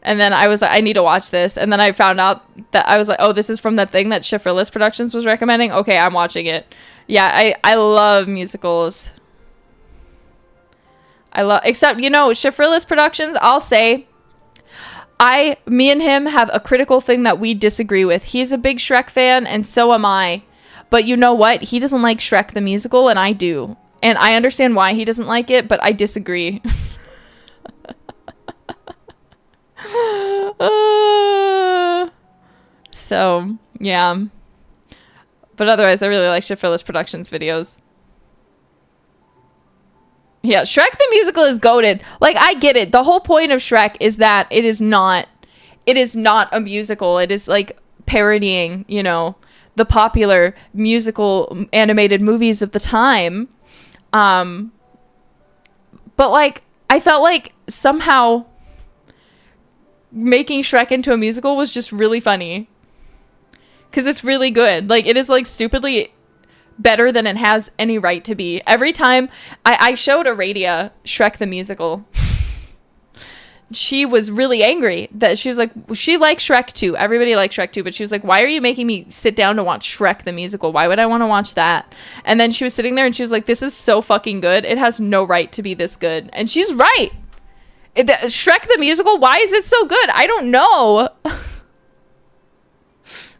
And then I was like, I need to watch this. And then I found out that I was like, oh, this is from that thing that Schifferless Productions was recommending. Okay, I'm watching it. Yeah, I love musicals. Except, you know, Schifferless Productions, I'll say, me and him have a critical thing that we disagree with. He's a big Shrek fan, and so am I. But you know what? He doesn't like Shrek the musical, and I do. And I understand why he doesn't like it, but I disagree. So, yeah. But otherwise, I really like Shifterless Productions videos. Yeah, Shrek the Musical is goated. Like, I get it. The whole point of Shrek is that it is not a musical. It is, like, parodying, you know, the popular musical animated movies of the time. But, like, I felt like somehow making Shrek into a musical was just really funny. Because it's really good. Like, it is, like, stupidly better than it has any right to be. Every time I showed Aradia Shrek the Musical, she was really angry that she was like, she likes Shrek 2. Everybody likes Shrek 2, but she was like, why are you making me sit down to watch Shrek the Musical? Why would I want to watch that? And then she was sitting there and she was like, this is so fucking good. It has no right to be this good. And she's right. Shrek the Musical, why is it so good? I don't know.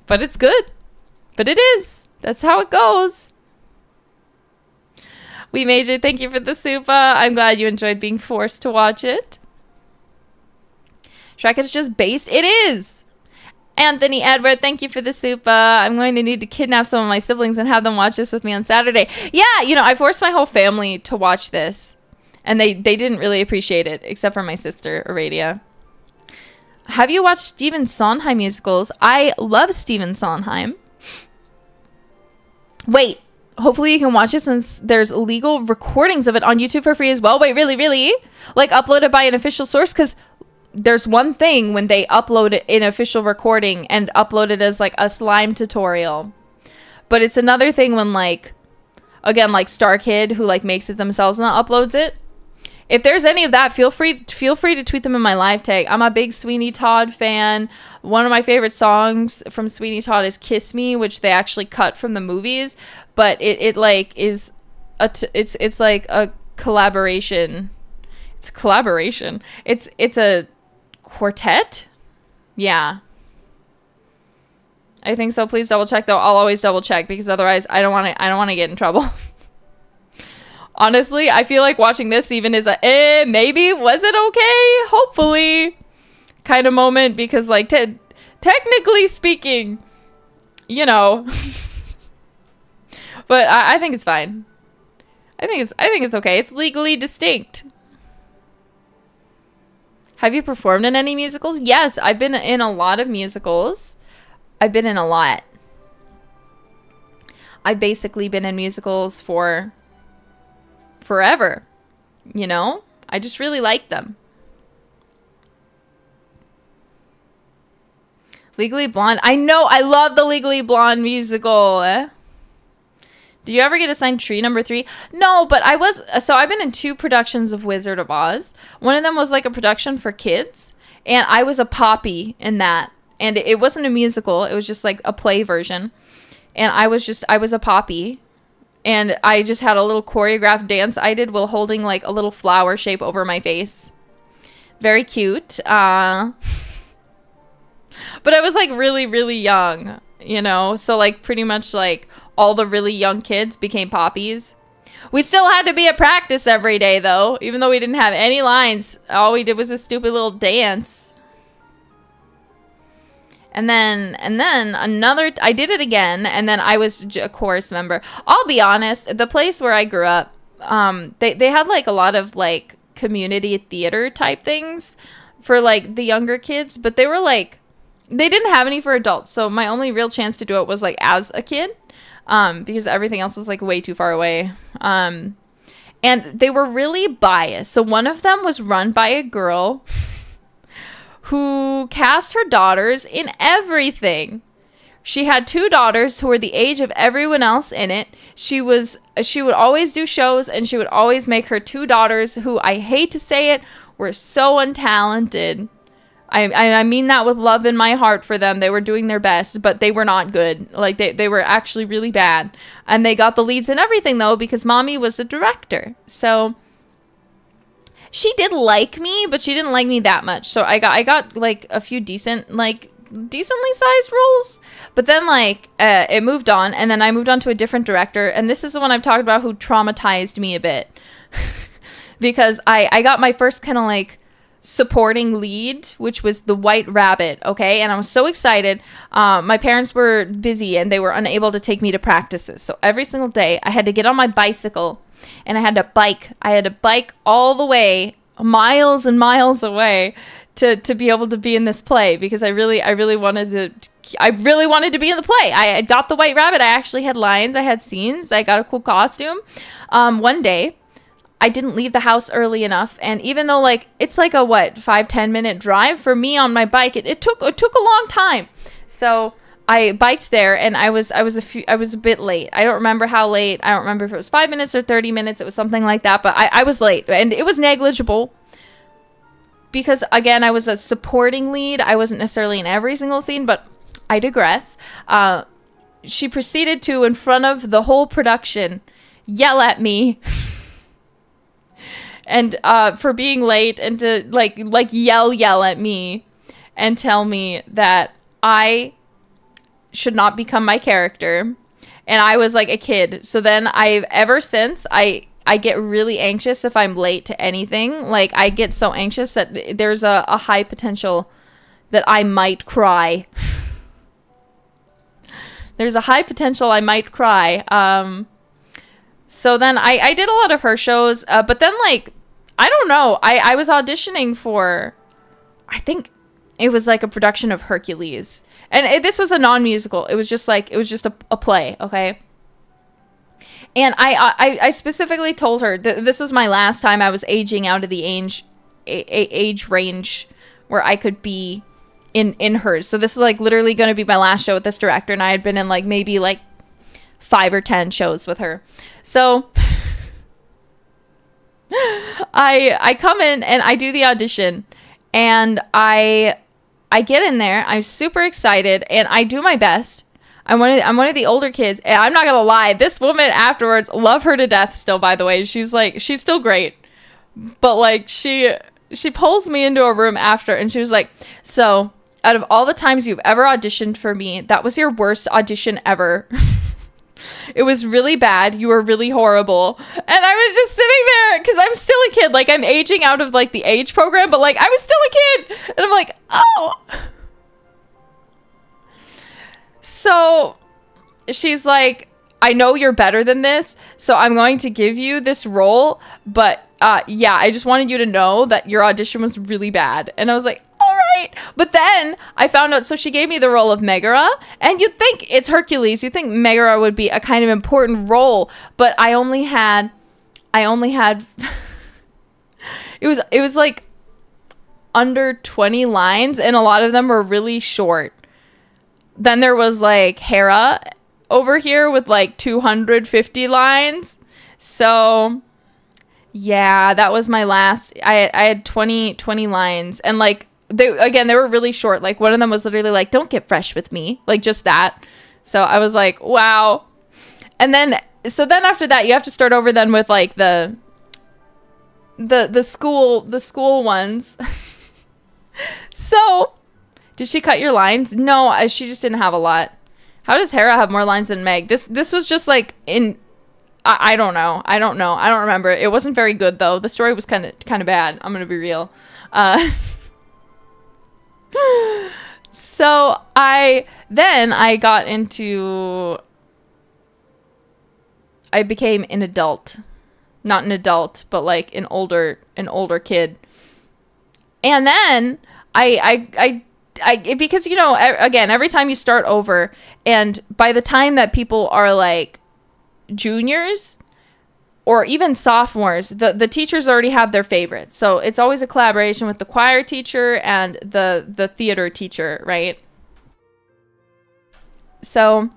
But it's good. But it is. That's how it goes. We Major, thank you for the supa. I'm glad you enjoyed being forced to watch it. Shrek is just based. It is. Anthony Edward, thank you for the supa. I'm going to need to kidnap some of my siblings and have them watch this with me on Saturday. Yeah, you know, I forced my whole family to watch this. And they didn't really appreciate it, except for my sister, Aradia. Have you watched Stephen Sondheim musicals? I love Stephen Sondheim. Wait, hopefully you can watch it since there's legal recordings of it on YouTube for free as well. Wait, really? Like uploaded by an official source? Because there's one thing when they upload it in official recording and upload it as like a slime tutorial. But it's another thing when like, again, like Star Kid who like makes it themselves and uploads it. If there's any of that, feel free to tweet them in my live tag. I'm a big Sweeney Todd fan. One of my favorite songs from Sweeney Todd is "Kiss Me," which they actually cut from the movies, but it like is it's like a collaboration. It's collaboration. It's a quartet. Yeah. I think so. Please double check though. I'll always double check because otherwise I don't want to get in trouble. Honestly, I feel like watching this even is a maybe, was it okay? Hopefully kind of moment because like technically speaking, you know, but I think it's fine. I think it's okay. It's legally distinct. Have you performed in any musicals? Yes, I've been in a lot of musicals. I've been in a lot. I've basically been in musicals for forever, you know? I just really like them. Legally Blonde. I know, I love the Legally Blonde musical. Did you ever get assigned Tree number 3? No, but I've been in 2 productions of Wizard of Oz. One of them was like a production for kids, and I was a Poppy in that. And it wasn't a musical, it was just like a play version. And I was a Poppy. And I just had a little choreographed dance I did while holding like a little flower shape over my face. Very cute. But I was like really, really young, you know? So like pretty much like all the really young kids became Poppies. We still had to be at practice every day though. Even though we didn't have any lines. All we did was a stupid little dance. And then another, I did it again, and then I was a chorus member. I'll be honest, the place where I grew up, they had like a lot of like community theater type things for like the younger kids, but they were like, they didn't have any for adults. So my only real chance to do it was like as a kid, because everything else was like way too far away. And they were really biased. So one of them was run by a girl who cast her daughters in everything. She had 2 daughters who were the age of everyone else in it. She would always do shows, and she would always make her 2 daughters, who I hate to say it, were so untalented. I mean that with love in my heart for them. They were doing their best, but they were not good. Like they were actually really bad. And they got the leads in everything though, because mommy was the director. So she did like me, but she didn't like me that much. So I got like a few decent like decently sized roles. But then like it moved on, and then I moved on to a different director, and this is the one I've talked about who traumatized me a bit. Because I got my first kind of like supporting lead, which was the White Rabbit, okay? And I was so excited. My parents were busy and they were unable to take me to practices. So every single day I had to get on my bicycle and I had to bike. I had to bike all the way, miles and miles away to be able to be in this play, because I really wanted to be in the play. I got the White Rabbit. I actually had lines, I had scenes, I got a cool costume. One day I didn't leave the house early enough, and even though like it's like a 5-10 minute drive for me on my bike, it took a long time. So I biked there, and I was a bit late. I don't remember how late. I don't remember if it was 5 minutes or 30 minutes. It was something like that, but I was late, and it was negligible because again I was a supporting lead. I wasn't necessarily in every single scene, but I digress. She proceeded to, in front of the whole production, yell at me. And for being late, and to like yell at me and tell me that I should not become my character. And I was like a kid. So then ever since I get really anxious if I'm late to anything. Like I get so anxious that there's a high potential that I might cry. There's a high potential I might cry. So then I did a lot of her shows, but then like, I don't know. I was auditioning for, I think it was like a production of Hercules. And this was a non-musical. It was just a play, okay? And I specifically told her that this was my last time I was aging out of the age range where I could be in hers. So this is like literally going to be my last show with this director. And I had been in like maybe like 5 or 10 shows with her. So I come in and I do the audition, and I get in there. I'm super excited and I do my best. I'm one of the older kids, and I'm not gonna lie, this woman afterwards, love her to death still, by the way. She's still great. But like she pulls me into a room after, and she was like, "So, out of all the times you've ever auditioned for me, that was your worst audition ever." It was really bad. You were really horrible. And I was just sitting there because I'm still a kid. Like, I'm aging out of like the age program, but like I was still a kid. And I'm like, oh. So she's like, I know you're better than this, so I'm going to give you this role. But yeah, I just wanted you to know that your audition was really bad. And I was like, right. But then I found out, so she gave me the role of Megara, and you'd think it's Hercules. You'd think Megara would be a kind of important role, but I only had it was like under 20 lines, and a lot of them were really short. Then there was like Hera over here with like 250 lines. So yeah, that was my last. I had 20 lines, and like they were really short. Like one of them was literally like, "Don't get fresh with me," like just that. So I was like, wow. And then after that, you have to start over then with like the school ones. So did she cut your lines? No, she just didn't have a lot. How does Hera have more lines than Meg? This was just like in. I don't know. I don't remember. It wasn't very good though. The story was kind of bad. I'm gonna be real. So I became an adult, not an adult, but like an older kid. And then I because, you know, again, every time you start over, and by the time that people are like juniors or even sophomores, the teachers already have their favorites. So it's always a collaboration with the choir teacher and the theater teacher, right? So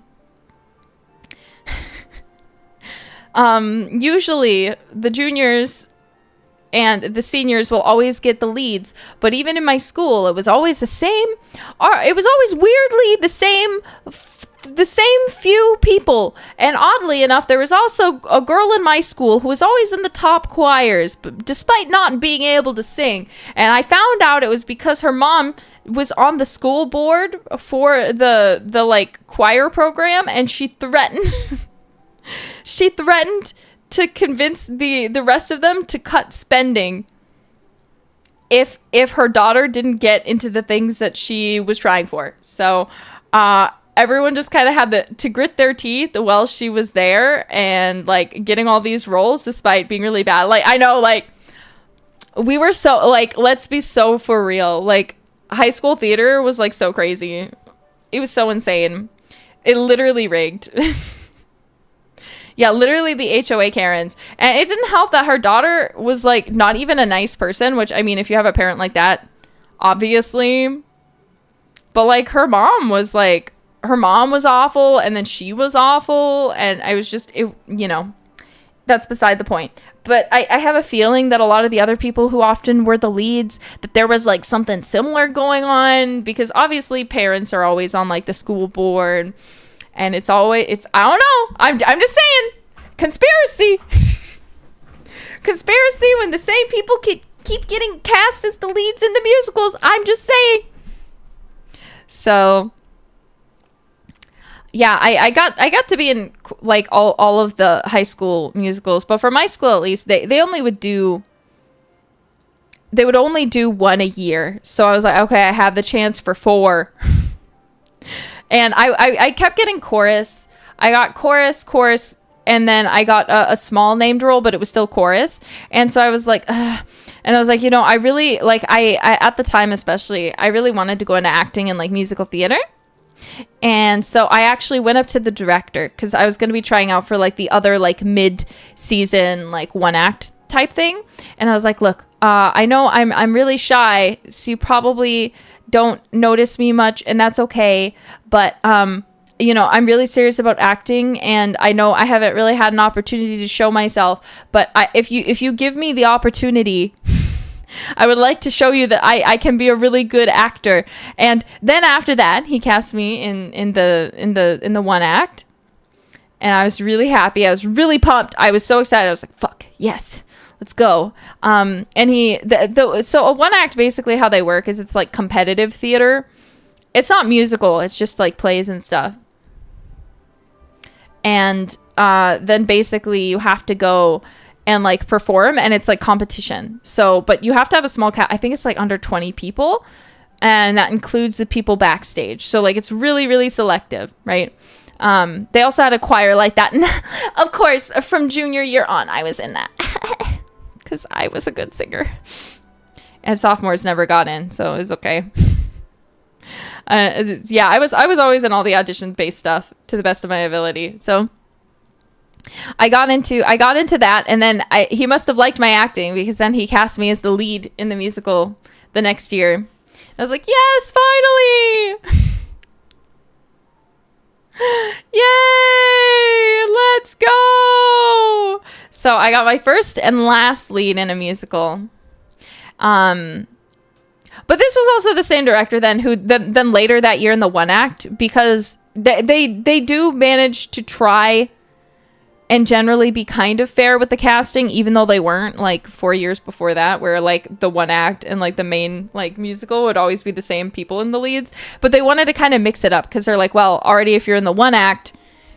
usually the juniors and the seniors will always get the leads, but even in my school, it was always the same. It was always weirdly the same few people. And oddly enough, there was also a girl in my school who was always in the top choirs, despite not being able to sing. And I found out it was because her mom was on the school board for the like choir program, and she threatened she threatened to convince the rest of them to cut spending if her daughter didn't get into the things that she was trying for. So everyone just kind of had to grit their teeth while she was there and like getting all these roles despite being really bad. Like, I know, like, we were so, like, let's be so for real. Like, high school theater was like so crazy. It was so insane. It literally rigged. Yeah, literally the HOA Karens. And it didn't help that her daughter was like not even a nice person, which, I mean, if you have a parent like that, obviously. But like her mom was awful, and then she was awful, and I was just, that's beside the point. But I have a feeling that a lot of the other people who often were the leads, that there was like something similar going on, because obviously parents are always on like the school board, and it's always, I don't know, I'm just saying, conspiracy when the same people keep getting cast as the leads in the musicals. I'm just saying. So yeah, I got to be in like all of the high school musicals, but for my school at least, they would only do one a year. So I was like, okay, I have the chance for 4. And I kept getting chorus. I got chorus, and then I got a small named role, but it was still chorus. And so I was like, ugh. And I was like, I really, like, I at the time especially, I really wanted to go into acting and like musical theater. And so I actually went up to the director, because I was going to be trying out for like the other like mid-season like one act type thing. And I was like, look, I know I'm really shy, so you probably don't notice me much, and that's okay. But I'm really serious about acting, and I know I haven't really had an opportunity to show myself. But if you give me the opportunity, I would like to show you that I can be a really good actor. And then after that, he cast me in the one act, and I was really happy. I was really pumped. I was so excited. I was like, fuck, yes, let's go. And so a one act, basically how they work is it's like competitive theater. It's not musical. It's just like plays and stuff. And then basically you have to go and like perform, and it's like competition. So, but you have to have a small cast. I think it's like under 20 people, and that includes the people backstage. So like it's really, really selective, right? They also had a choir like that. And of course, from junior year on, I was in that because I was a good singer. And sophomores never got in, so it was okay. Yeah, I was always in all the audition-based stuff to the best of my ability. So I got into that, and then he must have liked my acting, because then he cast me as the lead in the musical the next year. I was like, yes, finally! Yay! Let's go! So I got my first and last lead in a musical. But this was also the same director then later that year in the one act, because they do manage to try and generally be kind of fair with the casting, even though they weren't like 4 years before that, where like the one act and like the main like musical would always be the same people in the leads. But they wanted to kind of mix it up, because they're like, well, already if you're in the one act,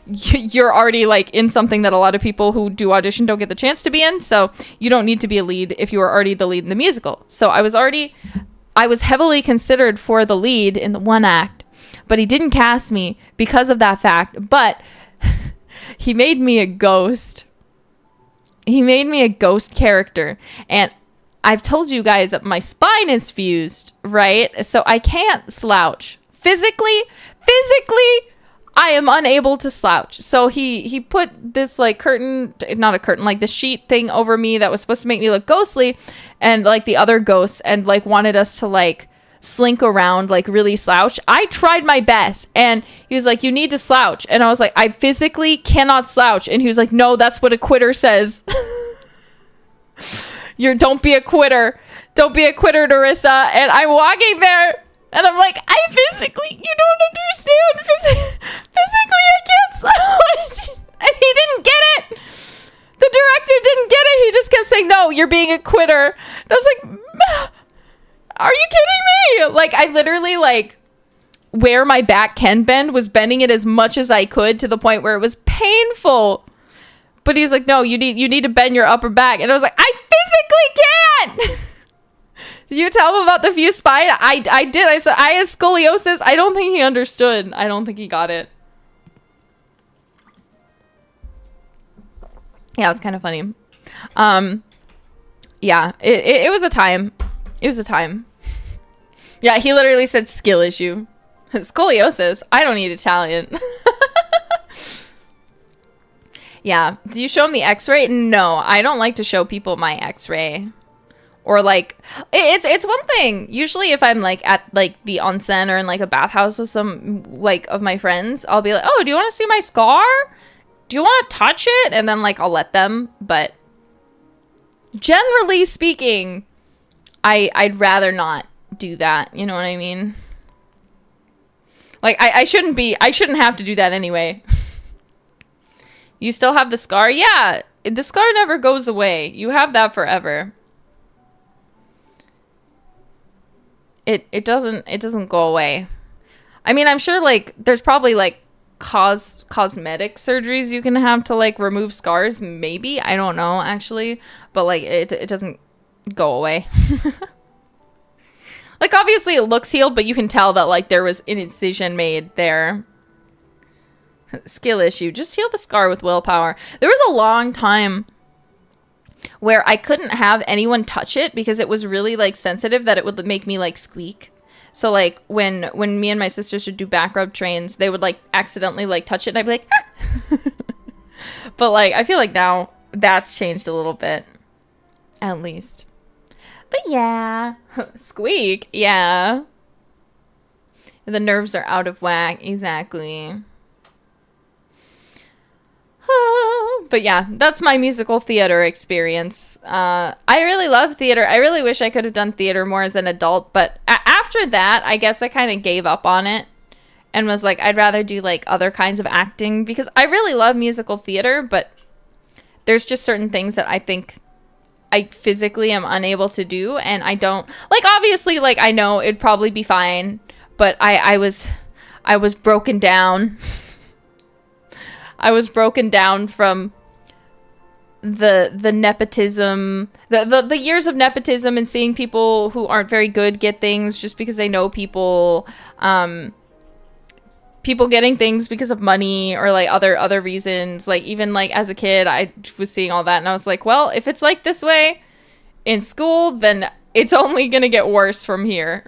you're already like in something that a lot of people who do audition don't get the chance to be in, so you don't need to be a lead if you are already the lead in the musical. So I was heavily considered for the lead in the one act, but he didn't cast me because of that fact. But he made me a ghost. He made me a ghost character. And I've told you guys that my spine is fused, right? So I can't slouch. Physically, I am unable to slouch. So he put this like curtain, not a curtain, like the sheet thing over me that was supposed to make me look ghostly, and like the other ghosts, and like wanted us to like slink around, like really slouch. I tried my best, and he was like, you need to slouch. And I was like, I physically cannot slouch. And he was like, no, that's what a quitter says. Don't be a quitter. Don't be a quitter, Nerissa. And I'm walking there, and I'm like, you don't understand. Physically, I can't slouch. And he didn't get it. The director didn't get it. He just kept saying, no, you're being a quitter. And I was like, are you kidding me? Like, I literally, like, where my back can bend was bending it as much as I could to the point where it was painful. But he's like, no, you need to bend your upper back. And I was like, I physically can't. Did you tell him about the fused spine? I did. I said I had scoliosis. I don't think he understood. I don't think he got it. Yeah, it was kind of funny. Yeah, it was a time. It was a time. Yeah, he literally said skill issue. Scoliosis. I don't need Italian. Yeah. Did you show him the x-ray? No, I don't like to show people my x-ray. Or like, it's one thing. Usually if I'm like at like the onsen or in like a bathhouse with some like of my friends, I'll be like, oh, do you want to see my scar? Do you want to touch it? And then like I'll let them. But generally speaking, I'd rather not do that. You know what I mean? Like I shouldn't have to do that anyway. You still have the scar? Yeah, the scar never goes away. You have that forever. It doesn't go away. I mean, I'm sure like there's probably like cosmetic surgeries you can have to like remove scars, maybe. I don't know actually, but like it doesn't go away. Like obviously it looks healed, but you can tell that like there was an incision made there. Skill issue. Just heal the scar with willpower. There was a long time where I couldn't have anyone touch it because it was really like sensitive that it would make me like squeak. So like when me and my sisters would do back rub trains, they would like accidentally like touch it and I'd be like, ah! But like I feel like now that's changed a little bit, at least. But yeah, squeak. Yeah, the nerves are out of whack. Exactly. But yeah, that's my musical theater experience. I really love theater. I really wish I could have done theater more as an adult, but after that, I guess I kind of gave up on it and was like, I'd rather do like other kinds of acting because I really love musical theater, but there's just certain things that I think I physically am unable to do, and I don't like, obviously, like I know it'd probably be fine, but I was broken down. I was broken down from the nepotism, the years of nepotism and seeing people who aren't very good get things just because they know people, people getting things because of money or like other reasons. Like even like as a kid, I was seeing all that and I was like, well, if it's like this way in school, then it's only gonna get worse from here.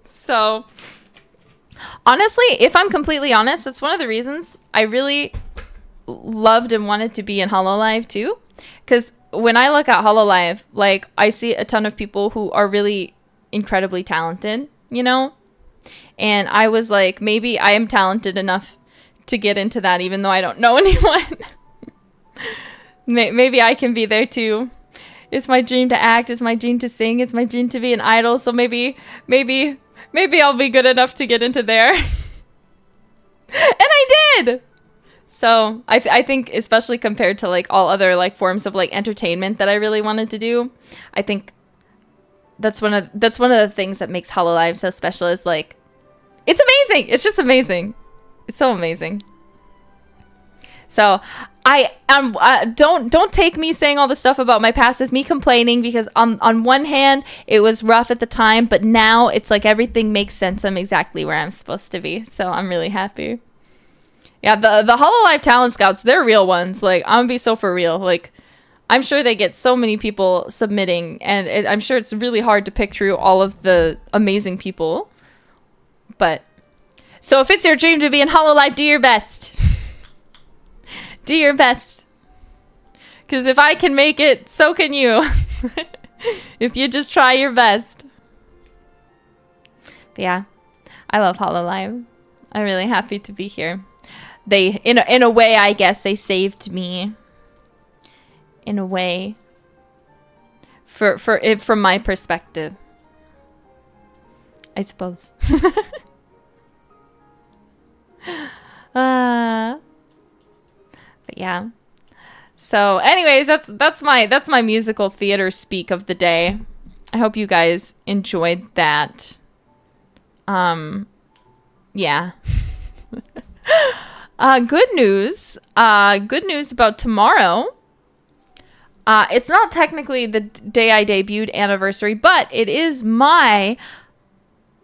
So honestly, if I'm completely honest, it's one of the reasons I really loved and wanted to be in hololive too, because when I look at hololive, like I see a ton of people who are really incredibly talented, you know, and I was like, maybe I am talented enough to get into that even though I don't know anyone. Maybe I can be there too. It's my dream to act, it's my dream to sing, it's my dream to be an idol, so maybe I'll be good enough to get into there. And I did! So I think especially compared to like all other like forms of like entertainment that I really wanted to do, I think that's one of the things that makes hololive so special is like, it's amazing. It's just amazing. It's so amazing. So I am don't take me saying all the stuff about my past as me complaining, because on one hand it was rough at the time, but now it's like everything makes sense. I'm exactly where I'm supposed to be. So I'm really happy. Yeah, the hololive talent scouts, they're real ones. Like I'm gonna be so for real. Like I'm sure they get so many people submitting, and I'm sure it's really hard to pick through all of the amazing people. But so if it's your dream to be in hololive, do your best. Do your best. Because if I can make it, so can you. If you just try your best. But yeah, I love hololive. I'm really happy to be here. They, in a way, I guess they saved me. In a way. From my perspective. I suppose. But yeah. So anyways, that's my musical theater speak of the day. I hope you guys enjoyed that. Yeah. Good news. Good news about tomorrow. It's not technically the day I debuted anniversary, but it is my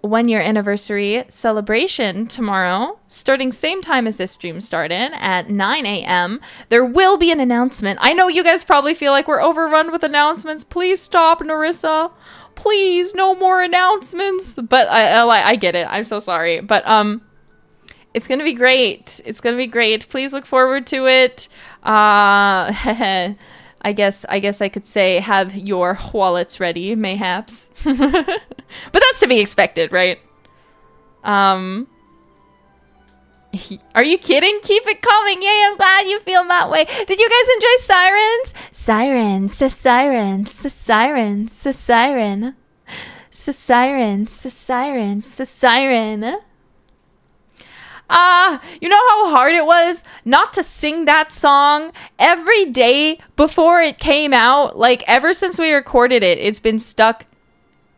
1-year anniversary celebration tomorrow, starting same time as this stream started at 9 a.m. There will be an announcement. I know you guys probably feel like we're overrun with announcements. Please stop, Nerissa. Please, no more announcements. But I get it. I'm so sorry. But it's gonna be great. It's gonna be great. Please look forward to it. I guess I could say have your wallets ready, mayhaps. But that's to be expected, right? Are you kidding? Keep it coming. Yay, I'm glad you feel that way. Did you guys enjoy Sirens? Sirens, sirens, sirens, siren. Sirens, sirens, siren. You know how hard it was not to sing that song every day before it came out? Like, ever since we recorded it, it's been stuck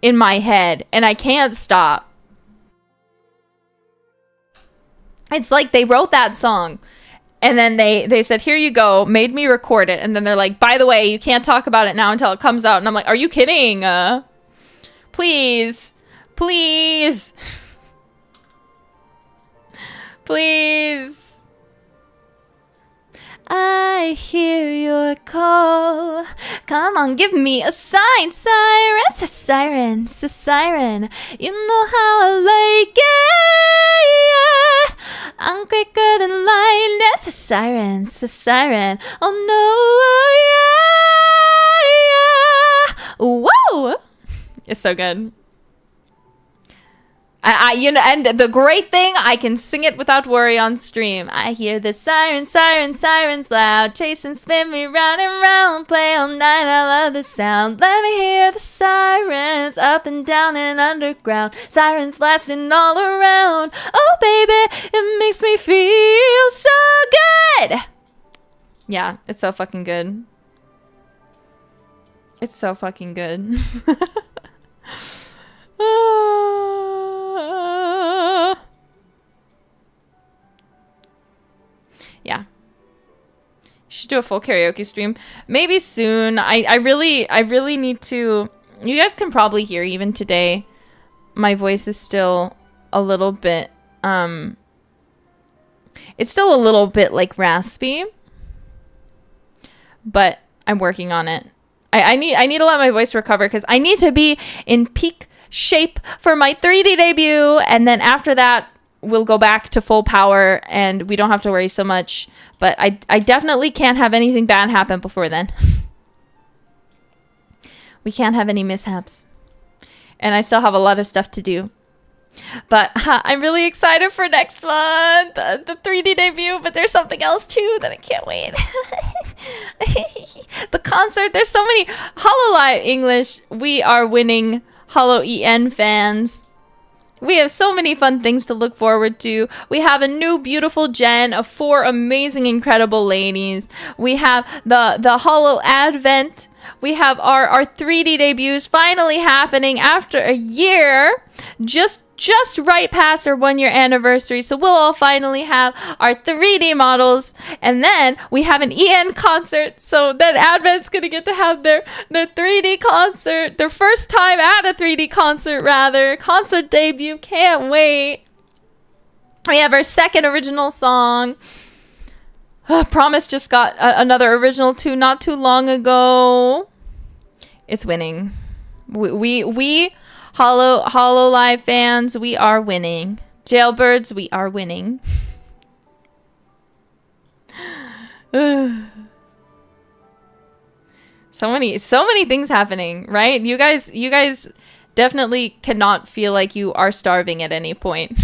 in my head, and I can't stop. It's like they wrote that song, and then they said, here you go, made me record it, and then they're like, by the way, you can't talk about it now until it comes out. And I'm like, are you kidding? Please. Please. Please. I hear your call. Come on, give me a sign. Sirens, a siren, a siren. You know how I like it. I'm quicker than lightning. It's a siren, a siren. Oh no, yeah, yeah. Whoa! It's so good. You know, and the great thing, I can sing it without worry on stream. I hear the sirens, sirens, sirens loud, chase and spin me round and round, play all night. I love the sound. Let me hear the sirens up and down and underground, sirens blasting all around. Oh baby, it makes me feel so good. Yeah, it's so fucking good. It's so fucking good. Yeah. Should do a full karaoke stream. Maybe soon. I really need to. You guys can probably hear even today. My voice is still a little bit it's still a little bit like raspy. But I'm working on it. I need to let my voice recover because I need to be in peak shape for my 3D debut, and then after that we'll go back to full power and we don't have to worry so much. But I definitely can't have anything bad happen before then. We can't have any mishaps, and I still have a lot of stuff to do. But I'm really excited for next month, the 3D debut, but there's something else too that I can't wait. The concert, there's so many. Hololive English, we are winning. Holo EN fans, we have so many fun things to look forward to. We have a new beautiful gen of 4 amazing, incredible ladies. We have the Holo Advent. We have our 3D debuts finally happening after a year, just right past our 1-year anniversary. So we'll all finally have our 3D models, and then we have an EN concert. So then Advent's gonna get to have their 3D concert, their first time at a 3D concert, concert debut. Can't wait. We have our second original song. Promise just got another original too not too long ago. It's winning. We Hololive fans, we are winning. Jailbirds, we are winning. So many things happening, right? You guys definitely cannot feel like you are starving at any point.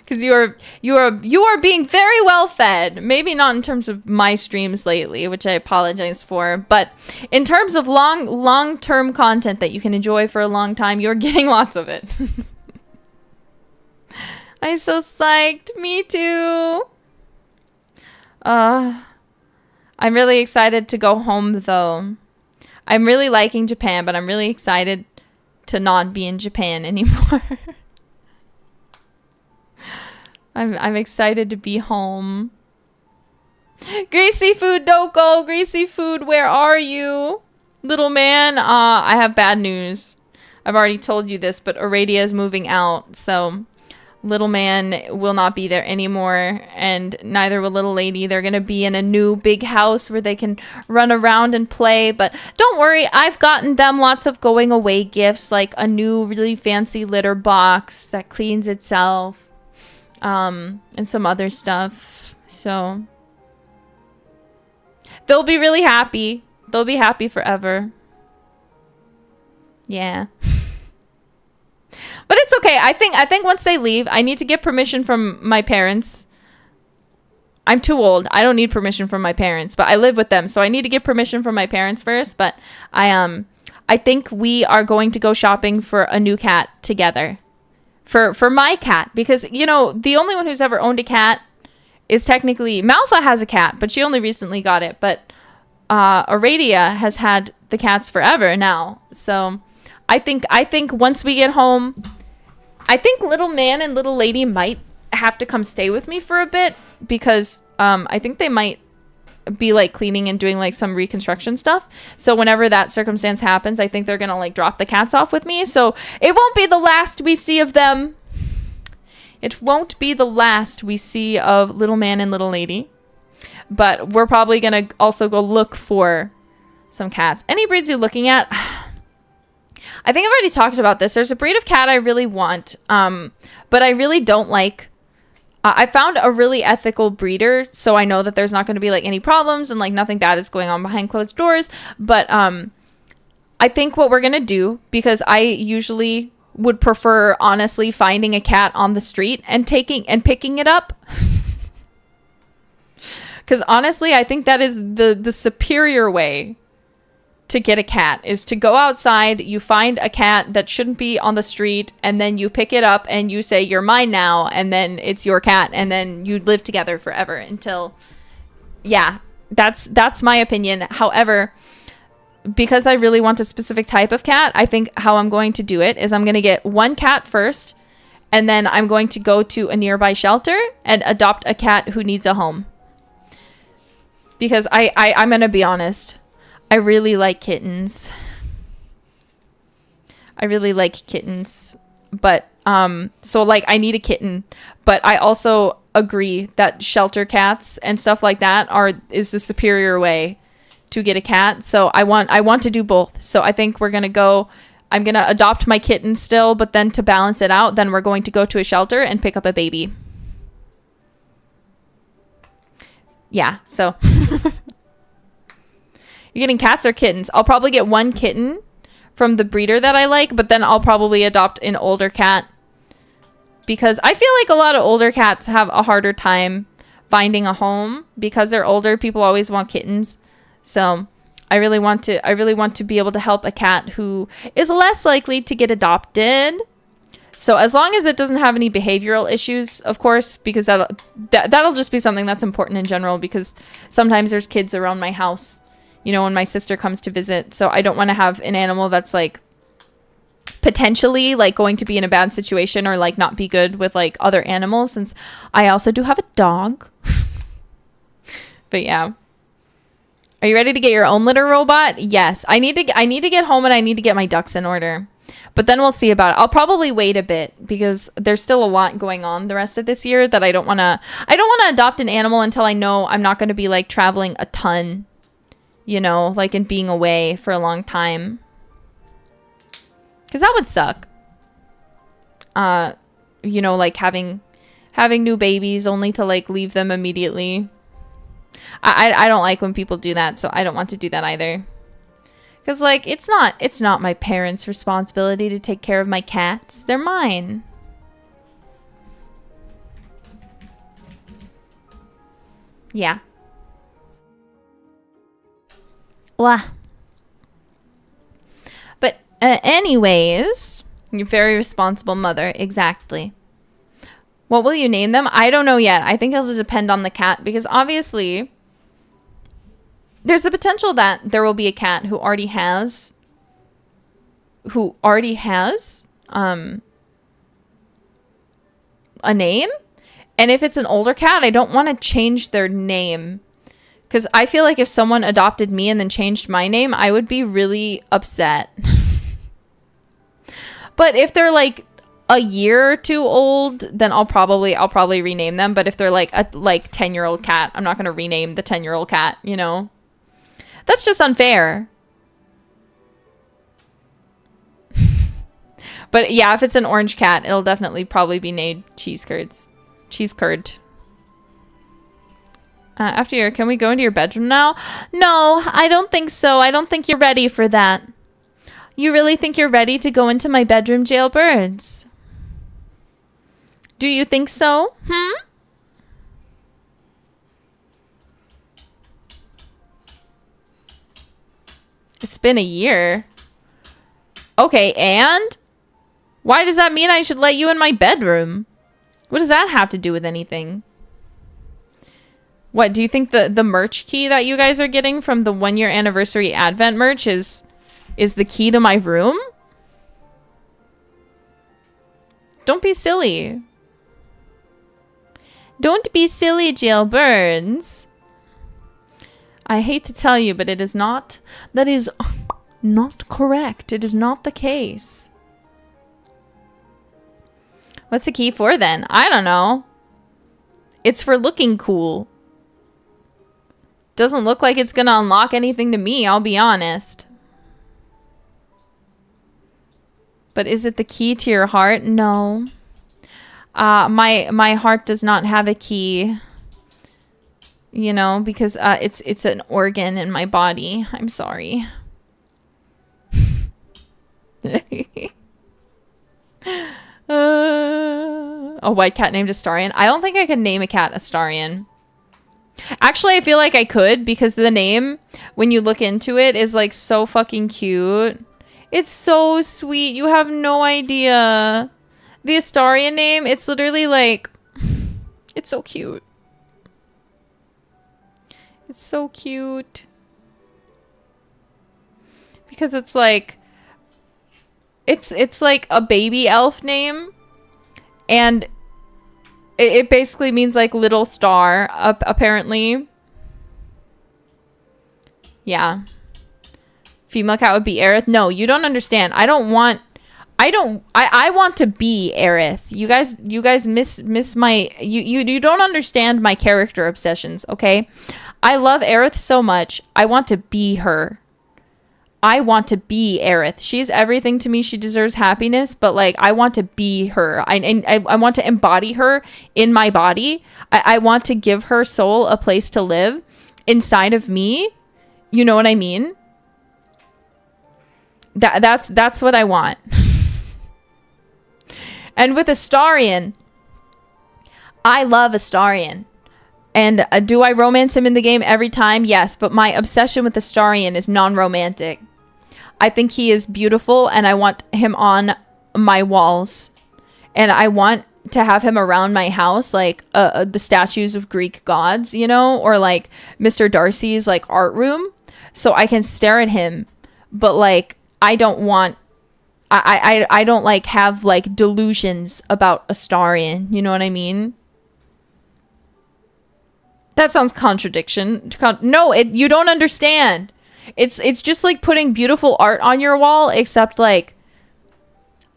Because you are being very well fed. Maybe not in terms of my streams lately, which I apologize for, but in terms of long-term content that you can enjoy for a long time, you're getting lots of it. I'm so psyched. Me too. I'm really excited to go home though. I'm really liking Japan, but I'm really excited to not be in Japan anymore. I'm excited to be home. Greasy Food Doko, Greasy Food, where are you? Little man, I have bad news. I've already told you this, but Aradia is moving out, so little man will not be there anymore, and neither will little lady. They're gonna be in a new big house where they can run around and play, but don't worry, I've gotten them lots of going away gifts, like a new really fancy litter box that cleans itself, and some other stuff, so they'll be really happy. They'll be happy forever. Yeah. But it's okay. I think once they leave, I need to get permission from my parents. I'm too old. I don't need permission from my parents, but I live with them, so I need to get permission from my parents first. But I think we are going to go shopping for a new cat together. For my cat, because you know, the only one who's ever owned a cat is technically Malfa has a cat, but she only recently got it. But Aradia has had the cats forever now. So I think once we get home, I think little man and little lady might have to come stay with me for a bit, because I think they might be like cleaning and doing like some reconstruction stuff. So whenever that circumstance happens, I think they're gonna like drop the cats off with me. So it won't be the last we see of them. It won't be the last we see of little man and little lady. But we're probably gonna also go look for some cats. Any breeds you're looking at? I think I've already talked about this. There's a breed of cat I really want, but I really don't like. I found a really ethical breeder, so I know that there's not going to be like any problems and like nothing bad is going on behind closed doors. But I think what we're going to do, because I usually would prefer honestly finding a cat on the street and picking it up. Because honestly, I think that is the superior way to get a cat, is to go outside, you find a cat that shouldn't be on the street, and then you pick it up and you say, you're mine now, and then it's your cat, and then you live together forever until, yeah, that's my opinion. However, because I really want a specific type of cat, I think how I'm going to do it is I'm going to get one cat first, and then I'm going to go to a nearby shelter and adopt a cat who needs a home. Because I'm going to be honest, I really like kittens. I really like kittens. But, so like I need a kitten. But I also agree that shelter cats and stuff like that is the superior way to get a cat. So I want to do both. So I think I'm going to adopt my kitten still, but then to balance it out, then we're going to go to a shelter and pick up a baby. Yeah, so you're getting cats or kittens? I'll probably get one kitten from the breeder that I like, but then I'll probably adopt an older cat, because I feel like a lot of older cats have a harder time finding a home because they're older. People always want kittens. So I really want to be able to help a cat who is less likely to get adopted. So as long as it doesn't have any behavioral issues, of course, because that'll just be something that's important in general, because sometimes there's kids around my house, you know, when my sister comes to visit. So I don't want to have an animal that's like potentially like going to be in a bad situation or like not be good with like other animals, since I also do have a dog. But yeah. Are you ready to get your own litter robot? Yes. I need to get home and I need to get my ducks in order. But then we'll see about it. I'll probably wait a bit because there's still a lot going on the rest of this year that I don't want to adopt an animal until I know I'm not going to be like traveling a ton, you know, like, and being away for a long time. Because that would suck. You know, like having new babies only to like leave them immediately. I don't like when people do that, so I don't want to do that either. Because, like, it's not my parents' responsibility to take care of my cats. They're mine. Yeah. Wah. But, anyways, you're a very responsible mother. Exactly. What will you name them? I don't know yet. I think it'll depend on the cat, because obviously there's the potential that there will be a cat who already has who already has a name. And if it's an older cat, I don't want to change their name. Because I feel like if someone adopted me and then changed my name, I would be really upset. But if they're like a year or two old, then I'll probably rename them. But if they're like a 10-year-old cat, I'm not going to rename the 10-year-old cat, you know? That's just unfair. But yeah, if it's an orange cat, it'll definitely probably be named Cheese Curd. After your, can we go into your bedroom now? No, I don't think so. I don't think you're ready for that. You really think you're ready to go into my bedroom, jailbirds? Do you think so? It's been a year. Okay, and? Why does that mean I should let you in my bedroom? What does that have to do with anything? What, do you think the merch key that you guys are getting from the 1-year anniversary Advent merch is the key to my room? Don't be silly. Don't be silly, jailbirds. I hate to tell you, but it is not. That is not correct. It is not the case. What's the key for then? I don't know. It's for looking cool. Doesn't look like it's gonna unlock anything to me, I'll be honest. But is it the key to your heart? No. My heart does not have a key. You know, because it's an organ in my body. I'm sorry. A white cat named Astarion. I don't think I could name a cat Astarion. Actually, I feel like I could, because the name, when you look into it, is like so fucking cute. It's so sweet. You have no idea. The Astarion name, it's literally like, it's so cute. It's so cute. Because it's like, it's like a baby elf name. And it basically means like little star, apparently. Yeah. Female cat would be Aerith. No, you don't understand. I want to be Aerith. You guys miss my, you don't understand my character obsessions, okay? I love Aerith so much. I want to be her. I want to be Aerith. She's everything to me. She deserves happiness, but like I want to be her. I want to embody her in my body. I want to give her soul a place to live inside of me. You know what I mean? That's what I want. And with Astarion, I love Astarion. And do I romance him in the game every time? Yes, but my obsession with Astarion is non-romantic. I think he is beautiful, and I want him on my walls. And I want to have him around my house, like the statues of Greek gods, you know? Or like Mr. Darcy's like art room. So I can stare at him. But like, I don't want... I don't like have like delusions about Astarion. You know what I mean? That sounds contradiction. No, you don't understand. It's just like putting beautiful art on your wall, except like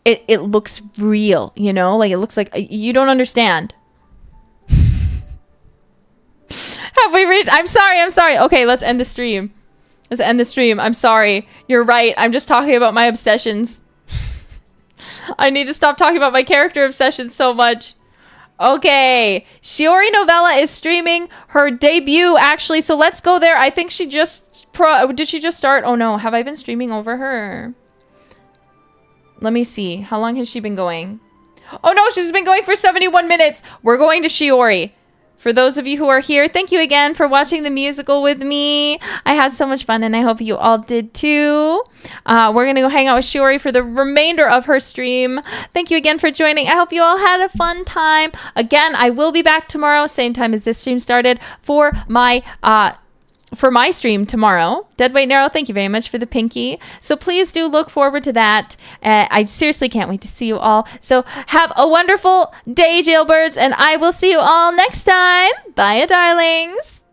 it looks real, you know? Like it looks like you don't understand. Have we reached? I'm sorry. Okay, let's end the stream. I'm sorry. You're right. I'm just talking about my obsessions. I need to stop talking about my character obsessions so much. Okay, Shiori Novella is streaming her debut, actually, so let's go there. I think she just... did she just start? Oh no, have I been streaming over her? Let me see. How long has she been going? Oh no, she's been going for 71 minutes. We're going to Shiori. For those of you who are here, thank you again for watching the musical with me. I had so much fun, and I hope you all did too. We're going to go hang out with Shiori for the remainder of her stream. Thank you again for joining. I hope you all had a fun time. Again, I will be back tomorrow, same time as this stream started, for my for my stream tomorrow. Deadweight Narrow, thank you very much for the pinky. So please do look forward to that. I seriously can't wait to see you all. So have a wonderful day, jailbirds, and I will see you all next time. Bye, darlings.